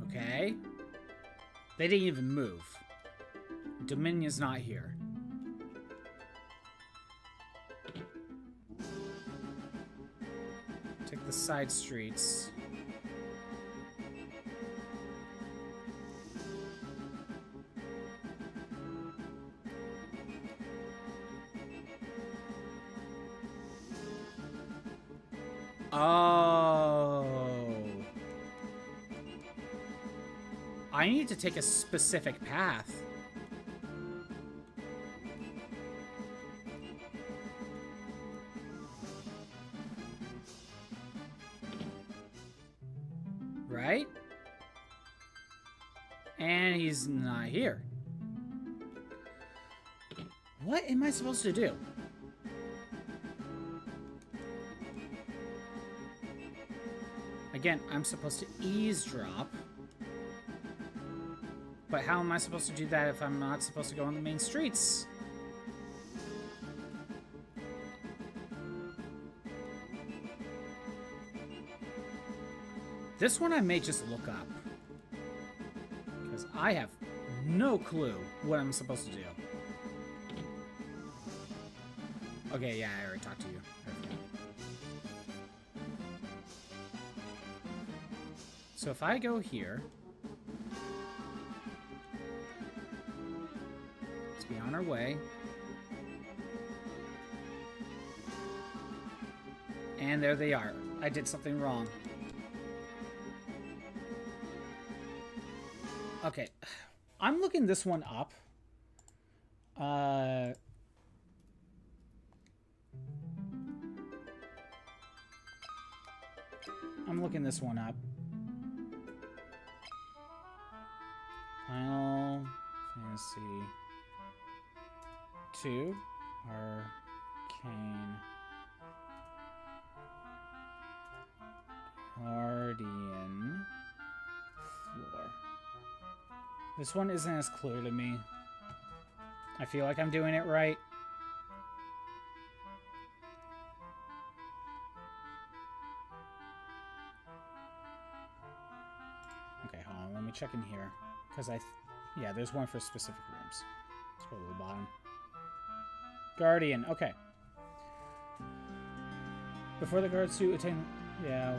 Okay. They didn't even move. Dominion's not here. Take the side streets. Oh. I need to take a specific path. Right? And he's not here. What am I supposed to do? Again, I'm supposed to eavesdrop. But how am I supposed to do that if I'm not supposed to go on the main streets? This one I may just look up. Because I have no clue what I'm supposed to do. Okay, yeah, I already talked to you. So if I go here, let's be on our way. And there they are. I did something wrong. Okay. I'm looking this one up. I'm looking this one up. Final Fantasy 2 Arcane Guardian Floor. This one isn't as clear to me. I feel like I'm doing it right. Okay, hold on. Let me check in here. Because yeah, there's one for specific rooms. Let's go to the bottom. Guardian. Okay. Before the guard suit attain... Yeah.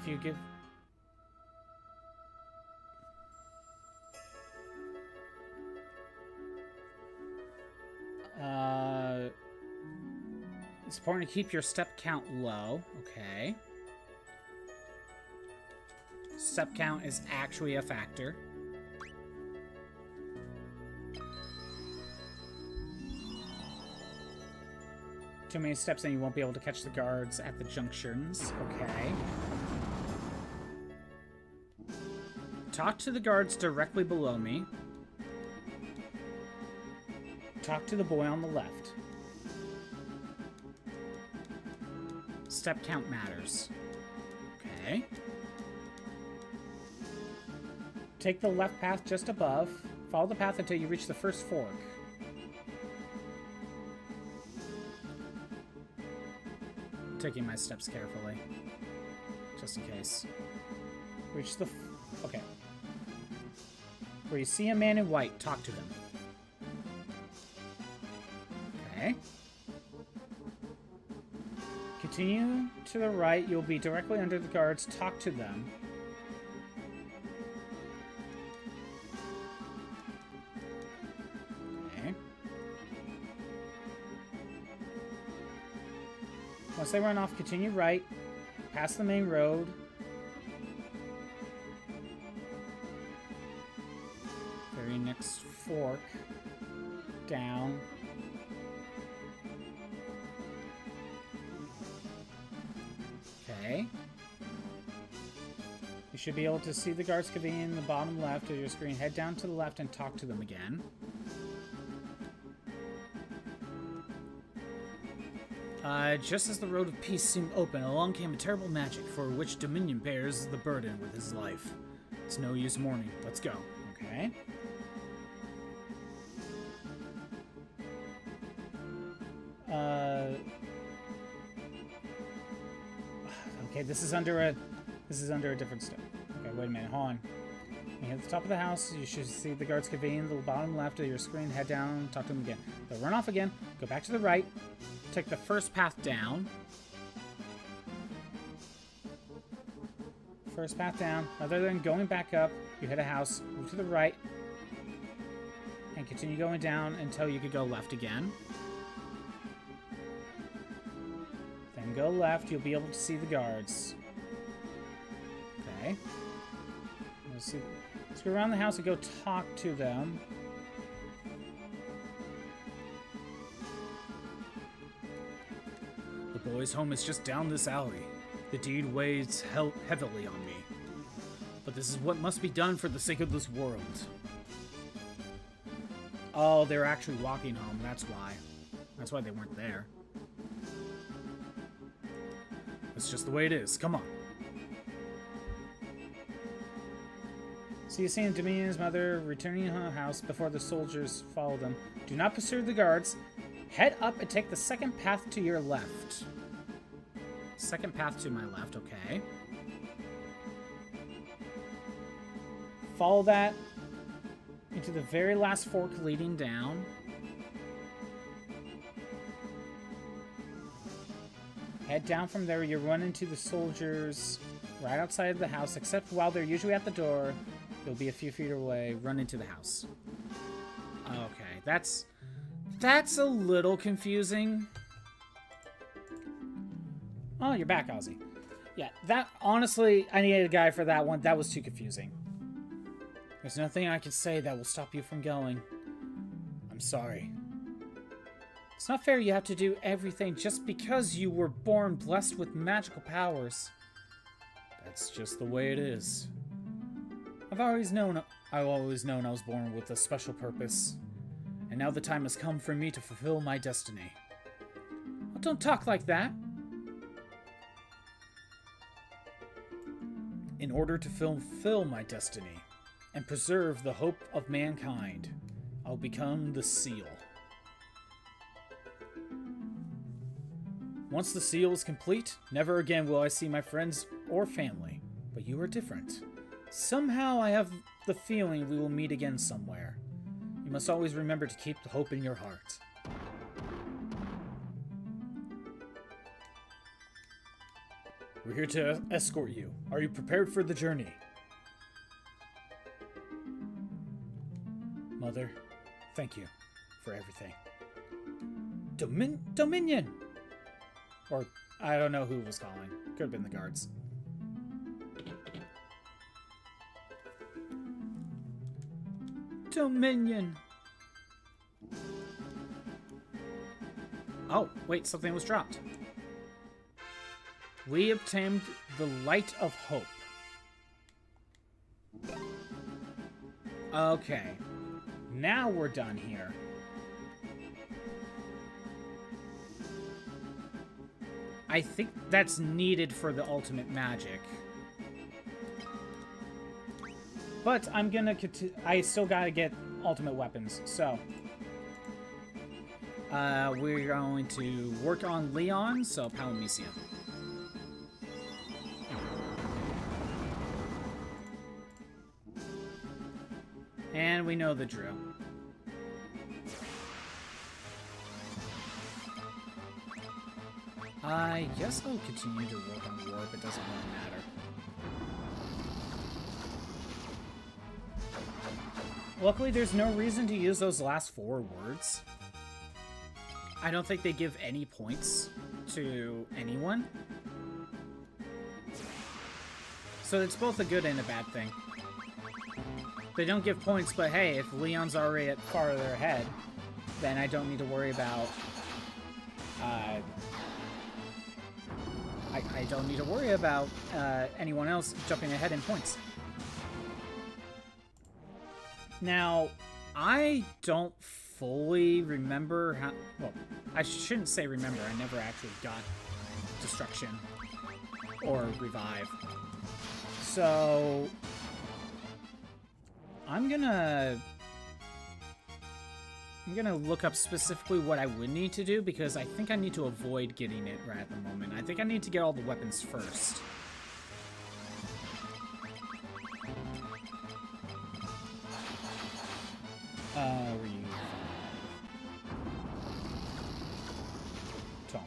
If you give... It's important to keep your step count low. Okay. Step count is actually a factor. Too many steps and you won't be able to catch the guards at the junctions. Okay. Talk to the guards directly below me. Talk to the boy on the left. Step count matters. Okay. Take the left path just above. Follow the path until you reach the first fork. Taking my steps carefully. Just in case. Reach the... Okay. Where you see a man in white, talk to him. Okay. Continue to the right. You'll be directly under the guards. Talk to them. Okay. Once they run off, continue right. Past the main road. Very next fork. Down. Okay. You should be able to see the guards convening in the bottom left of your screen. Head down to the left and talk to them again. Just as the road of peace seemed open, along came a terrible magic for which Dominion bears the burden with his life. It's no use mourning. Let's go. Okay. Okay, this is under a different step. Okay, wait a minute, hold on. When you're at the top of the house, you should see the guards convening the bottom left of your screen. Head down, talk to them again. They'll run off again, go back to the right, take the first path down. First path down. Other than going back up, you hit a house, move to the right, and continue going down until you could go left again. Then go left, you'll be able to see the guards. Okay. Let's go around the house and go talk to them. The boy's home is just down this alley. The deed weighs heavily on me. But this is what must be done for the sake of this world. Oh, they're actually walking home. That's why. That's why they weren't there. It's just the way it is. Come on. So you see Dominion's mother returning to her house before the soldiers follow them. Do not pursue the guards. Head up and take the second path to your left. Second path to my left, okay. Follow that into the very last fork leading down. Head down from there, you run into the soldiers right outside of the house, except while they're usually at the door, you'll be a few feet away, run into the house. Okay, that's a little confusing. Oh, you're back, Ozzy. Yeah, that, honestly, I needed a guy for that one. That was too confusing. There's nothing I can say that will stop you from going. I'm sorry. It's not fair you have to do everything just because you were born blessed with magical powers. That's just the way it is. I've always known I was born with a special purpose. And now the time has come for me to fulfill my destiny. Well, don't talk like that. In order to fulfill my destiny and preserve the hope of mankind, I'll become the seal. Once the seal is complete, never again will I see my friends or family. But you are different. Somehow I have the feeling we will meet again somewhere. You must always remember to keep the hope in your heart. We're here to escort you. Are you prepared for the journey? Mother, thank you for everything. Dominion! Or, I don't know who was calling. Could have been the guards. Dominion! Oh, wait, something was dropped. We obtained the Light of Hope. Okay. Now we're done here. I think that's needed for the ultimate magic. But I'm gonna I still gotta get ultimate weapons, so... we're going to work on Leon, so Palamecia. And we know the drill. I guess I'll continue to work on Warp, it doesn't really matter. Luckily, there's no reason to use those last 4 words. I don't think they give any points to anyone. So it's both a good and a bad thing. They don't give points, but hey, if Leon's already at farther ahead, then I don't need to worry about... I don't need to worry about anyone else jumping ahead in points. Now, I don't fully remember how... Well, I shouldn't say remember. I never actually got Destruction or Revive. So... I'm gonna look up specifically what I would need to do, because I think I need to avoid getting it right at the moment. I think I need to get all the weapons first. Tom.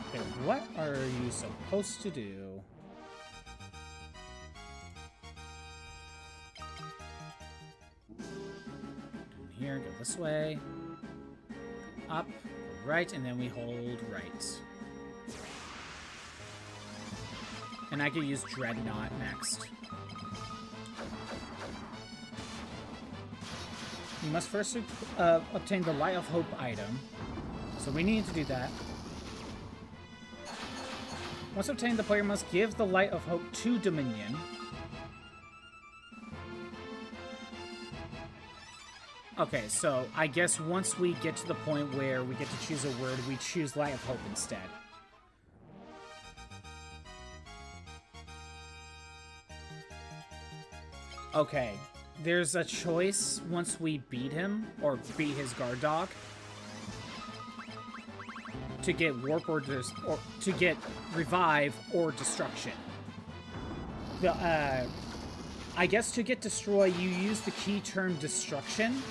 Okay, what are you supposed to do? Here, go this way, up, right, and then we hold right. And I could use Dreadnought next. You must first obtain the Light of Hope item, so we need to do that. Once obtained, the player must give the Light of Hope to Dominion. Okay, so I guess once we get to the point where we get to choose a word, we choose Light of Hope instead. Okay, there's a choice once we beat him, or beat his guard dog, to get Warp or to get Revive or Destruction. I guess to get Destroy, you use the key term Destruction.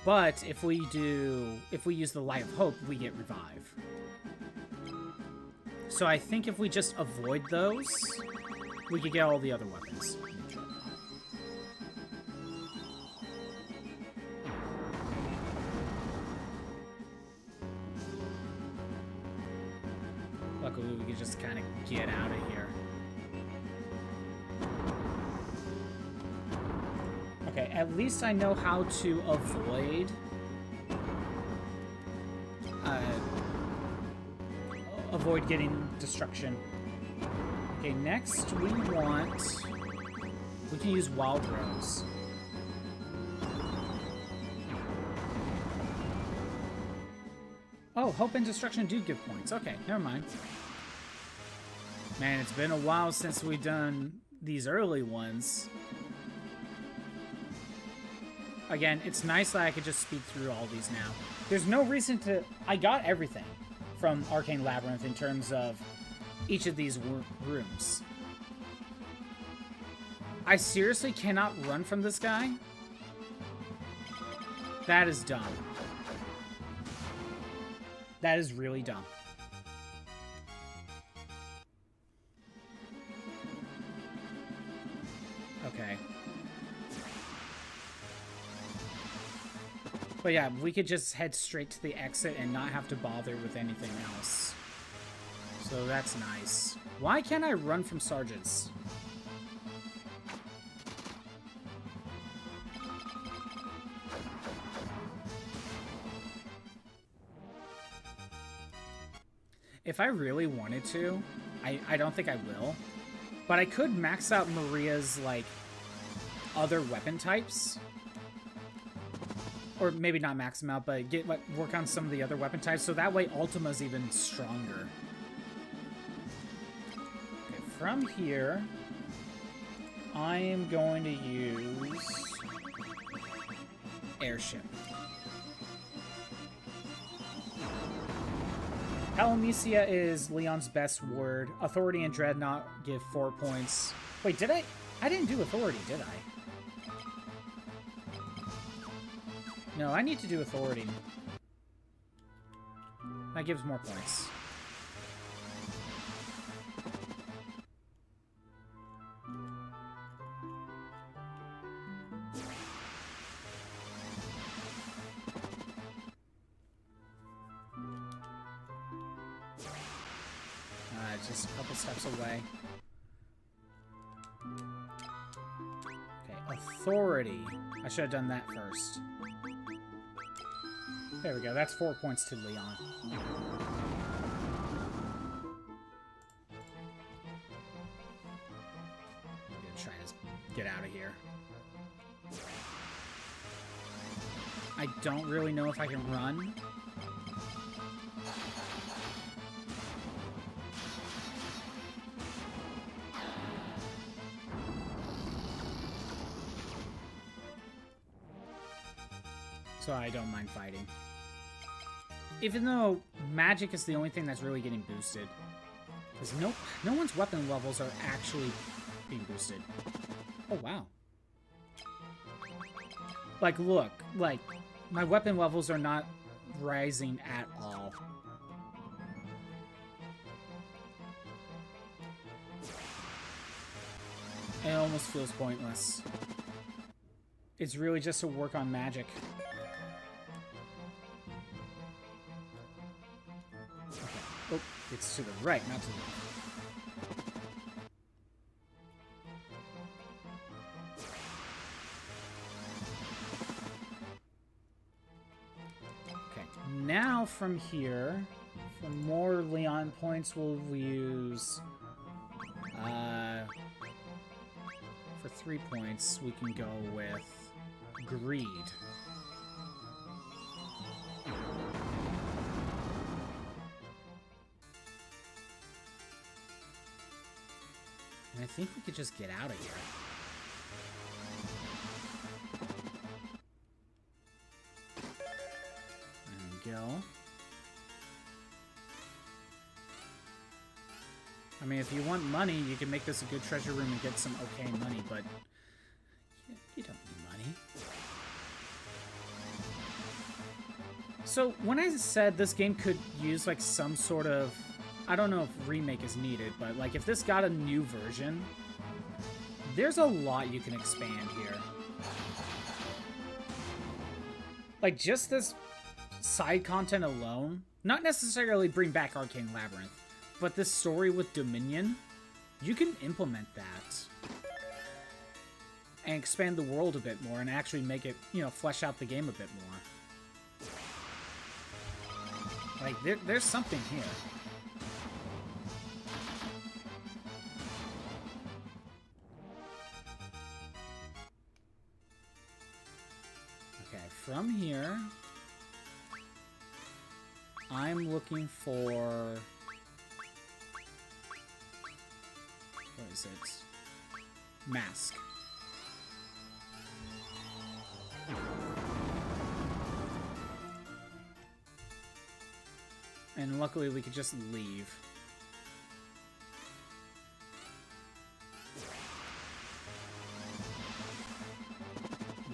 But if we use the Light of Hope, we get Revive. So I think if we just avoid those, we could get all the other weapons. Luckily, we can just kind of get out of here. Okay, at least I know how to avoid getting destruction. Okay, next we can use Wild Rose. Oh, Hope and Destruction do give points. Okay, never mind. Man, it's been a while since we've done these early ones. Again, it's nice that I could just speed through all these now. There's no reason to... I got everything from Arcane Labyrinth in terms of each of these rooms. I seriously cannot run from this guy? That is dumb. That is really dumb. Okay. But yeah, we could just head straight to the exit and not have to bother with anything else. So that's nice. Why can't I run from sergeants? If I really wanted to, I don't think I will, but I could max out Maria's, like, other weapon types. Or maybe not max them out, but work on some of the other weapon types, so that way Ultima's even stronger. Okay, from here, I am going to use Airship. Palamecia is Leon's best word. Authority and Dreadnought give 4 points. Wait, did I? I didn't do Authority, did I? No, I need to do Authority. That gives more points. Just a couple steps away. Okay, Authority. I should have done that first. There we go. That's 4 points to Leon. I'm gonna try to get out of here. I don't really know if I can run. So I don't mind fighting. Even though magic is the only thing that's really getting boosted. Because no one's weapon levels are actually being boosted. Oh, wow. Like, look. Like, my weapon levels are not rising at all. It almost feels pointless. It's really just to work on magic. Oh, it's to the right, not to the left. Okay, now from here, for more Leon points, we'll use... for 3 points, we can go with Greed. I think we could just get out of here. There we go. I mean, if you want money, you can make this a good treasure room and get some okay money, but you don't need money. So when I said this game could use like some sort of, I don't know if remake is needed, but like if this got a new version, there's a lot you can expand here. Like just this side content alone, not necessarily bring back Arcane Labyrinth, but this story with Dominion, you can implement that and expand the world a bit more and actually make it, you know, flesh out the game a bit more. Like, there's something here. Okay, from here, I'm looking for... What is it? Mask. And luckily we could just leave.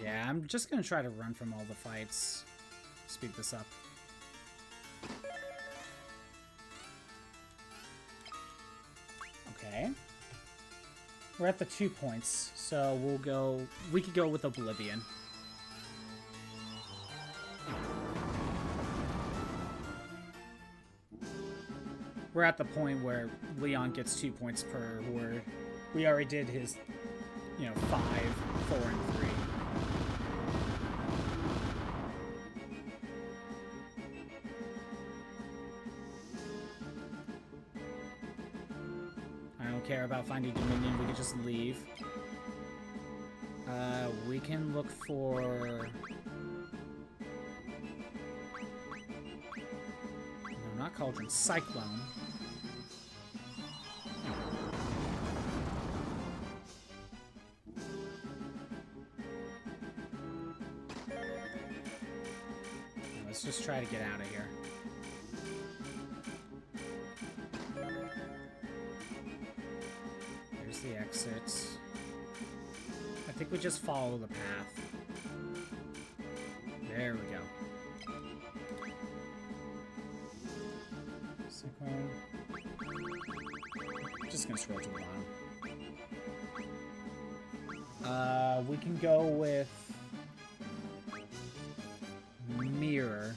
Yeah, I'm just gonna try to run from all the fights. Speed this up. Okay. We're at the 2 points, so we'll go... We could go with Oblivion. We're at the point where Leon gets 2 points per word. We already did his, you know, 5, 4, and 3. I don't care about finding Dominion, we can just leave. We can look for... No, not Cauldron, Cyclone. Let's just try to get out of here. There's the exit. I think we just follow the path. There we go. Cyclone. Just gonna scroll to the bottom. We can go with Mirror.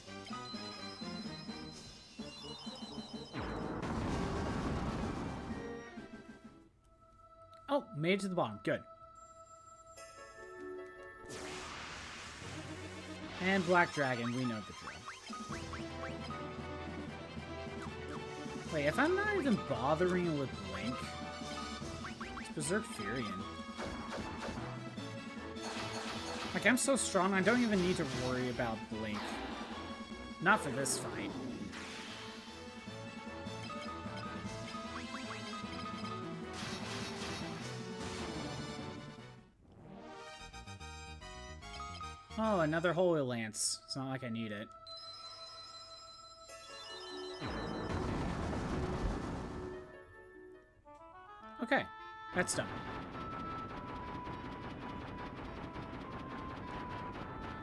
Oh, made it to the bottom. Good. And Black Dragon, we know the drill. Wait, if I'm not even bothering with Blink, it's Berserk Furion. Like, I'm so strong, I don't even need to worry about Blink. Not for this fight. Oh, another Holy Lance. It's not like I need it. Okay, that's done.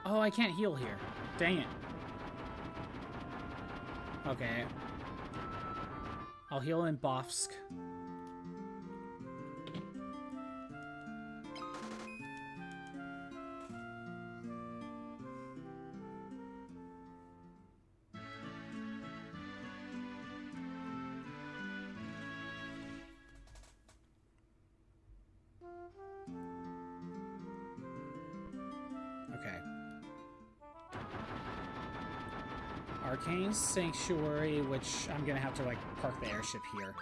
Oh, I can't heal here. Dang it. Okay. I'll heal in Bofsk. Arcane Sanctuary, which I'm gonna have to, like, park the airship here.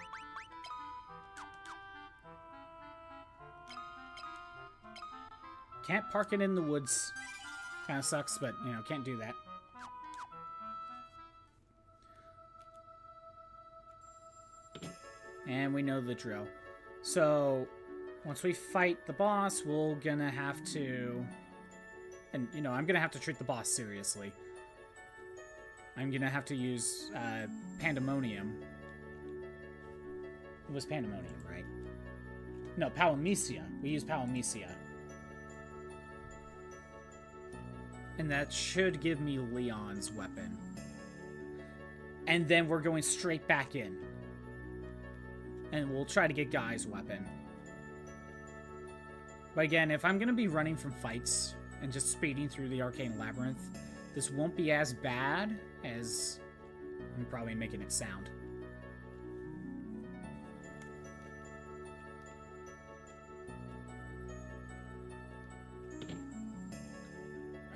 Can't park it in the woods. Kinda sucks, but, you know, can't do that. And we know the drill. So, once we fight the boss, we're gonna have to... And, you know, I'm gonna have to treat the boss seriously. I'm gonna have to use Pandemonium. It was Pandemonium, right? No, Palamecia. We use Palamecia. And that should give me Leon's weapon. And then we're going straight back in. And we'll try to get Guy's weapon. But again, if I'm going to be running from fights and just speeding through the Arcane Labyrinth, this won't be as bad as I'm probably making it sound.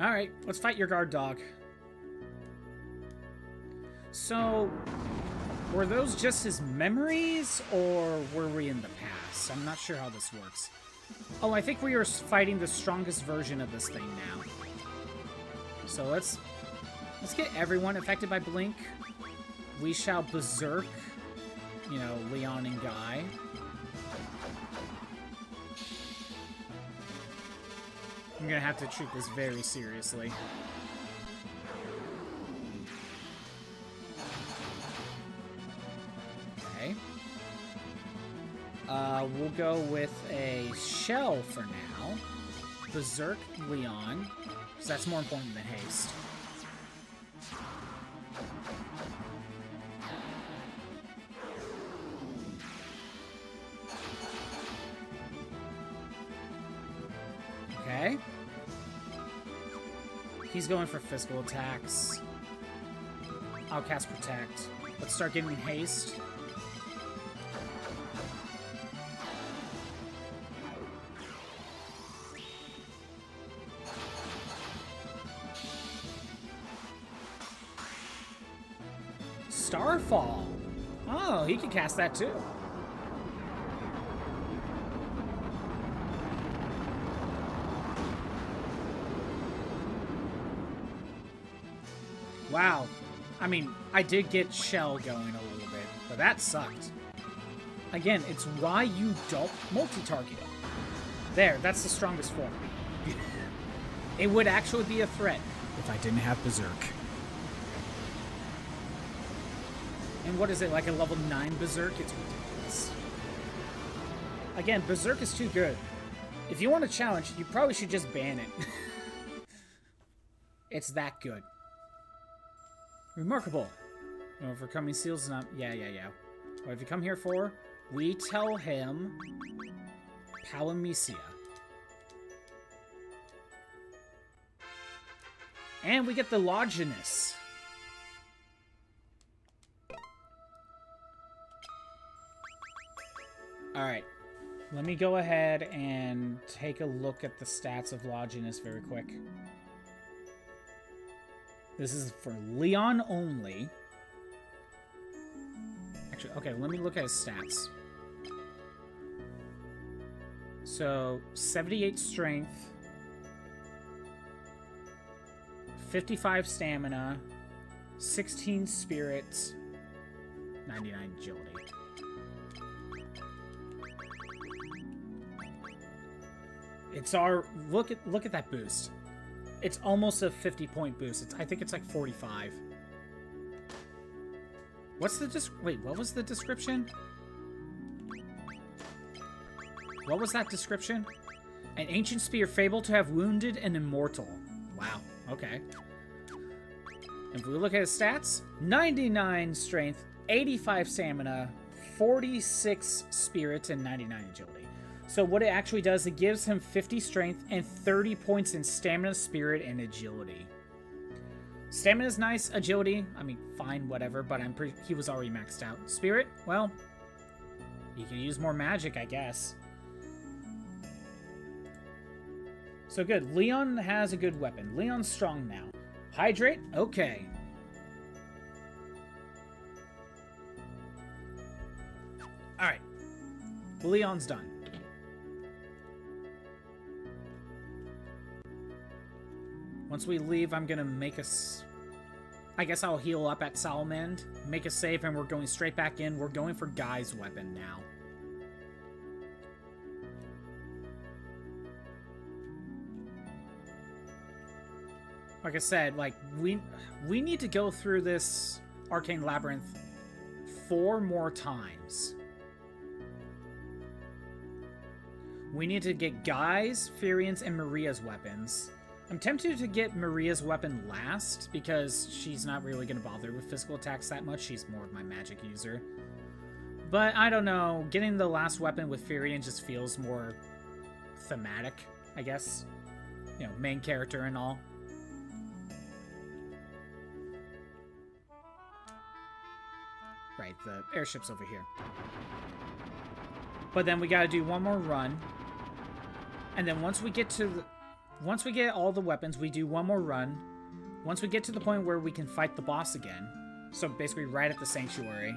Alright, let's fight your guard dog. So, were those just his memories, or were we in the past? I'm not sure how this works. Oh, I think we are fighting the strongest version of this thing now. So let's get everyone affected by Blink. We shall berserk, you know, Leon and Guy. I'm gonna have to treat this very seriously. Okay. We'll go with a shell for now. Berserk Leon, because that's more important than haste. Okay. He's going for physical attacks. I'll cast Protect. Let's start getting haste. Starfall. Oh, he can cast that too. Wow. I mean, I did get Shell going a little bit, but that sucked. Again, it's why you don't multi-target. There, that's the strongest form. It would actually be a threat if I didn't have Berserk. And what is it, like a level 9 Berserk? It's ridiculous. Again, Berserk is too good. If you want a challenge, you probably should just ban it. It's that good. Remarkable. Oh, for coming seals not... Yeah. What have you come here for? We tell him... Palamecia. And we get the Longinus. Alright. Let me go ahead and take a look at the stats of Longinus very quick. This is for Leon only. Actually, okay, let me look at his stats. So, 78 strength, 55 stamina, 16 spirit, 99 agility. It's our look at that boost. It's almost a 50-point boost. I think it's like 45. What's the wait, what was the description? What was that description? An ancient spear fabled to have wounded an immortal. Wow, okay. If we look at his stats, 99 strength, 85 stamina, 46 spirit, and 99 agility. So what it actually does, it gives him 50 strength and 30 points in stamina, spirit, and agility. Stamina's nice. Agility, I mean, fine, whatever, but he was already maxed out. Spirit, well, he can use more magic, I guess. So good. Leon has a good weapon. Leon's strong now. Hydrate, okay. Alright. Leon's done. Once we leave, I'm gonna make us... I guess I'll heal up at Salamand, make a save, and we're going straight back in. We're going for Guy's weapon now. Like I said, like, we need to go through this Arcane Labyrinth 4 more times. We need to get Guy's, Furian's, and Maria's weapons. I'm tempted to get Maria's weapon last, because she's not really going to bother with physical attacks that much. She's more of my magic user. But I don't know, getting the last weapon with Firion just feels more thematic, I guess. You know, main character and all. Right, the airship's over here. But then we gotta do one more run. And then once we get all the weapons, we do one more run. Once we get to the point where we can fight the boss again, so basically right at the Sanctuary,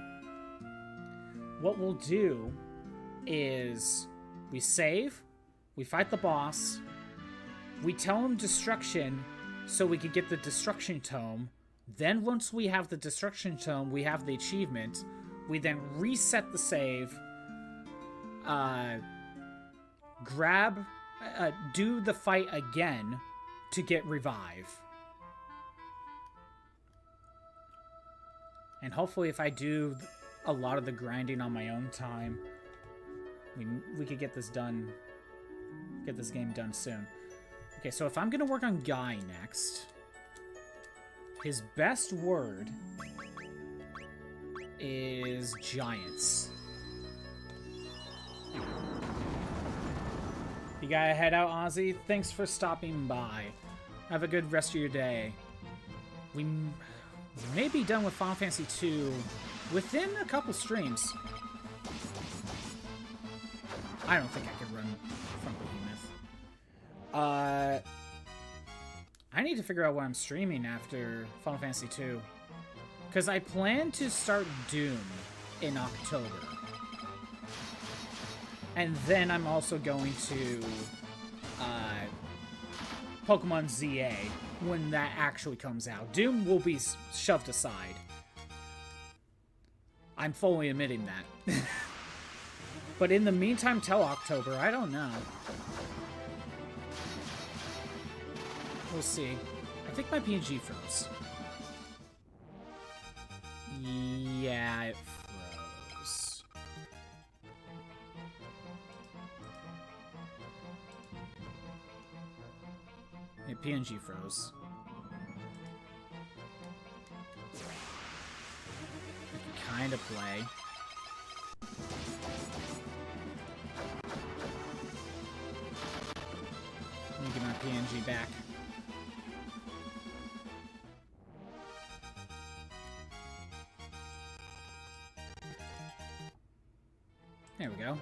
what we'll do is we save, we fight the boss, we tell him destruction so we could get the destruction tome. Then once we have the destruction tome, we have the achievement. We then reset the save, do the fight again to get revive. And hopefully if I do a lot of the grinding on my own time, we could get this done, get this game done soon. Okay, so if I'm gonna work on Guy next, his best word is giants. You gotta head out, Ozzy. Thanks for stopping by. Have a good rest of your day. We may be done with Final Fantasy II within a couple streams. I don't think I could run from Behemoth. I need to figure out what I'm streaming after Final Fantasy II. Because I plan to start Doom in October. And then I'm also going to Pokemon ZA when that actually comes out. Doom will be shoved aside. I'm fully admitting that. But in the meantime, till October, I don't know. We'll see. I think my PNG froze. Yeah, it froze. Yeah, PNG froze. I can kind of play. Let me get my PNG back. There we go.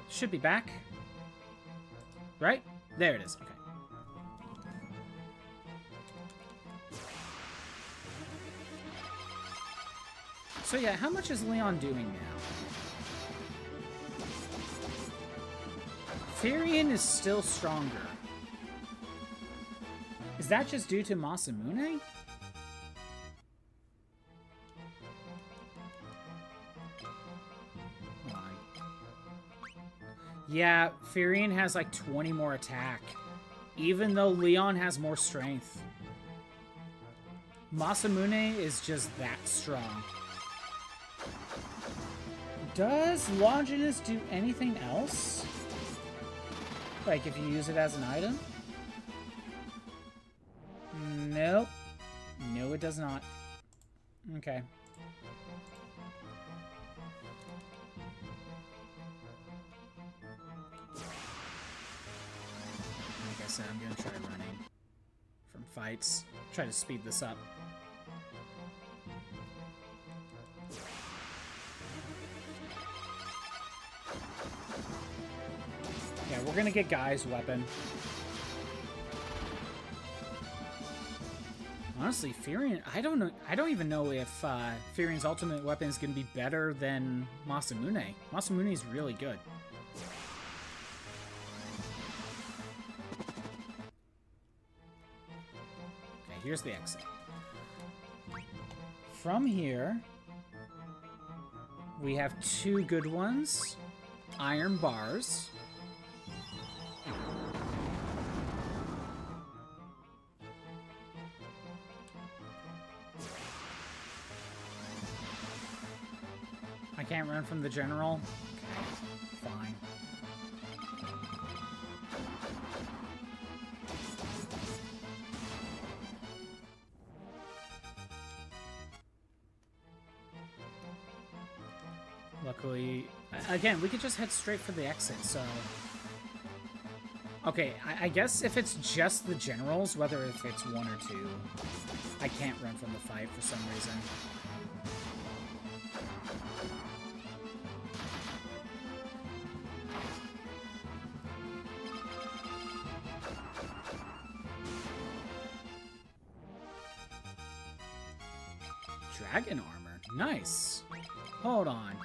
Should be back. Right? There it is. Okay. So yeah, how much is Leon doing now? Firion is still stronger. Is that just due to Masamune? Yeah, Firion has like 20 more attack, even though Leon has more strength. Masamune is just that strong. Does Longinus do anything else? Like if you use it as an item? Nope. No, it does not. Okay. Like I said, I'm gonna try running from fights. Try to speed this up. Yeah, we're gonna get Guy's weapon. Honestly, Firion, I don't know. I don't even know if Firion's ultimate weapon is gonna be better than Masamune. Masamune is really good. Okay, here's the exit. From here, we have two good ones. Iron bars. I can't run from the general? Okay, fine. quickly. Again, we could just head straight for the exit, so... Okay, I guess if it's just the generals, whether if it's 1 or 2, I can't run from the fight for some reason. Dragon armor. Nice. Hold on.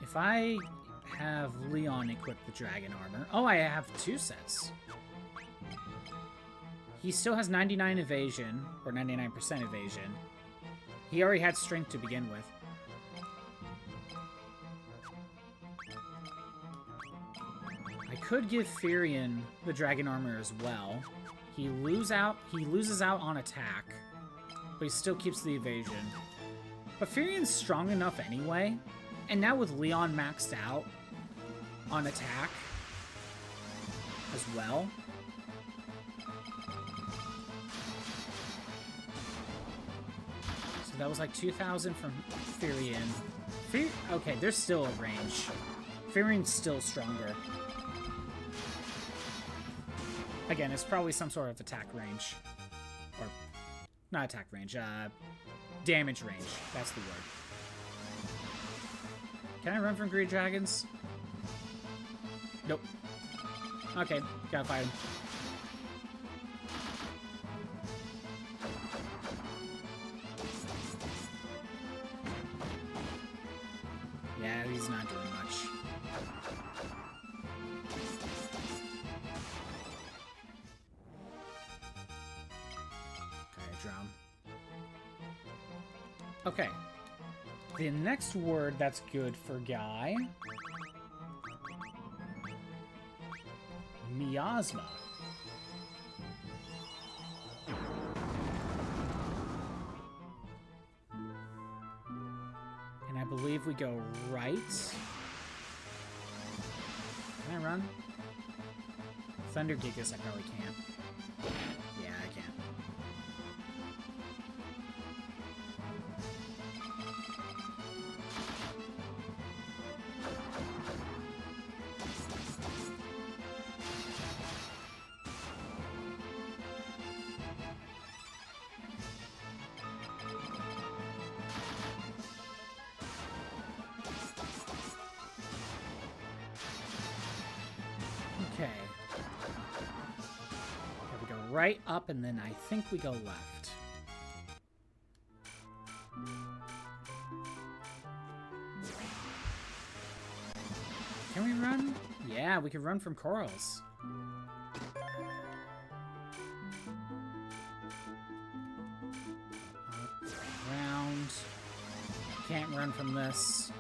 If I have Leon equip the dragon armor... Oh, I have 2 sets. He still has 99 evasion, or 99% evasion. He already had strength to begin with. I could give Firion the dragon armor as well. He loses out on attack, but he still keeps the evasion. But Firion's strong enough anyway, and now with Leon maxed out on attack as well. So that was like 2,000 from Firion. Okay, there's still a range. Firion's still stronger. Again, it's probably some sort of attack range. Or, not attack range, damage range. That's the word. Can I run from Greedy Dragons? Nope. Okay, gotta fight him. Yeah, he's not doing much. Drown. Okay. The next word that's good for Guy. Miasma. And I believe we go right. Can I run? Thunder Gigas, I probably can't. Yeah, I can't. Okay. We go right up, and then I think we go left. Can we run? Yeah, we can run from corals. Up, around. Can't run from this.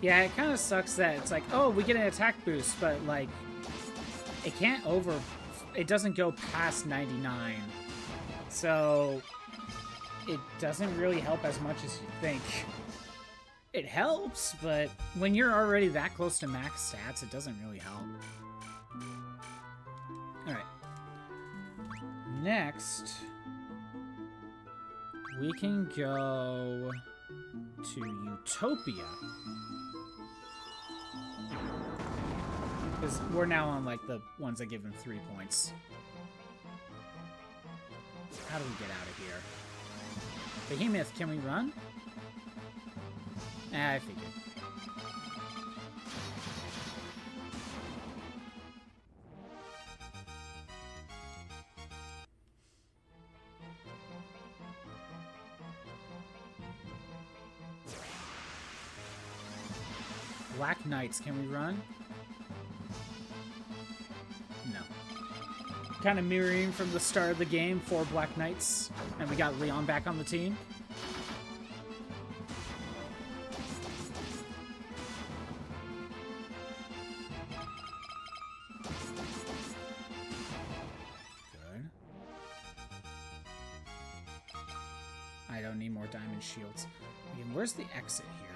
Yeah, it kind of sucks that it's like, oh, we get an attack boost, but, like, it can't it doesn't go past 99. So, it doesn't really help as much as you think. It helps, but when you're already that close to max stats, it doesn't really help. Alright. Next, we can go to Utopia. Because we're now on, like, the ones that give him 3 points. How do we get out of here? Behemoth, can we run? I figured. Black Knights, can we run? No. Kind of mirroring from the start of the game for Black Knights, and we got Leon back on the team. Good. I don't need more diamond shields. Again, where's the exit here?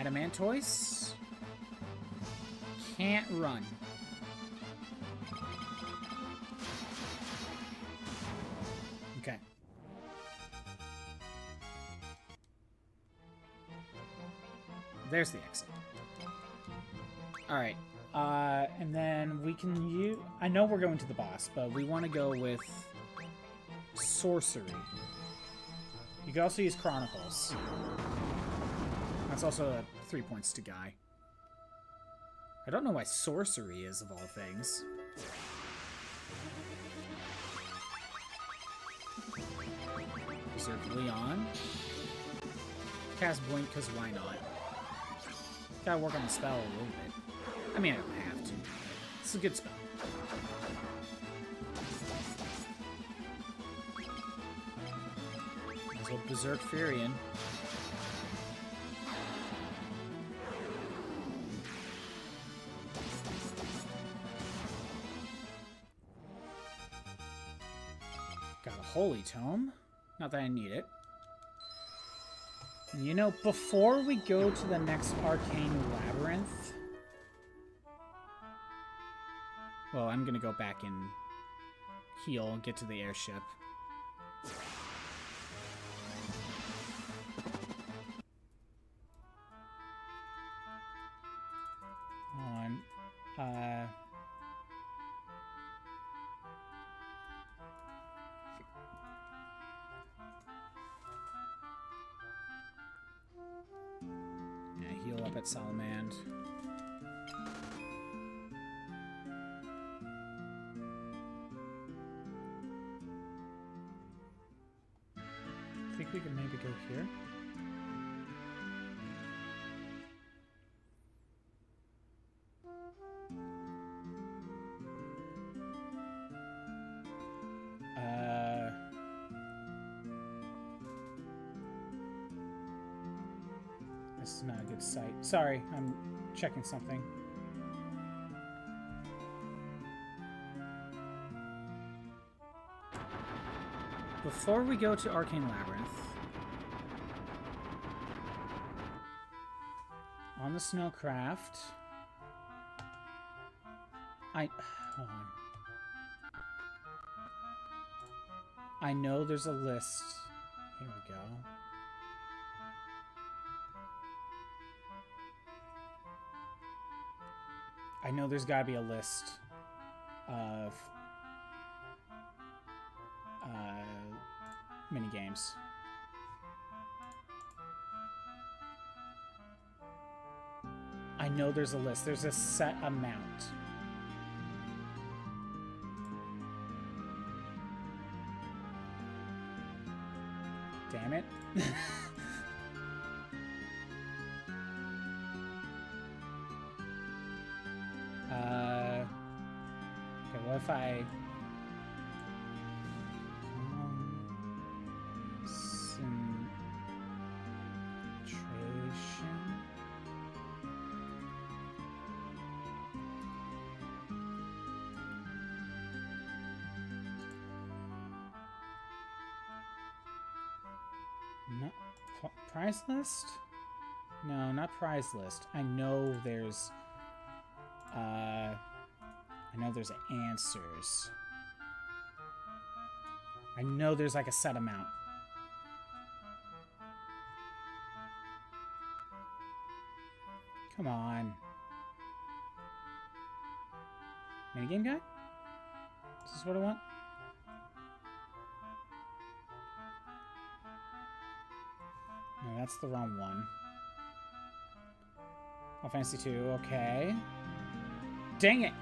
Adamantoise. Can't run. Okay. There's the exit. Alright. And then we can use... I know we're going to the boss, but we want to go with sorcery. You can also use Chronicles. That's also 3 points to Guy. I don't know why sorcery is, of all things. Berserk Leon. Cast Blink, because why not? Gotta work on the spell a little bit. I mean, I don't have to. It's a good spell. Might as well Berserk Furion. Got a Holy Tome. Not that I need it. You know, before we go to the next Arcane Labyrinth... Well, I'm gonna go back and heal, get to the airship. Heal up at Salamand. I think we can maybe go here. This is not a good site. Sorry, I'm checking something. Before we go to Arcane Labyrinth, on the Snowcraft, hold on. I know there's a list. Here we go. I know there's gotta be a list of mini games. I know there's a list. There's a set amount. Damn it. Okay, what if I... Prize list? No, not prize list. I know there's answers. I know there's like a set amount. Come on. Minigame guy? Is this what I want? No, that's the wrong one. Final Fantasy 2, okay. Dang it!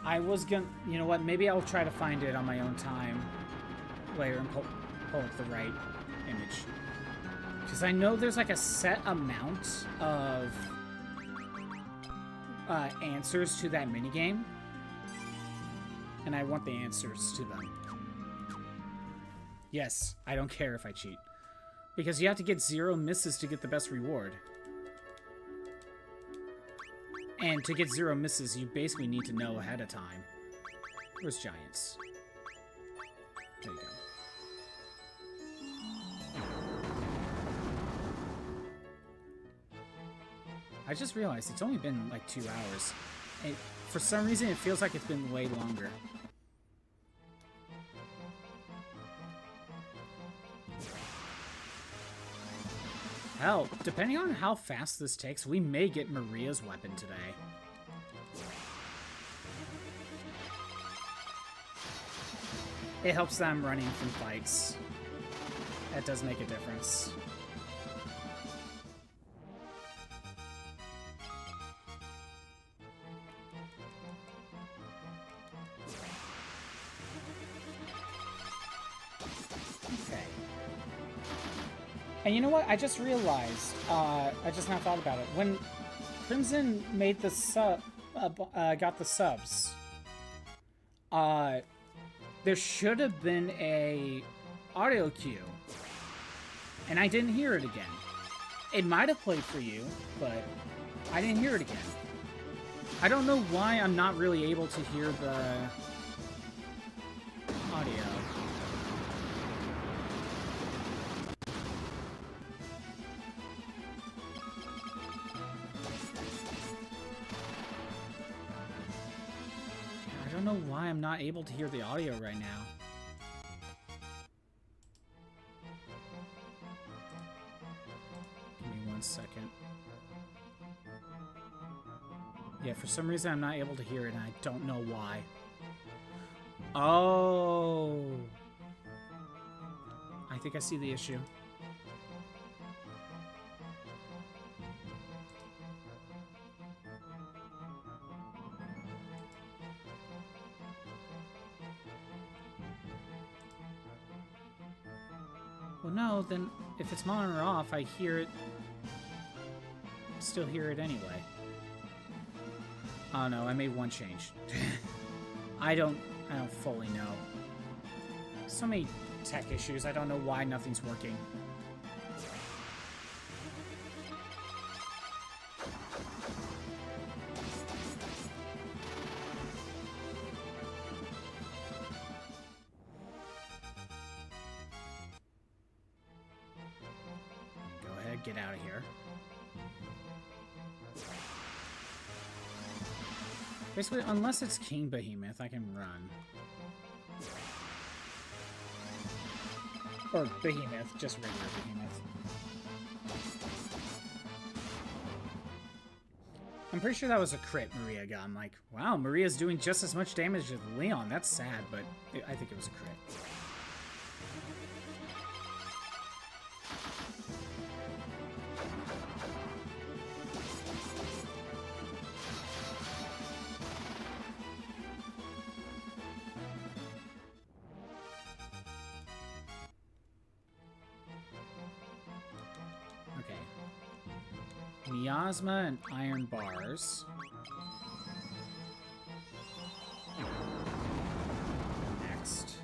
I was gonna... You know what? Maybe I'll try to find it on my own time later and pull up the right image. Because I know there's like a set amount of answers to that minigame. And I want the answers to them. Yes, I don't care if I cheat. Because you have to get 0 misses to get the best reward. And to get 0 misses, you basically need to know ahead of time. Where's Giants? There you go. I just realized it's only been like 2 hours. And for some reason, it feels like it's been way longer. Hell, depending on how fast this takes, we may get Maria's weapon today. It helps that I'm running from fights. That does make a difference. Okay. And you know what? I just realized, I just now thought about it. When Crimson made the got the subs, there should have been a audio cue, and I didn't hear it again. It might have played for you, but I didn't hear it again. I don't know why I'm not really able to hear the audio. I don't know why I'm not able to hear the audio right now. Give me 1 second. Yeah, for some reason I'm not able to hear it, and I don't know why. Oh. I think I see the issue. Well, no, then if it's monitor off, I hear it. Still hear it anyway. Oh no, I made one change. I don't fully know. So many tech issues. I don't know why nothing's working. Get out of here. Basically, unless it's King Behemoth, I can run. Or Behemoth, just regular Behemoth. I'm pretty sure that was a crit Maria got. I'm like, wow, Maria's doing just as much damage as Leon. That's sad, but I think it was a crit. Miasma and iron bars. Next.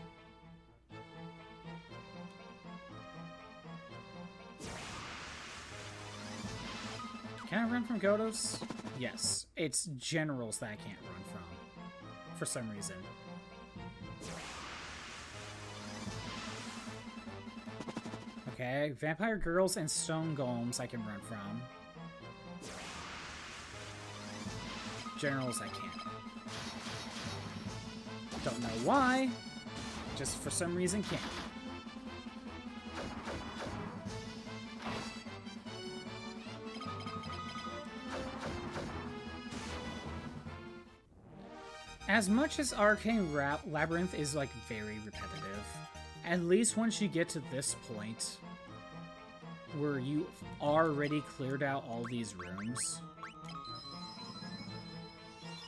Can I run from Godos? Yes. It's generals that I can't run from. For some reason. Okay, vampire girls and stone golems I can run from. Generals I can't. Don't know why. Just for some reason can't. As much as Arcane Labyrinth is like very repetitive, at least once you get to this point where you already cleared out all these rooms,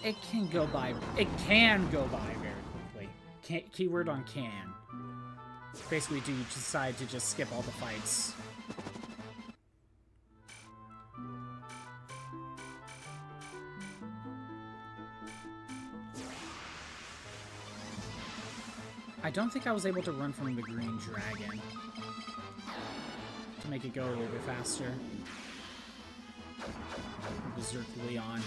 it can go by very quickly. Keyword on can. Basically, do you decide to just skip all the fights? I don't think I was able to run from the green dragon to make it go a little bit faster. Berserk Leon.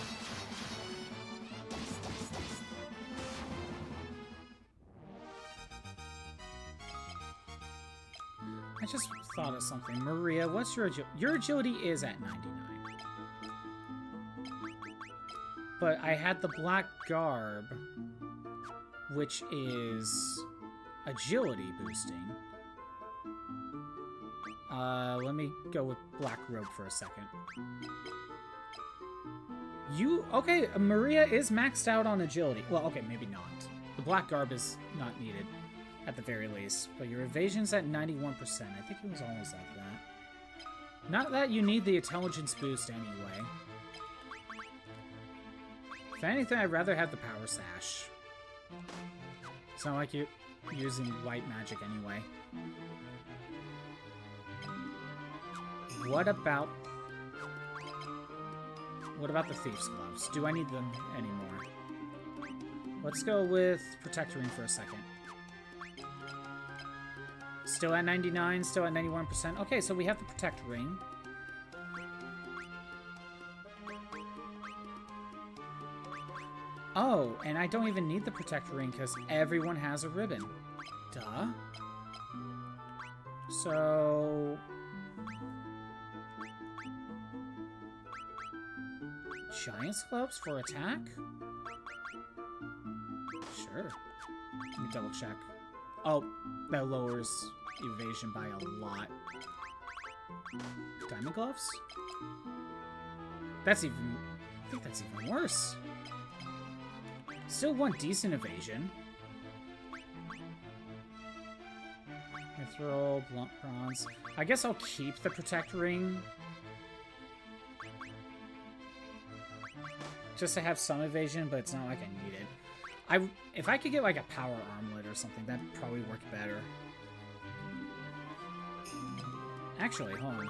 I just thought of something. Maria, what's your agility? Your agility is at 99. but I had the black garb, which is agility boosting. Let me go with black robe for a second. Okay, Maria is maxed out on agility. Well, okay, maybe not. The black garb is not needed, at the very least. But your evasion's at 91%. I think it was almost like that. Not that you need the intelligence boost anyway. If anything, I'd rather have the power sash. It's not like you're using white magic anyway. What about the Thief's Gloves? Do I need them anymore? Let's go with Protect Ring for a second. Still at 99, still at 91%. Okay, so we have the Protect Ring. Oh, and I don't even need the Protect Ring because everyone has a ribbon. Duh. So... Giant's Gloves for attack? Sure. Let me double check. Oh, that lowers evasion by a lot. Diamond Gloves? I think that's even worse. Still one decent evasion. Mithril, blunt bronze. I guess I'll keep the Protect Ring. Just to have some evasion, but it's not like I need it. If I could get like a power armlet or something, that'd probably work better. Actually, hold on.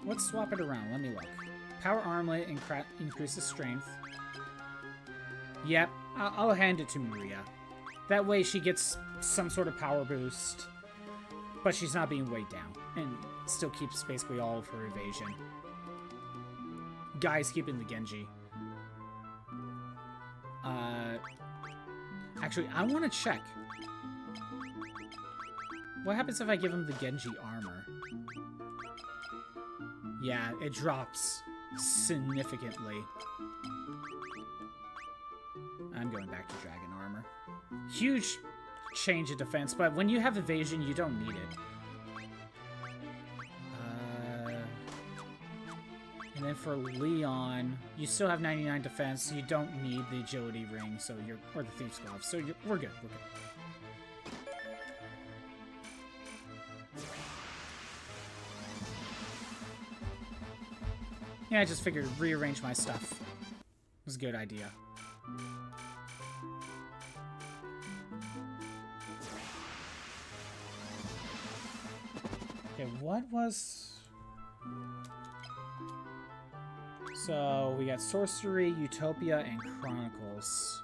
Let's swap it around. Let me look. Power armlet increases strength. Yep, I'll hand it to Maria. That way she gets some sort of power boost, but she's not being weighed down, and still keeps basically all of her evasion. Guy's keeping the Genji. Actually, I want to check. What happens if I give him the Genji armor? Yeah, it drops significantly. I'm going back to Dragon armor. Huge change of defense, but when you have evasion, you don't need it. And then for Leon, you still have 99 defense, so you don't need the agility ring, so or the Thief's Glove, so we're good, we're good. Yeah, I just figured rearrange my stuff. It was a good idea. Okay, what was... So, we got Sorcery, Utopia, and Chronicles.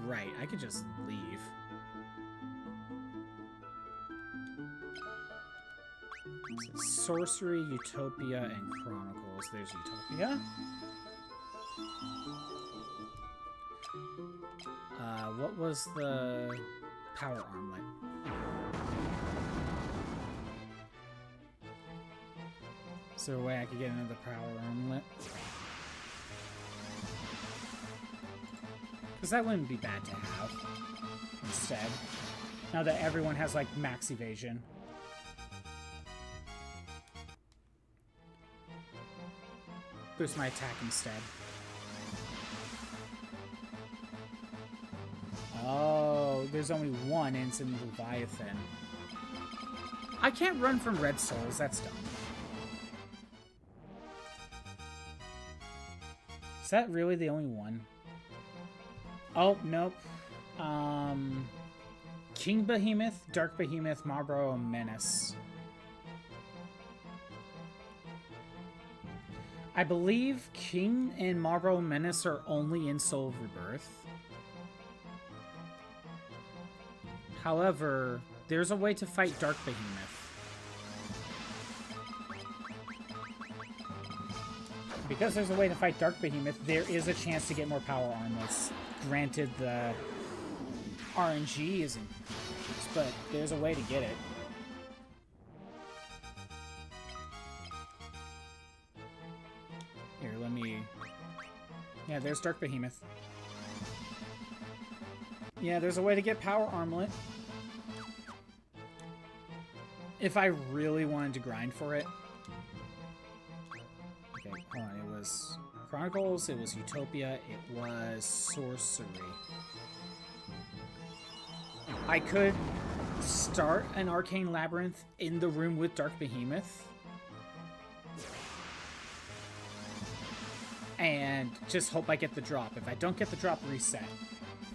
Right, I could just leave. So Sorcery, Utopia, and Chronicles. There's Utopia. What was the power armlet? Is there a way I could get another power armlet? Because that wouldn't be bad to have instead. Now that everyone has like max evasion. Boost my attack instead. Oh, there's only one, and it's in Leviathan. I can't run from Red Souls, that's dumb. Is that really the only one? Oh, nope. King Behemoth, Dark Behemoth, Marlborough, and Menace. I believe King and Marlborough Menace are only in Soul of Rebirth. However, there's a way to fight Dark Behemoth. Because there's a way to fight Dark Behemoth, there is a chance to get more power armlets Granted, the RNG isn't, but there's a way to get it. Here, let me... Yeah, there's Dark Behemoth. Yeah, there's a way to get Power Armlet. If I really wanted to grind for it. Okay, hold on. It was Chronicles, it was Utopia, it was Sorcery. I could start an Arcane Labyrinth in the room with Dark Behemoth. And just hope I get the drop. If I don't get the drop, reset.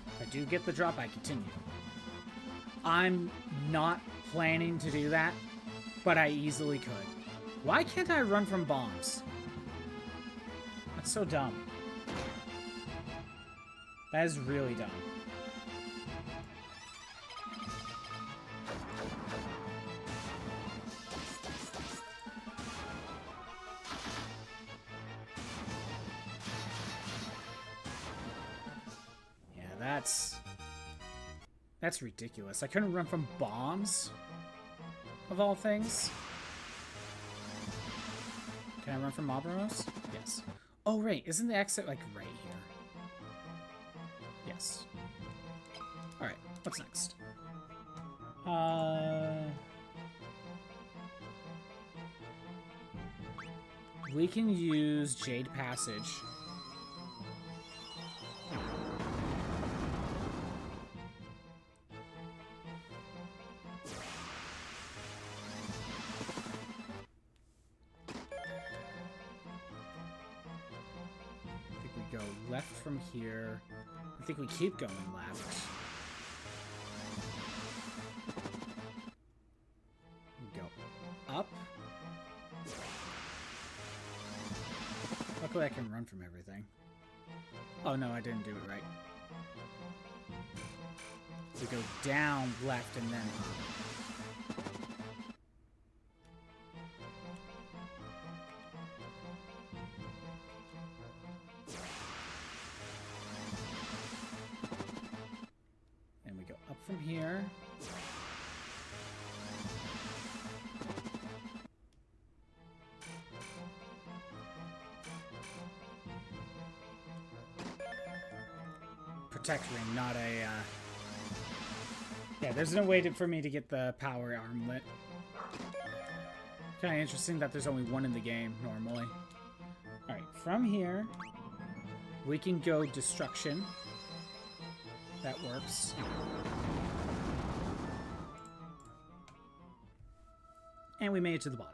If I do get the drop, I continue. I'm not planning to do that, but I easily could. Why can't I run from bombs? That's so dumb. That is really dumb. That's ridiculous. I couldn't run from bombs, of all things. Can I run from Mobros? Yes. Oh, right. Isn't the exit, like, right here? Yes. Alright, what's next? We can use Jade Passage. From here. I think we keep going left. We go up. Luckily I can run from everything. Oh no, I didn't do it right. We go down, left, and then up. From here. Protect ring, not a, Yeah, there's no way for me to get the power armlet. Kinda interesting that there's only one in the game, normally. Alright, from here, we can go Destruction. That works. And we made it to the bottom.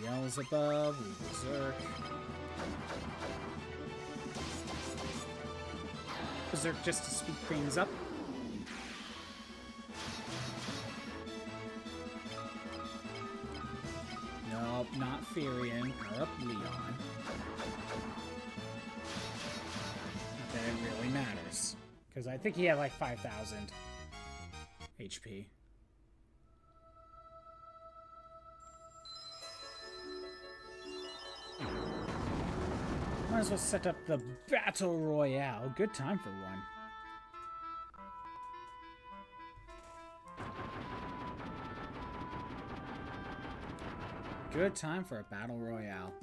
Beelzebub, we Berserk. Berserk just to speed things up. Nope, not Furion. Power up Leon. Not that it really matters. Because I think he had like 5,000 HP. Might as well set up the Battle Royale. Good time for one. Good time for a Battle Royale.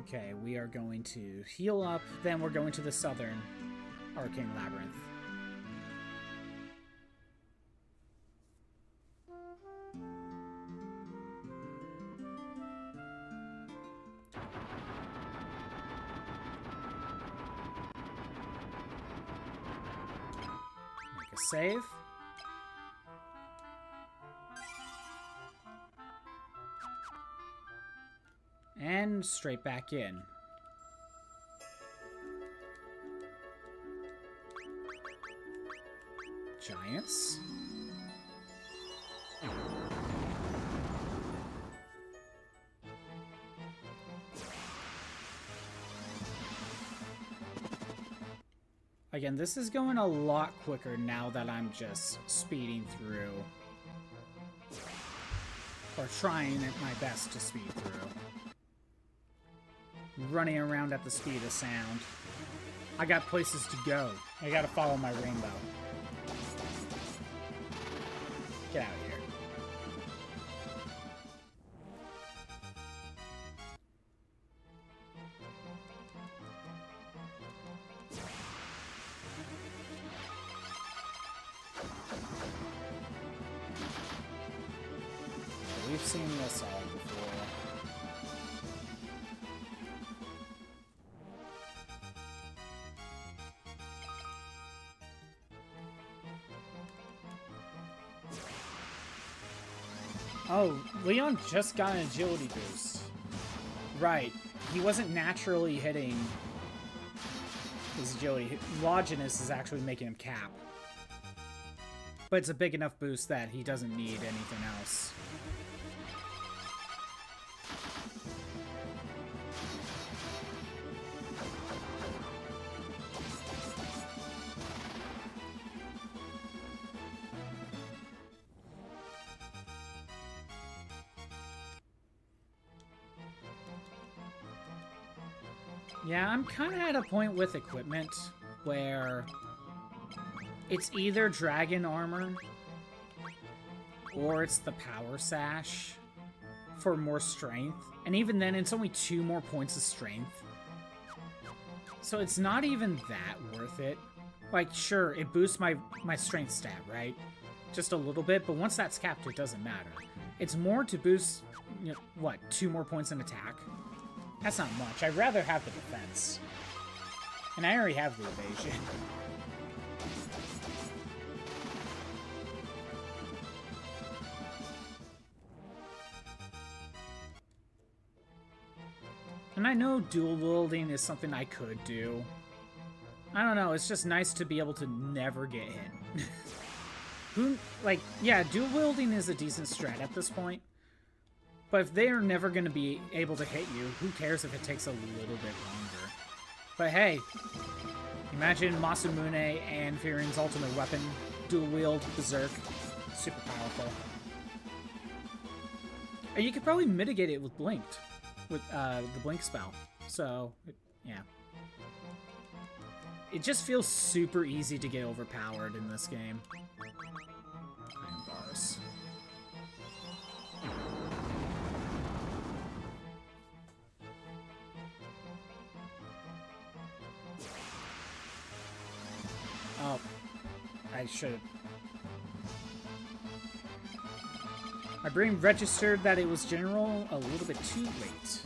Okay, we are going to heal up, then we're going to the southern Arcane Labyrinth. Make a save. And straight back in. Giants. Again, this is going a lot quicker now that I'm just speeding through. Or trying my best to speed through. Running around at the speed of sound. I got places to go. I gotta follow my rainbow. Get out of here. We've seen this all before. Oh, Leon just got an agility boost. Right. He wasn't naturally hitting his agility. Loginus is actually making him cap. But it's a big enough boost that he doesn't need anything else. Yeah, I'm kind of at a point with equipment where it's either dragon armor or it's the power sash for more strength. And even then, it's only 2 more points of strength. So it's not even that worth it. Like, sure, it boosts my strength stat, right? Just a little bit, but once that's capped, it doesn't matter. It's more to boost, you know, what, 2 more points in attack? That's not much. I'd rather have the defense. And I already have the evasion. And I know dual wielding is something I could do. I don't know, it's just nice to be able to never get hit. Yeah, dual wielding is a decent strat at this point. But if they are never going to be able to hit you, who cares if it takes a little bit longer? But hey, imagine Masamune and Firion's ultimate weapon, dual wield, Berserk, super powerful. And you could probably mitigate it with Blinked, with the Blink spell. So, yeah. It just feels super easy to get overpowered in this game. Iron bars. Oh, I should have. My brain registered that it was general a little bit too late.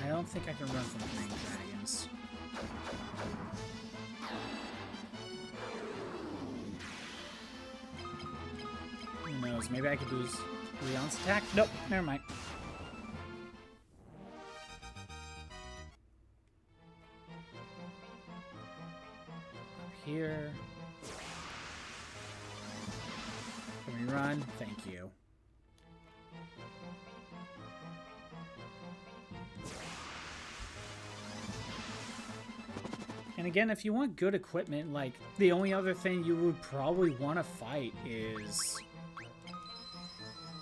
I don't think I can run from green dragons. Who knows? Maybe I could lose Leon's attack? Nope, never mind. Up here. Can we run? Thank you. And again, if you want good equipment, like, the only other thing you would probably want to fight is...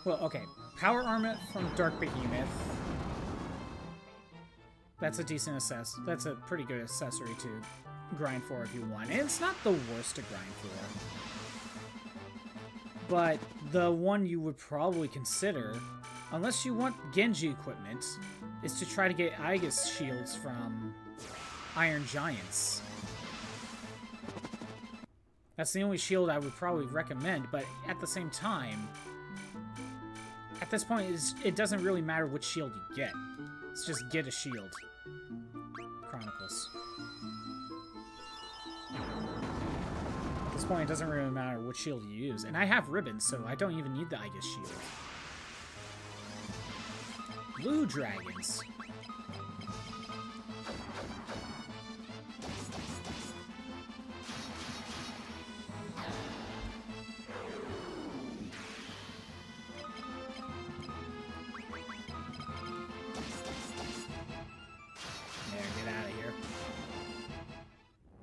Well, okay. Power Armor from Dark Behemoth. That's a decent That's a pretty good accessory to grind for if you want. And it's not the worst to grind for. But the one you would probably consider, unless you want Genji equipment, is to try to get Aegis shields from Iron Giants. That's the only shield I would probably recommend, but at the same time, at this point, it doesn't really matter which shield you get. It's just get a shield. Chronicles. At this point, it doesn't really matter which shield you use. And I have ribbons, so I don't even need the Aegis shield. Blue dragons.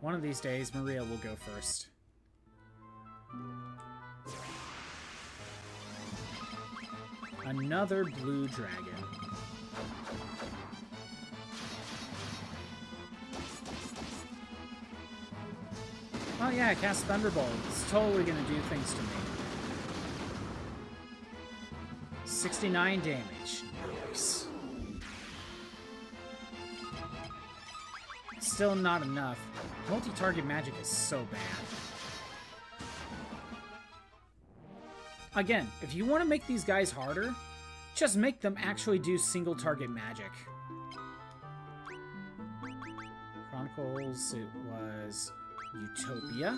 One of these days, Maria will go first. Another blue dragon. Oh yeah, cast Thunderbolt. It's totally gonna do things to me. 69 damage. Nice. Still not enough. Multi-target magic is so bad. Again, if you want to make these guys harder, just make them actually do single-target magic. Chronicles, it was Utopia.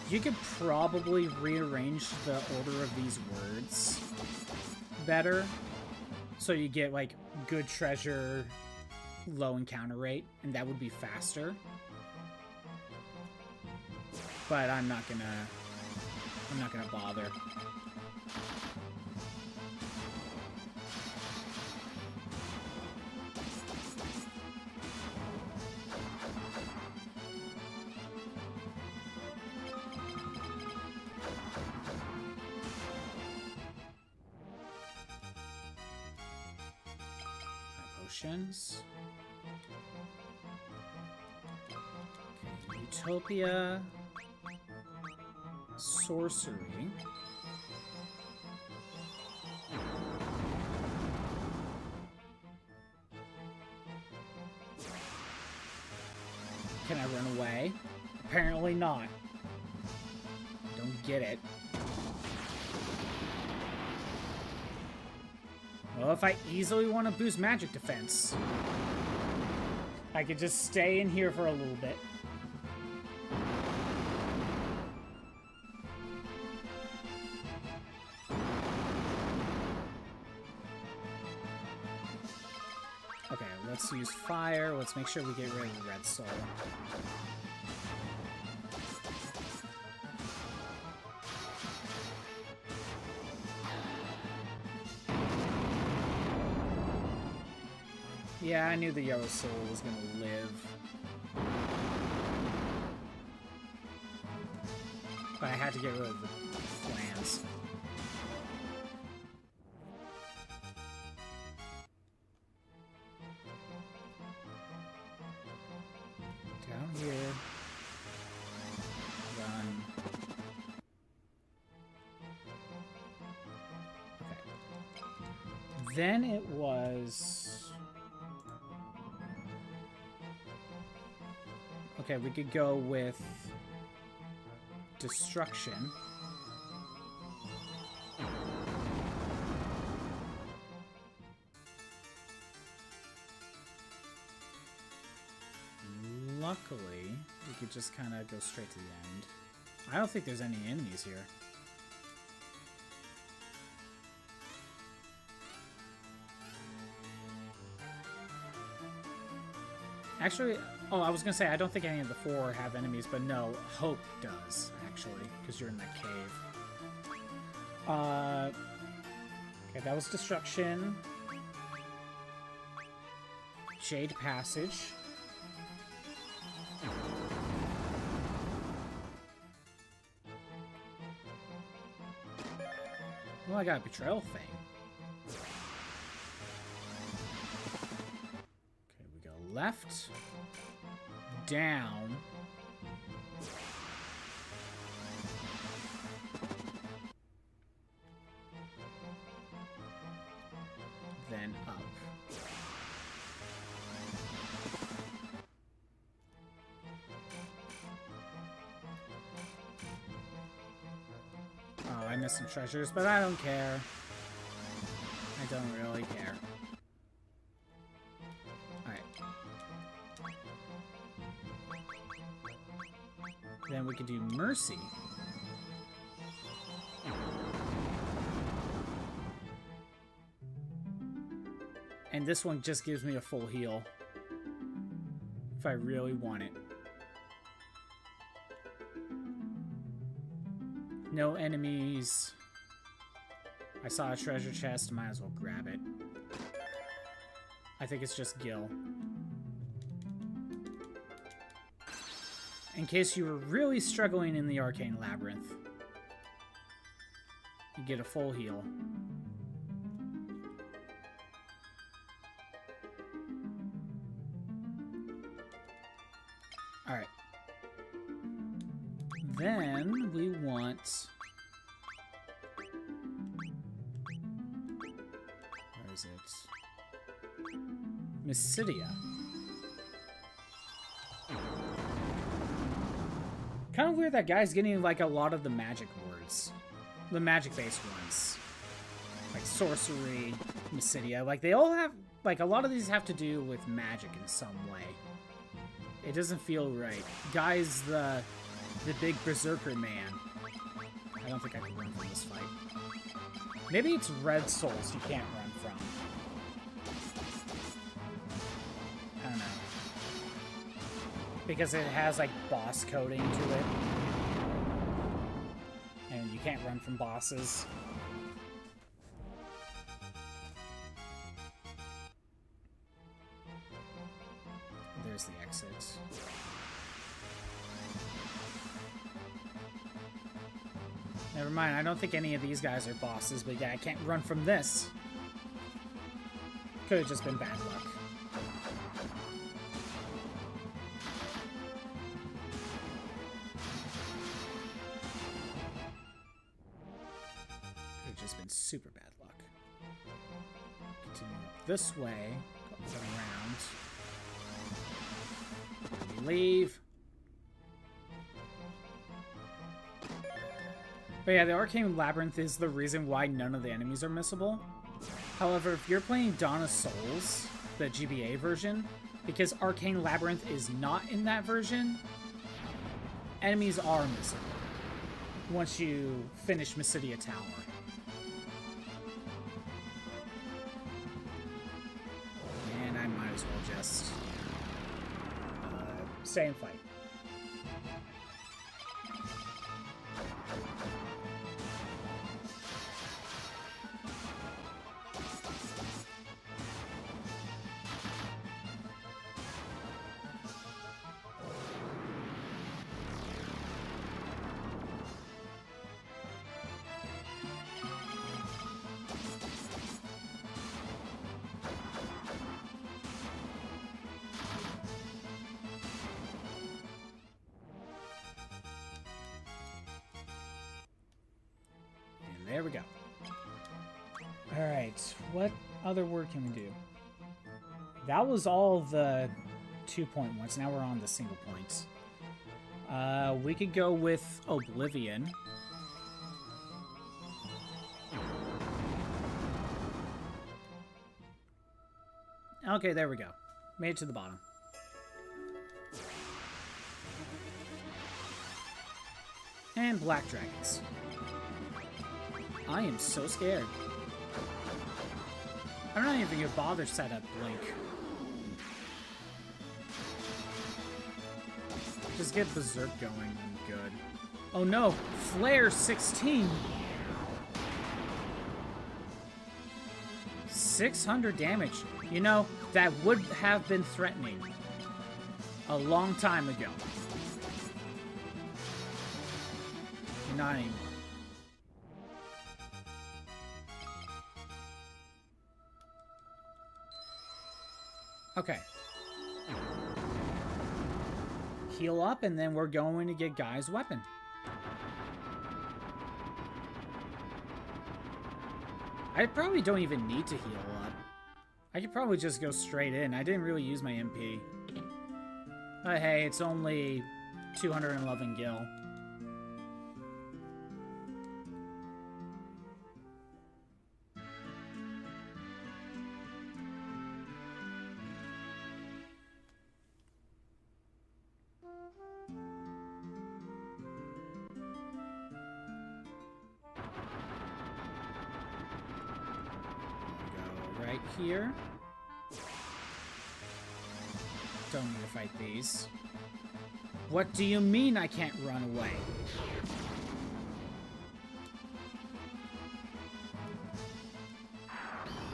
You could probably rearrange the order of these words better, so you get like good treasure, low encounter rate, and that would be faster. But I'm not gonna bother. Potions. Okay, Utopia. Sorcery. Can I run away? Apparently not. Don't get it. Well, if I easily want to boost magic defense, I could just stay in here for a little bit. Okay, let's use fire. Let's make sure we get rid of the red soul. Yeah, I knew the yellow soul was gonna live. But I had to get rid of the plants. Down here. Run. Okay. Then it was... Okay, we could go with destruction. Luckily, we could just kind of go straight to the end. I don't think there's any enemies here. Actually, oh, I was gonna say, I don't think any of the four have enemies, but no, Hope does, actually, because you're in that cave. Okay, that was Destruction. Jade Passage. Well, I got a Betrayal thing. Left, down, then up. Oh, I missed some treasures, but I don't care. I don't really care. Then we could do Mercy. And this one just gives me a full heal. If I really want it. No enemies. I saw a treasure chest. Might as well grab it. I think it's just Gil. In case you were really struggling in the Arcane Labyrinth, you get a full heal. Alright. Then we want... Where is it? Mysidia. Kind of weird that guy's getting like a lot of the magic words. The magic-based ones. Like sorcery, Mysidia. Like they all have... Like a lot of these have to do with magic in some way. It doesn't feel right. Guy's the big berserker man. I don't think I can run from this fight. Maybe it's red souls you can't run from. I don't know. Because it has like boss coding to it. And you can't run from bosses. There's the exit. Never mind, I don't think any of these guys are bosses, but yeah, I can't run from this. Could have just been bad luck. Could have just been super bad luck. Continue up this way, go around. Leave. But yeah, the Arcane Labyrinth is the reason why none of the enemies are missable. However, if you're playing Dawn of Souls, the GBA version, because Arcane Labyrinth is not in that version, enemies are missable once you finish Mysidia Tower. And I might as well just stay and fight. There we go. Alright, what other word can we do? That was all the 2-point ones. Now we're on the single points. We could go with Oblivion. Okay, there we go. Made it to the bottom. And Black Dragons. I am so scared. I'm not even gonna bother set up Blink. Just get Berserk going and good. Oh no! Flare 16! 600 damage. You know, that would have been threatening a long time ago. Not anymore. Okay. Heal up, and then we're going to get Guy's weapon. I probably don't even need to heal up. I could probably just go straight in. I didn't really use my MP. But hey, it's only 211 gil. Here. Don't need to fight these. What do you mean I can't run away?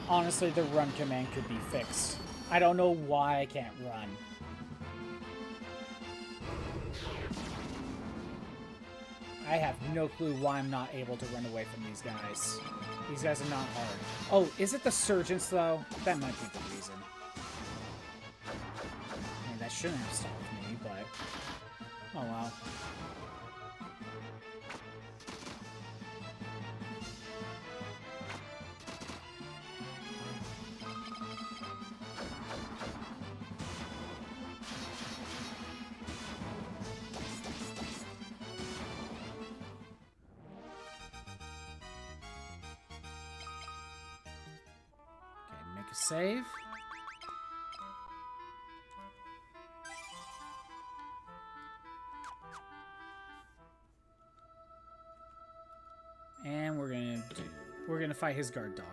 honestly, the run command could be fixed. I don't know why I can't run. I have no clue why I'm not able to run away from these guys. These guys are not hard. Oh, is it the Surgeons, though? That might be the reason. I mean, that shouldn't have stopped me, but... oh, well. Save. And we're gonna fight his guard dog.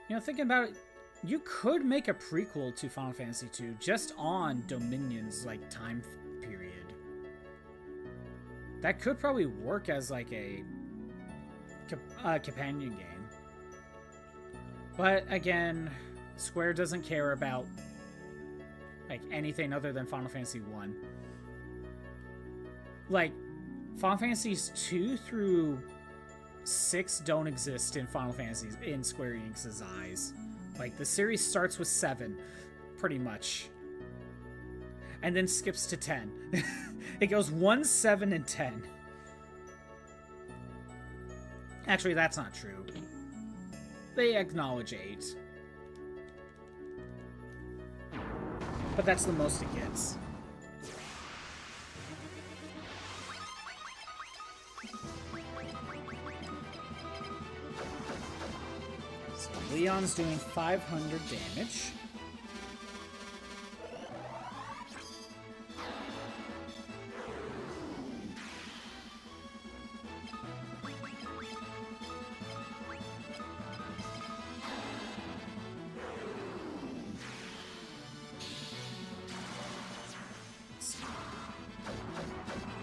You know, thinking about it, you could make a prequel to Final Fantasy II just on Dominion's like time period. That could probably work as like a companion game. But again, Square doesn't care about like anything other than Final Fantasy 1. Like, Final Fantasies 2 through 6 don't exist in Final Fantasies in Square Enix's eyes. Like, the series starts with 7, pretty much. And then skips to 10. It goes 1, 7, and 10. Actually, that's not true. They acknowledge 8. But that's the most it gets. So Leon's doing 500 damage.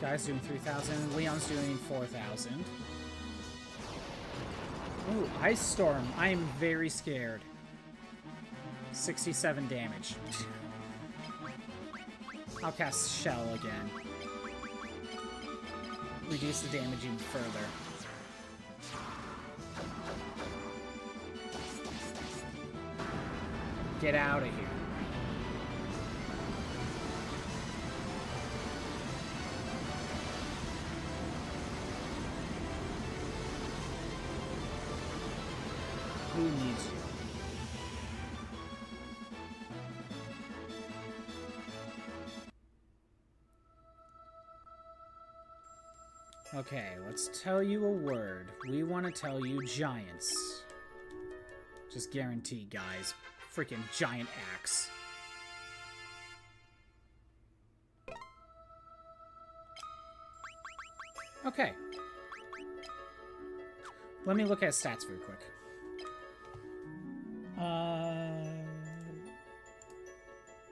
Guy's doing 3,000. Leon's doing 4,000. Ooh, Ice Storm. I am very scared. 67 damage. I'll cast Shell again. Reduce the damage even further. Get out of here. Who needs you? Okay, let's tell you a word. We want to tell you giants. Just guaranteed, guys. Freaking giant axe. Okay. Let me look at stats very quick.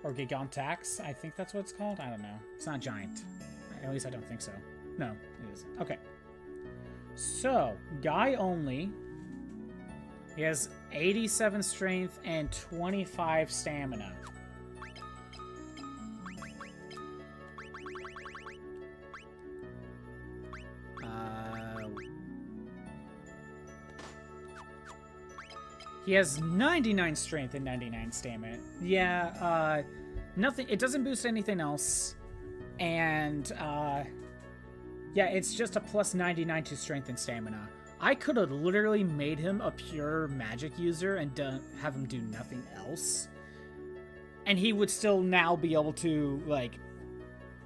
Or Gigantax, I think that's what it's called. I don't know. It's not giant. At least I don't think so. No, it isn't. Okay. So, guy only. He has 87 strength and 25 stamina. He has 99 strength and 99 stamina. Yeah, nothing. It doesn't boost anything else. And, yeah, it's just a plus 99 to strength and stamina. I could have literally made him a pure magic user and have him do nothing else. And he would still now be able to, like,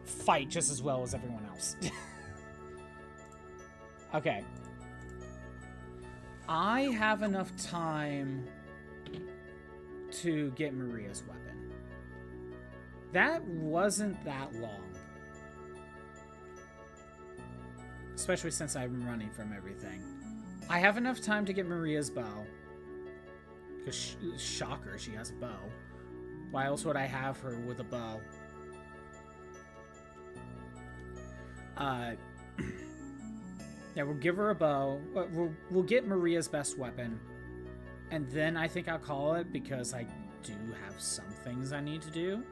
fight just as well as everyone else. Okay. I have enough time to get Maria's weapon. That wasn't that long. Especially since I'm running from everything. I have enough time to get Maria's bow. Because, shocker, she has a bow. Why else would I have her with a bow? Yeah, we'll give her a bow. We'll get Maria's best weapon. And then I think I'll call it, because I do have some things I need to do.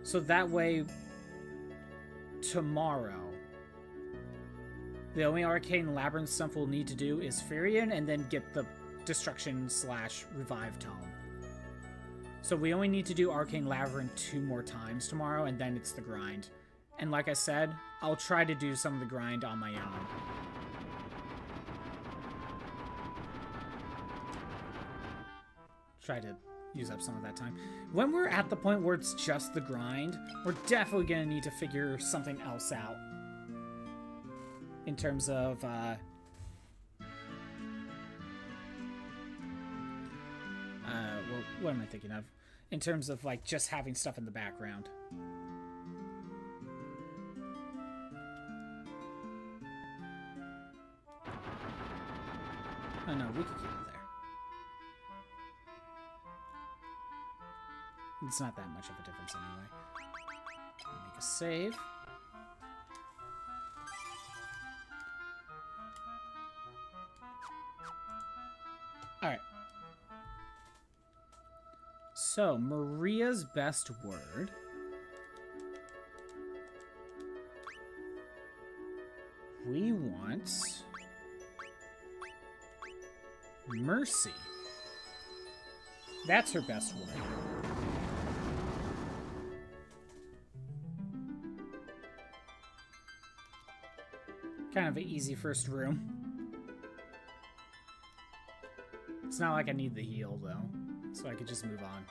So that way, tomorrow, the only Arcane Labyrinth stuff we'll need to do is Furion and then get the Destruction/Revive Tome. So we only need to do Arcane Labyrinth 2 more times tomorrow, and then it's the grind. And like I said, I'll try to do some of the grind on my own. Try to use up some of that time. When we're at the point where it's just the grind, we're definitely going to need to figure something else out. In terms of, what am I thinking of? In terms of, like, just having stuff in the background. Oh no, we could keep it there. It's not that much of a difference anyway. Make a save. Alright. So, Maria's best word. We want mercy. That's her best word. Kind of an easy first room. It's not like I need the heal, though, so I could just move on.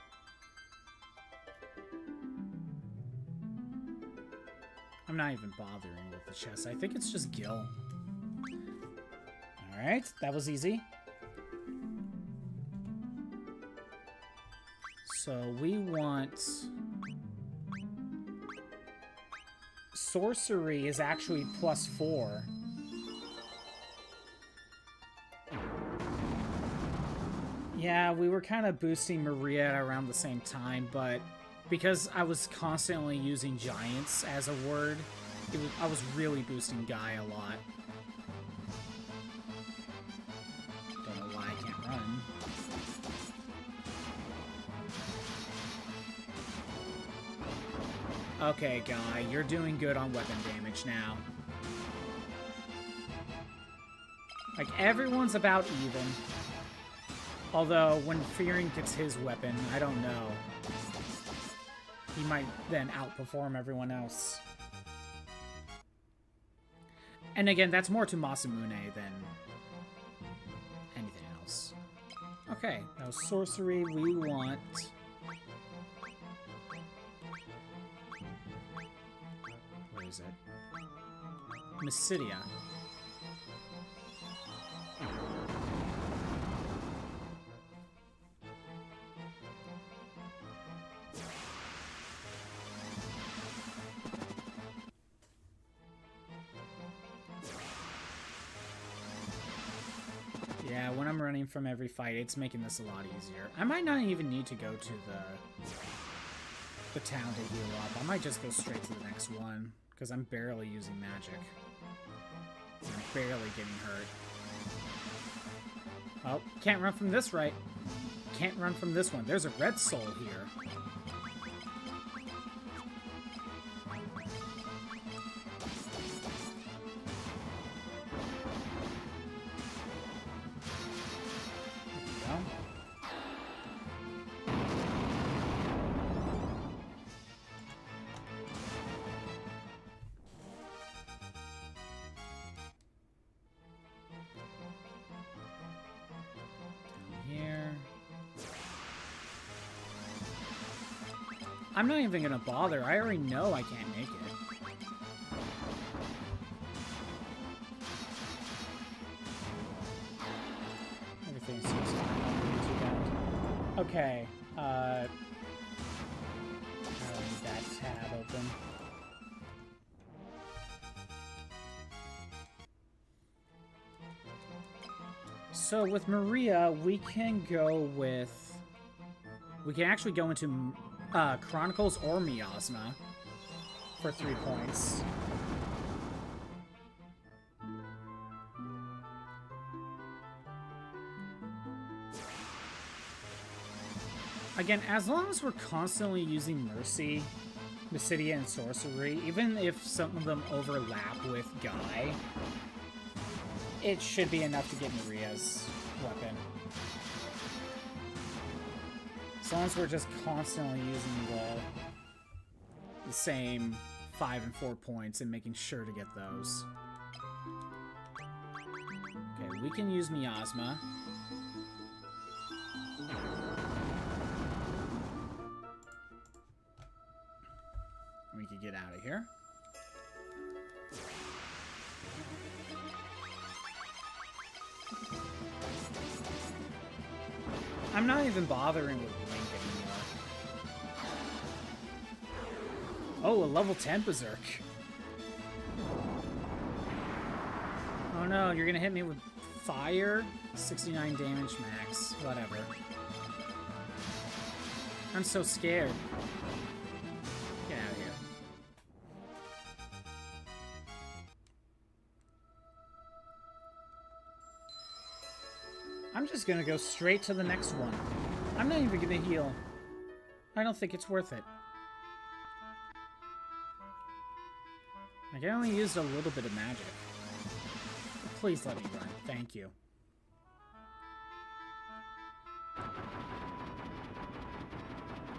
I'm not even bothering with the chest. I think it's just Gil. Alright, that was easy. So we want... Sorcery is actually +4. Yeah, we were kind of boosting Maria around the same time, but because I was constantly using giants as a word, I was really boosting Guy a lot. Don't know why I can't run. Okay, Guy, you're doing good on weapon damage now. Like, everyone's about even. Although, when Fearing gets his weapon, I don't know. He might then outperform everyone else. And again, that's more to Masamune than anything else. Okay, now sorcery, we want... Where is it? Mysidia. Yeah, when I'm running from every fight, it's making this a lot easier. I might not even need to go to the town to heal up. I might just go straight to the next one, because I'm barely using magic. I'm barely getting hurt. Oh, can't run from this right. Can't run from this one. There's a red soul here. I'm not even gonna bother. I already know I can't make it. Everything seems to be too bad. Okay, I don't need that tab open. So with Maria, we can go with... We can actually go into... Chronicles or Miasma for 3 points. Again, as long as we're constantly using Mercy, Mysidia, and Sorcery, even if some of them overlap with Guy, it should be enough to get Maria's weapon. As long as we're just constantly using the same 5 and 4 points and making sure to get those. Okay, we can use Miasma. We can get out of here. I'm not even bothering with Link anymore. Oh, a level 10 Berserk. Oh no, you're gonna hit me with fire? 69 damage max. Whatever. I'm so scared. Get out of here. I'm just gonna go straight to the next one. I'm not even gonna heal. I don't think it's worth it. Like, I only used a little bit of magic. Please let me run. Thank you.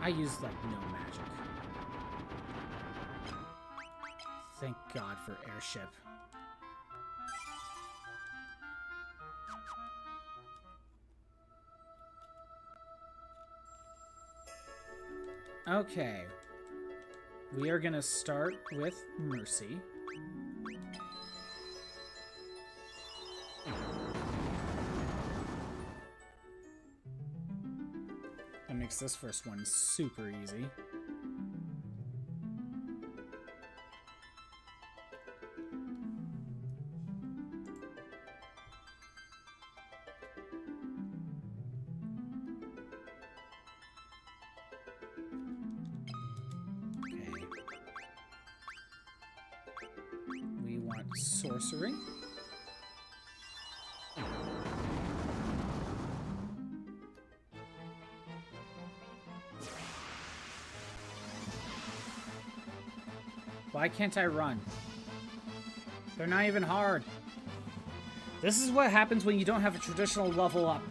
I used, like, no magic. Thank God for airship. Okay. We are gonna start with Mercy. That makes this first one super easy. Sorcery. Why can't I run? They're not even hard. This is what happens when you don't have a traditional level up.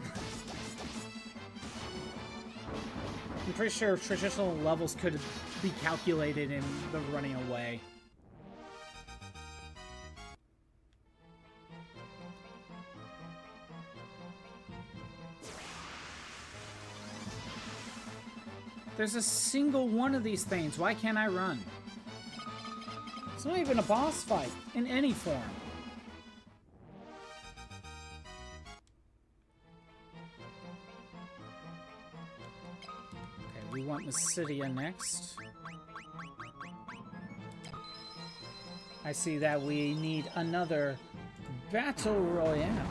I'm pretty sure traditional levels could be calculated in the running away. There's a single one of these things. Why can't I run? It's not even a boss fight in any form. Okay, we want Mysidia next. I see that we need another Battle Royale.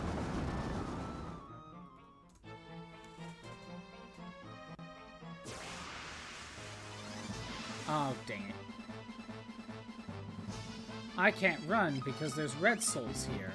Oh, dang it. I can't run because there's red souls here.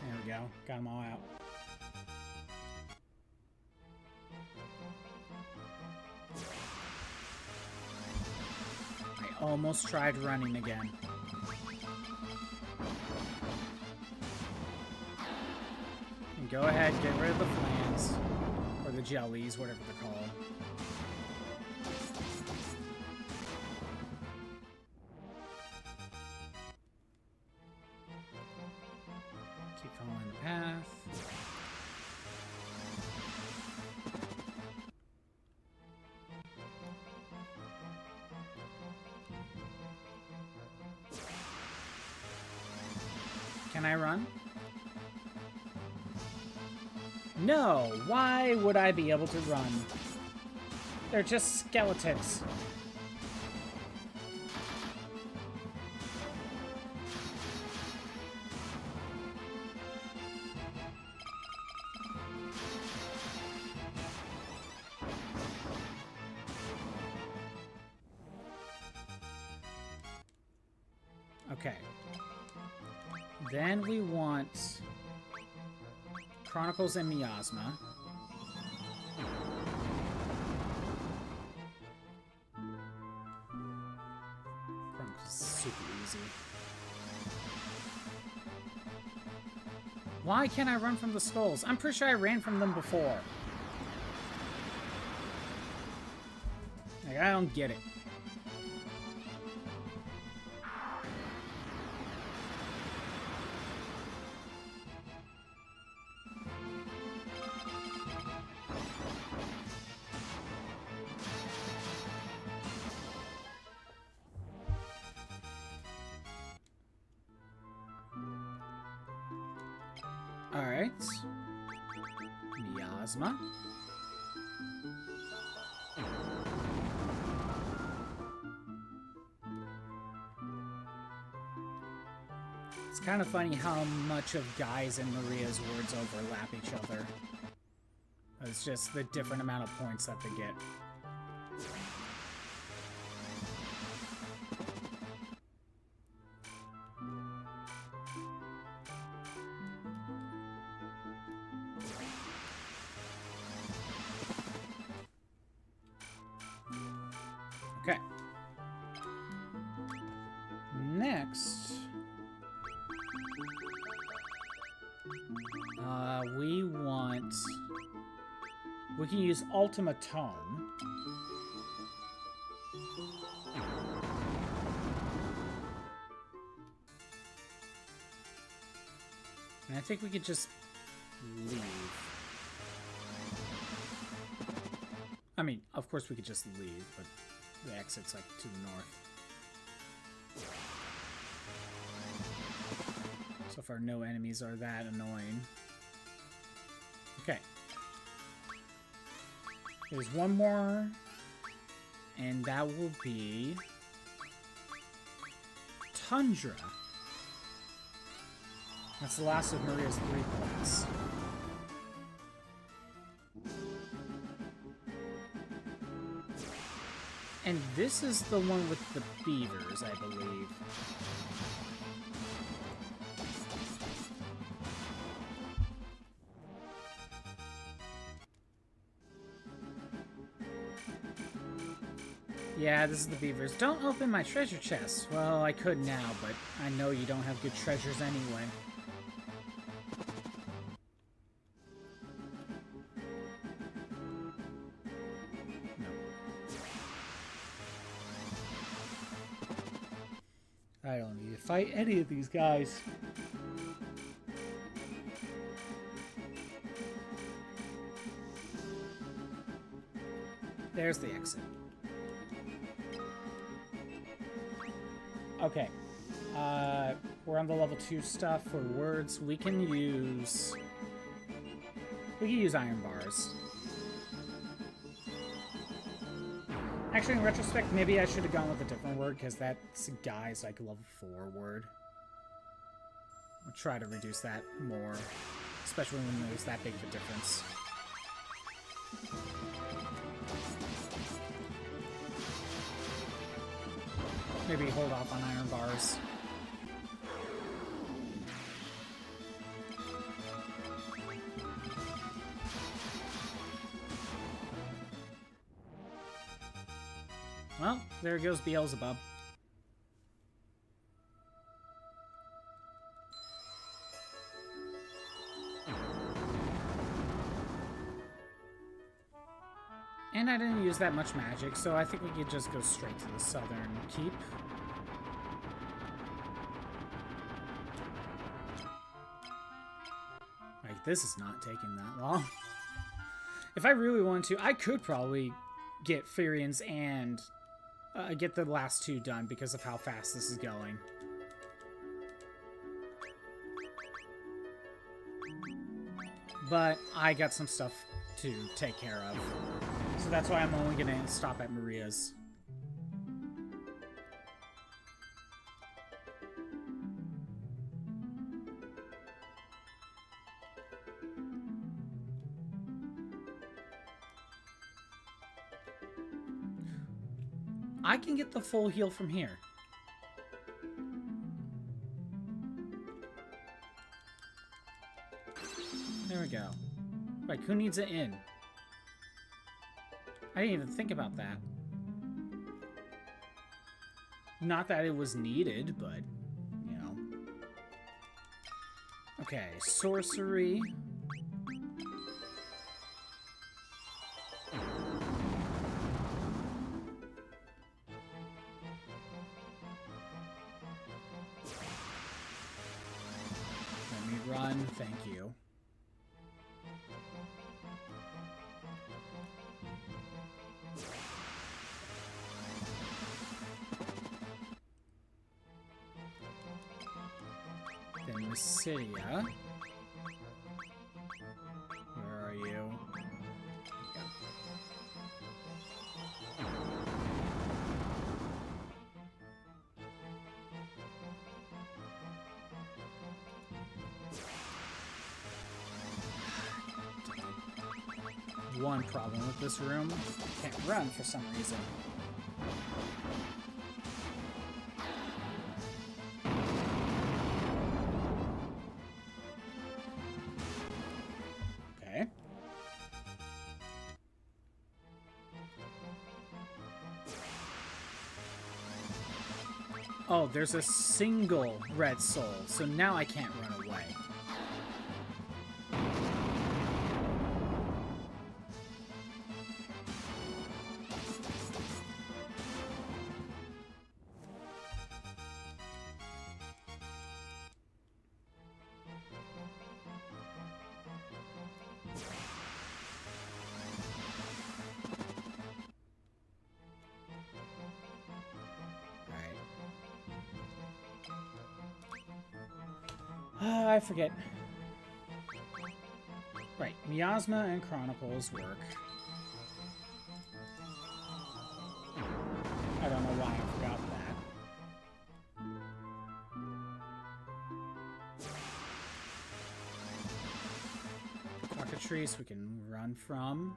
There we go. Got them all out. Almost tried running again. And go ahead, get rid of the flans. Or the jellies, whatever they're called. Keep following the path. Can I run? No! Why would I be able to run? They're just skeletons. Okay. Then we want Chronicles and Miasma. Chronicles is super easy. Why can't I run from the skulls? I'm pretty sure I ran from them before. Like, I don't get it. Alright. Miasma. It's kind of funny how much of Guy's and Maria's words overlap each other. It's just the different amount of points that they get. Okay. Next, we can use Ultima Tome. And I think we could just leave. I mean, of course we could just leave, but the exit's like to the north. So far, no enemies are that annoying. Okay. There's one more, and that will be Tundra. That's the last of Maria's 3 points. And this is the one with the beavers, I believe. Yeah, this is the beavers. Don't open my treasure chest. Well, I could now, but I know you don't have good treasures anyway. I don't need to fight any of these guys. There's the exit. Okay. We're on the level 2 stuff for words. We can use iron bars. Actually, in retrospect, maybe I should have gone with a different word, because that guy's like a level 4 word. I'll try to reduce that more, especially when there's that big of a difference. Maybe hold off on iron bars. Well, there goes Beelzebub. And I didn't use that much magic, so I think we could just go straight to the southern keep. Like, this is not taking that long. If I really wanted to, I could probably get Furians and get the last 2 done because of how fast this is going. But I got some stuff to take care of. So that's why I'm only going to stop at Maria's. I can get the full heal from here. go? Like, who needs an inn? I didn't even think about that. Not that it was needed, but, you know. Okay, sorcery. Let me run, thank you. Then Mysidia. Where are you? One problem with this room. I can't run for some reason. Okay. Oh, there's a single red soul, so now I can't run away. I forget. Right, Miasma and Chronicles work. I don't know why I forgot that. Cockatrice we can run from.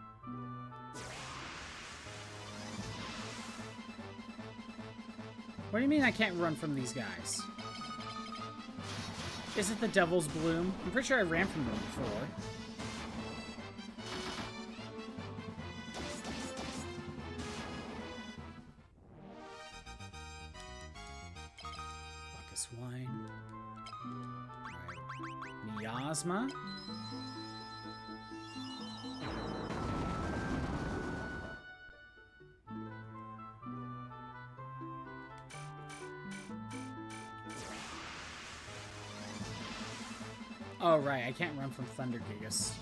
What do you mean I can't run from these guys? Is it the Devil's Bloom? I'm pretty sure I ran from them before. Bacchus Wine. Alright. Miasma. Oh, right. I can't run from Thunder Gigas.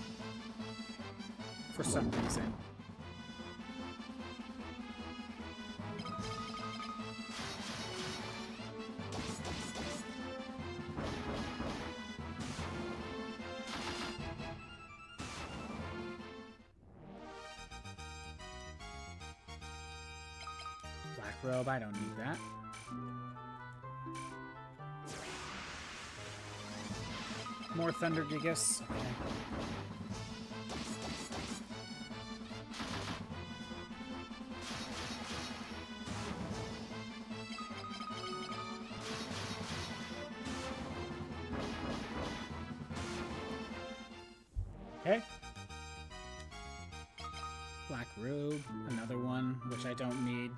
For some reason. Black Robe, I don't need that. More Thunder Gigas. Okay. Black Robe, another one, which I don't need.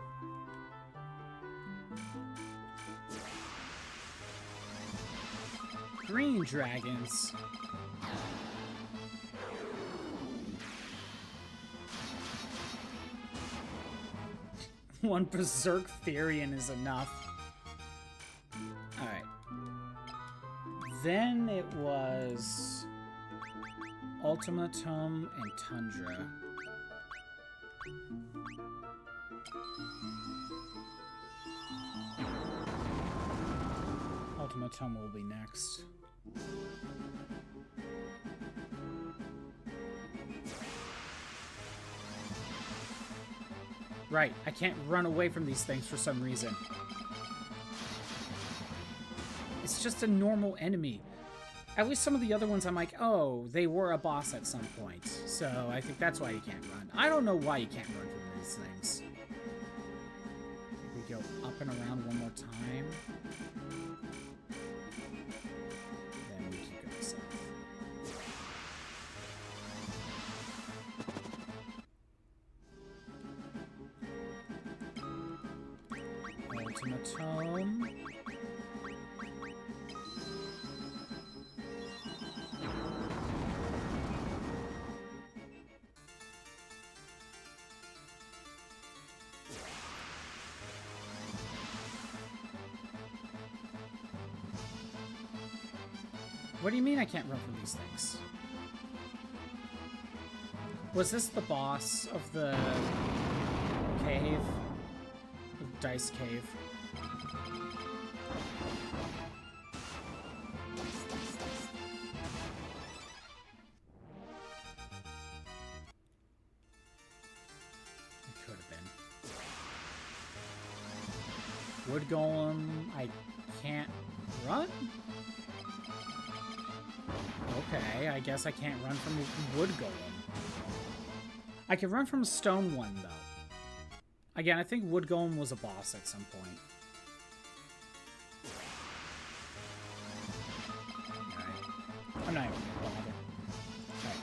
Green dragons. One Berserk Therian is enough. Alright. Then it was Ultimatum and Tundra. Ultimatum will be next. Right, I can't run away from these things for some reason. It's just a normal enemy. At least some of the other ones I'm like, oh, they were a boss at some point. So I think that's why you can't run. I don't know why you can't run from these things. We go up and around one more time. Then we keep going south. Automaton. What do you mean I can't run from these things? Was this the boss of the cave? The dice cave? It could have been. Wood Golem, I can't run? Okay, I guess I can't run from the Wood Golem. I can run from a stone one, though. Again, I think Wood Golem was a boss at some point. Alright. I'm not even gonna bother. Alright.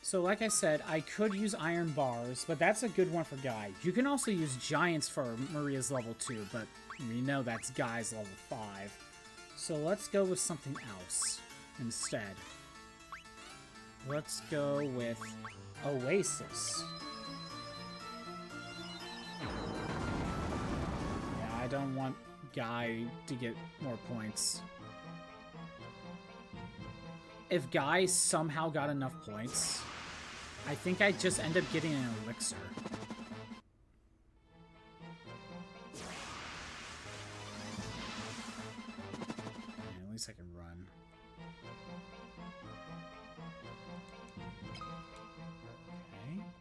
So, like I said, I could use iron bars, but that's a good one for Guy. You can also use giants for Maria's level 2, but we know that's Guy's level 5. So let's go with something else instead. Let's go with Oasis. Yeah, I don't want Guy to get more points. If Guy somehow got enough points, I think I'd just end up getting an elixir. Okay, at least I can run.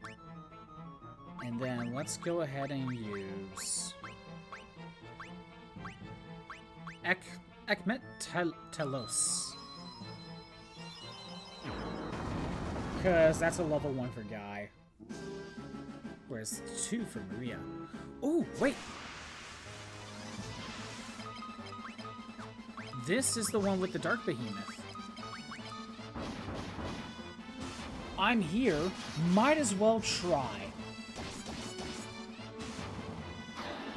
Okay. And then let's go ahead and use Ekmet Telos. Because that's a level 1 for Guy. Whereas 2 for Maria. Oh, wait! This is the one with the Dark Behemoth. I'm here. Might as well try.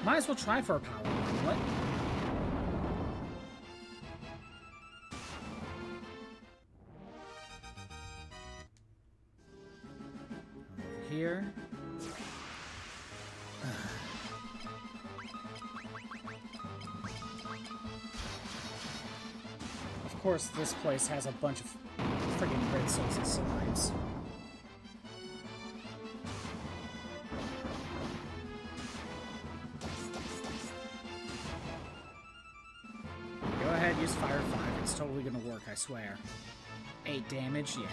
Might as well try for a power one. What? Here. Of course, this place has a bunch of friggin' red souls and slimes. Go ahead, use Fire 5. It's totally gonna work, I swear. 8 damage, yeah.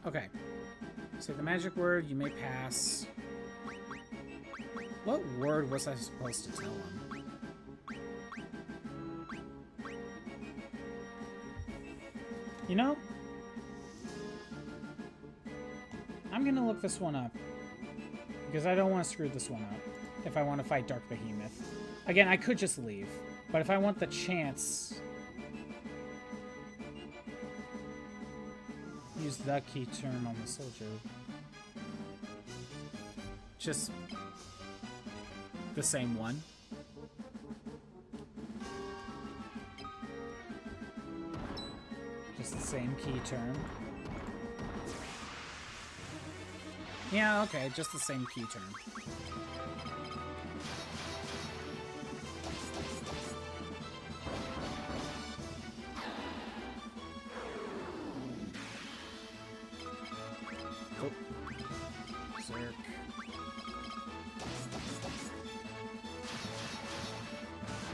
Okay. Say the magic word, you may pass. What word was I supposed to tell him? You know, I'm gonna look this one up. Because I don't want to screw this one up if I want to fight Dark Behemoth. Again, I could just leave. But if I want the chance... use the key term on the soldier. Just the same one. Just the same key term. Yeah, okay, just the same key term.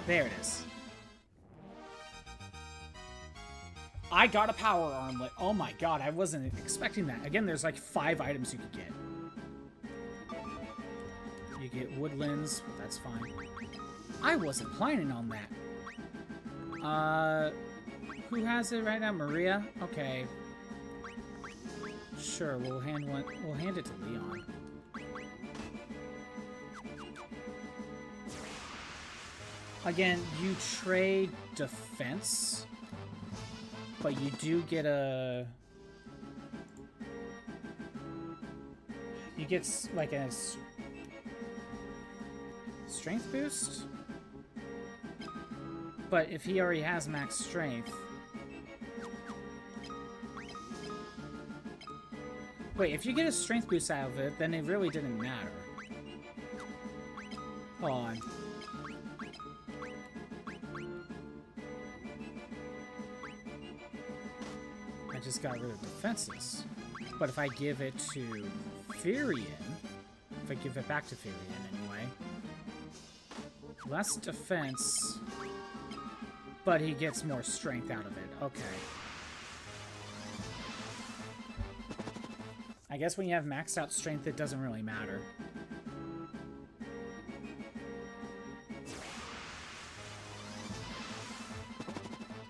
There it is. I got a power armlet. Oh my god, I wasn't expecting that. Again, there's like 5 items you could get. You get woodlands, but that's fine. I wasn't planning on that. Who has it right now? Maria? Okay. Sure, we'll hand it to Leon. Again, you trade defense, but you do get a... You get, like, a strength boost? But if he already has max strength... Wait, if you get a strength boost out of it, then it really didn't matter. Hold on. I just got rid of defenses. But if I give it to Firion, if I give it back to Firion anyway, less defense, but he gets more strength out of it. Okay. I guess when you have maxed out strength, it doesn't really matter.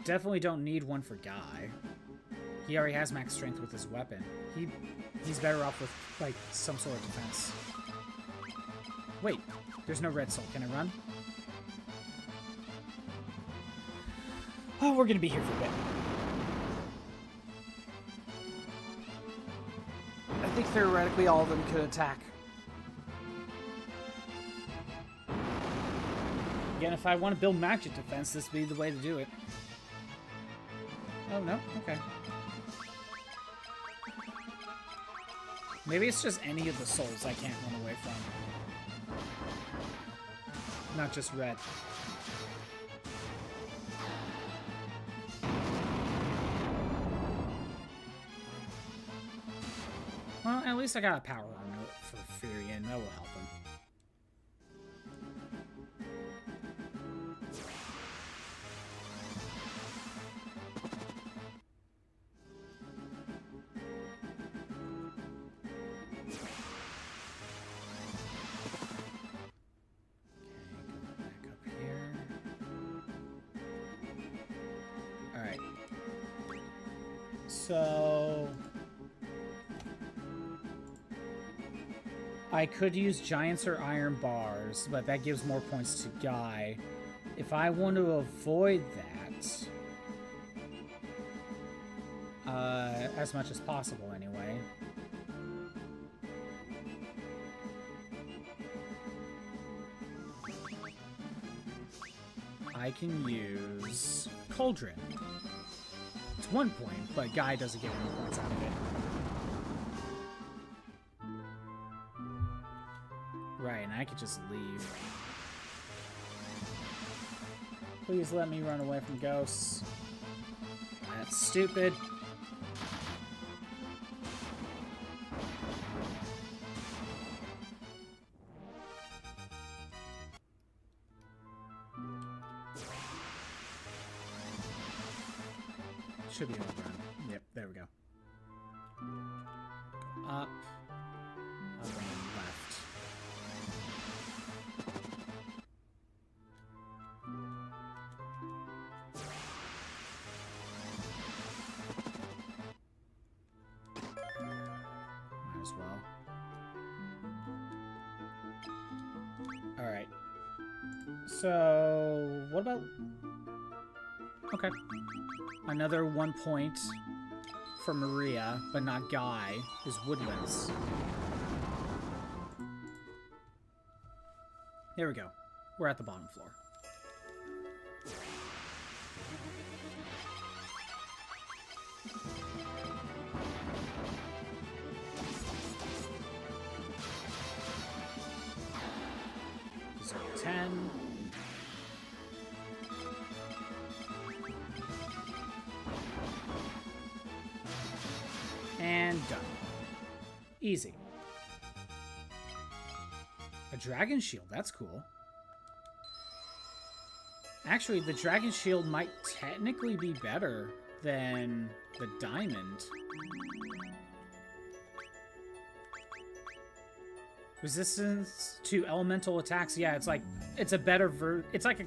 Definitely don't need one for Guy. He already has max strength with his weapon. He's better off with, like, some sort of defense. Wait, there's no red soul. Can I run? Oh, we're gonna be here for a bit. I think theoretically all of them could attack. Again, if I want to build magic defense, this would be the way to do it. Oh, no? Okay. Maybe it's just any of the souls I can't run away from. Not just red. Well, at least I got a power armor for Firion. That will help him. So I could use giants or iron bars, but that gives more points to Guy. If I want to avoid that, as much as possible anyway, I can use Cauldron. It's 1 point, but Guy doesn't get any points out of it. Right, and I could just leave. Please let me run away from ghosts. That's stupid. Should be able to run. Yep, there we go. Go up. Up and then left. Might as well. Alright. So, what about... Okay. Another 1 point for Maria, but not Guy, is Woodlands. There we go. We're at the bottom floor. So 10. And done. Easy. A dragon shield, that's cool. Actually, the dragon shield might technically be better than the diamond. Resistance to elemental attacks, yeah, it's like, it's a better it's like a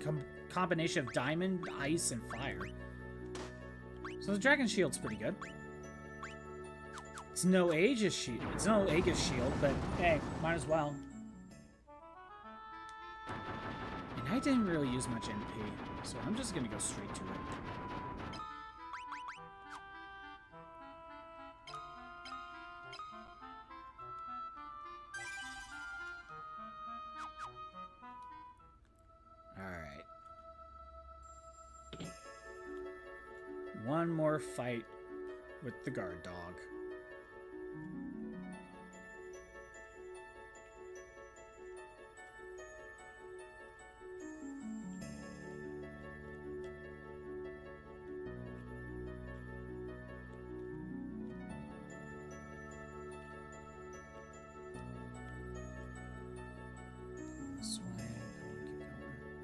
combination of diamond, ice, and fire. So the dragon shield's pretty good. It's no Aegis shield. It's no Aegis shield, but hey, might as well. And I didn't really use much NP, so I'm just gonna go straight to it. Alright. One more fight with the guard dog. This way. Come on, keep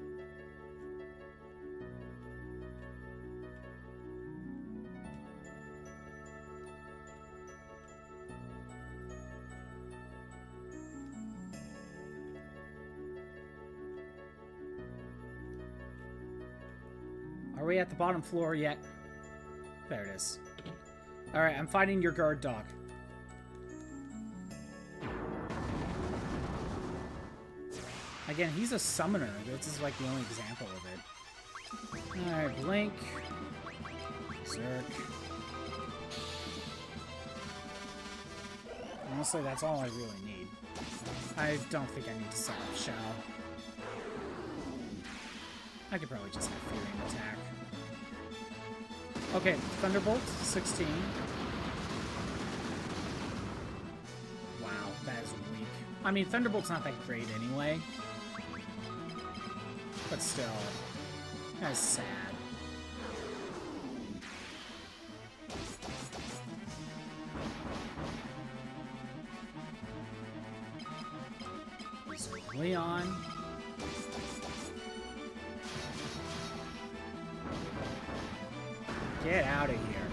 going. Are we at the bottom floor yet? There it is. Alright, I'm fighting your guard dog. Again, he's a summoner. This is like the only example of it. Alright, blink. Zerk. Honestly, that's all I really need. I don't think I need to set up Shao. I could probably just have Fury and attack. Okay, Thunderbolt, 16. Wow, that is weak. I mean, Thunderbolt's not that great anyway. But still, that's sad. So Leon. Get out of here.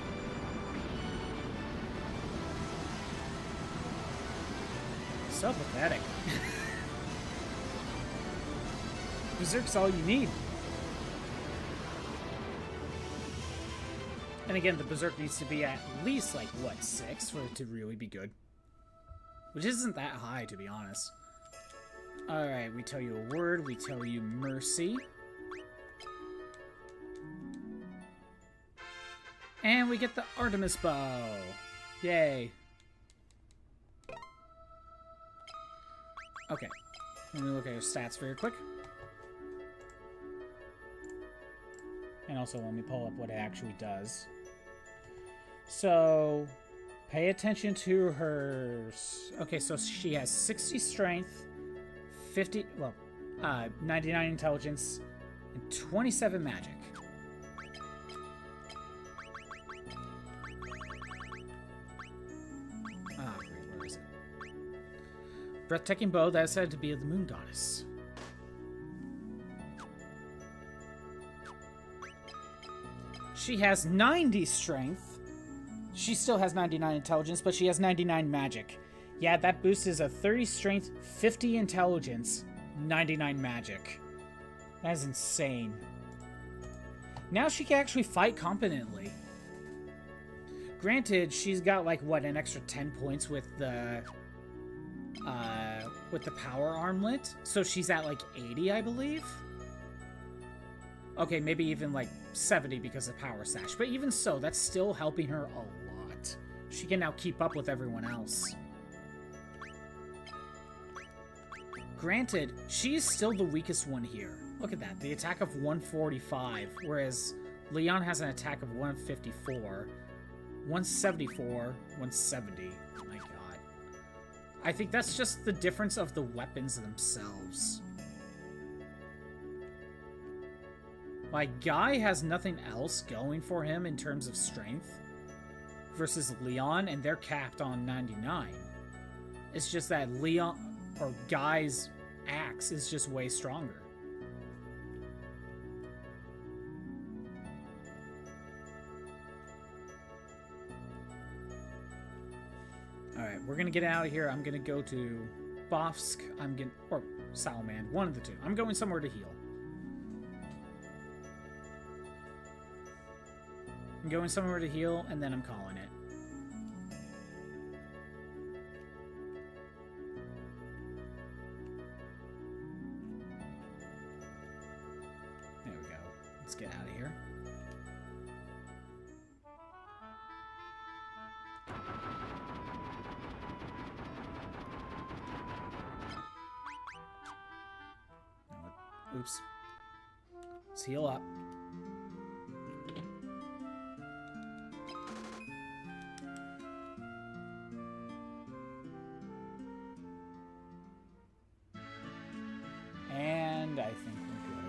So pathetic. Berserk's all you need. And again, the Berserk needs to be at least, like, what, 6 for it to really be good? Which isn't that high, to be honest. Alright, we tell you a word, we tell you mercy. And we get the Artemis bow. Yay. Okay. Let me look at your stats very quick. And also let me pull up what it actually does. So, pay attention to her... Okay, so she has 60 strength, 99 intelligence, and 27 magic. Ah, great, where is it? Breathtaking bow that is said to be of the moon goddess. She has 90 strength. She still has 99 intelligence, but she has 99 magic. Yeah, that boost is a 30 strength, 50 intelligence, 99 magic. That is insane. Now she can actually fight competently. Granted, she's got like what, an extra 10 points with the power armlet, so she's at like 80, I believe. Okay, maybe even like 70 because of Power Sash. But even so, that's still helping her a lot. She can now keep up with everyone else. Granted, she's still the weakest one here. Look at that, the attack of 145, whereas Leon has an attack of 154, 174, 170. Oh my god. I think that's just the difference of the weapons themselves. Like, Guy has nothing else going for him in terms of strength versus Leon, and they're capped on 99. It's just that Leon, or Guy's axe is just way stronger. Alright, we're gonna get out of here. I'm gonna go to Bofsk. Or Salman, one of the two. I'm going somewhere to heal. I'm going somewhere to heal, and then I'm calling it. Let's get out of here. Oops. Let's heal up. And I think we're good.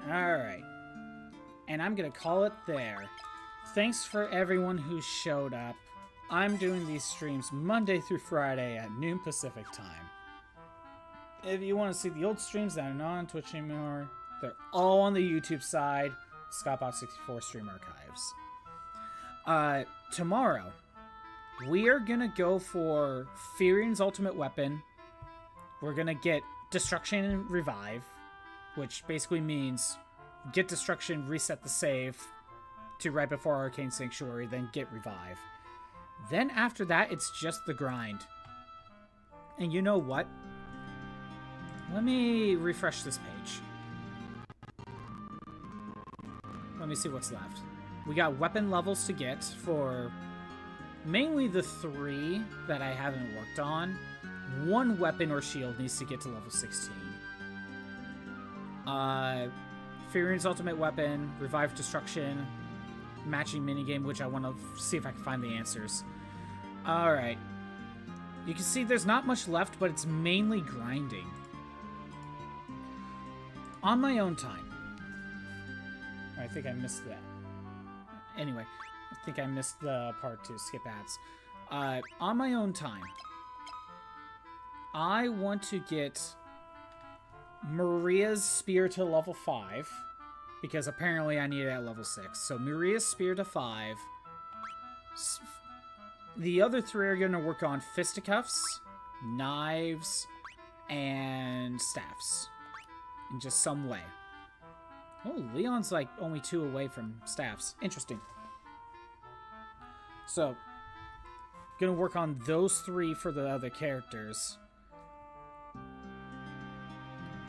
Alright. And I'm gonna call it there. Thanks for everyone who showed up. I'm doing these streams Monday through Friday at noon Pacific time. If you want to see the old streams that are not on Twitch anymore, they're all on the YouTube side, ScottBot64 Stream Archives. Tomorrow, we are going to go for Firian's ultimate weapon. We're going to get Destruction and Revive, which basically means get Destruction, reset the save to right before Arcane Sanctuary, then get Revive. Then after that, it's just the grind. And you know what? Let me refresh this page. Let me see what's left. We got weapon levels to get for mainly the 3 that I haven't worked on. 1 weapon or shield needs to get to level 16. Firian's ultimate weapon, Revive Destruction, matching minigame, which I want to see if I can find the answers. Alright. You can see there's not much left, but it's mainly grinding. On my own time. I think I missed that. Anyway, I think I missed the part to skip ads. On my own time, I want to get Maria's Spear to level 5. Because apparently I need it at level 6. So Maria's Spear to 5. The other 3 are going to work on fisticuffs, knives, and staffs. In just some way. Oh, Leon's like only 2 away from staffs. Interesting. So, going to work on those 3 for the other characters.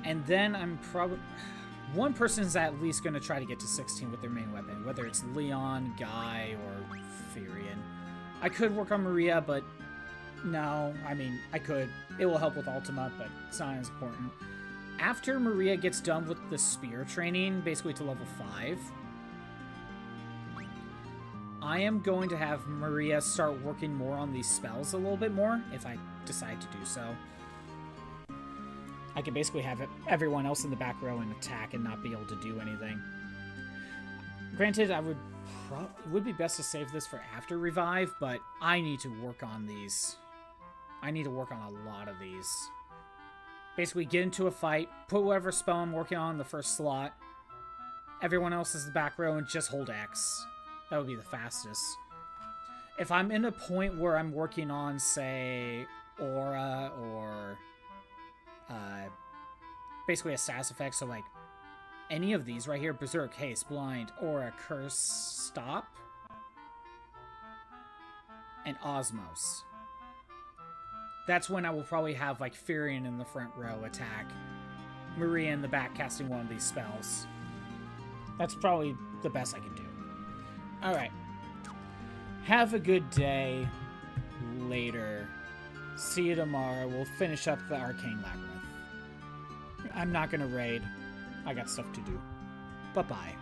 And then I'm probably... One person's at least going to try to get to 16 with their main weapon, whether it's Leon, Guy, or Firian. I could work on Maria, but no, I mean, I could. It will help with Ultima, but it's not as important. After Maria gets done with the spear training, basically to level 5, I am going to have Maria start working more on these spells a little bit more, if I decide to do so. I can basically have everyone else in the back row and attack and not be able to do anything. Granted, it would be best to save this for after Revive, but I need to work on these. I need to work on a lot of these. Basically, get into a fight, put whatever spell I'm working on in the first slot. Everyone else is the back row and just hold X. That would be the fastest. If I'm in a point where I'm working on, say, Aura or... basically a status effect, so like any of these right here, Berserk, Haste, Blind, Aura, Curse, Stop, and Osmos. That's when I will probably have like Firian in the front row attack, Maria in the back casting one of these spells. That's probably the best I can do. Alright. Have a good day. Later. See you tomorrow. We'll finish up the Arcane Labyrinth. I'm not gonna raid. I got stuff to do. Bye-bye.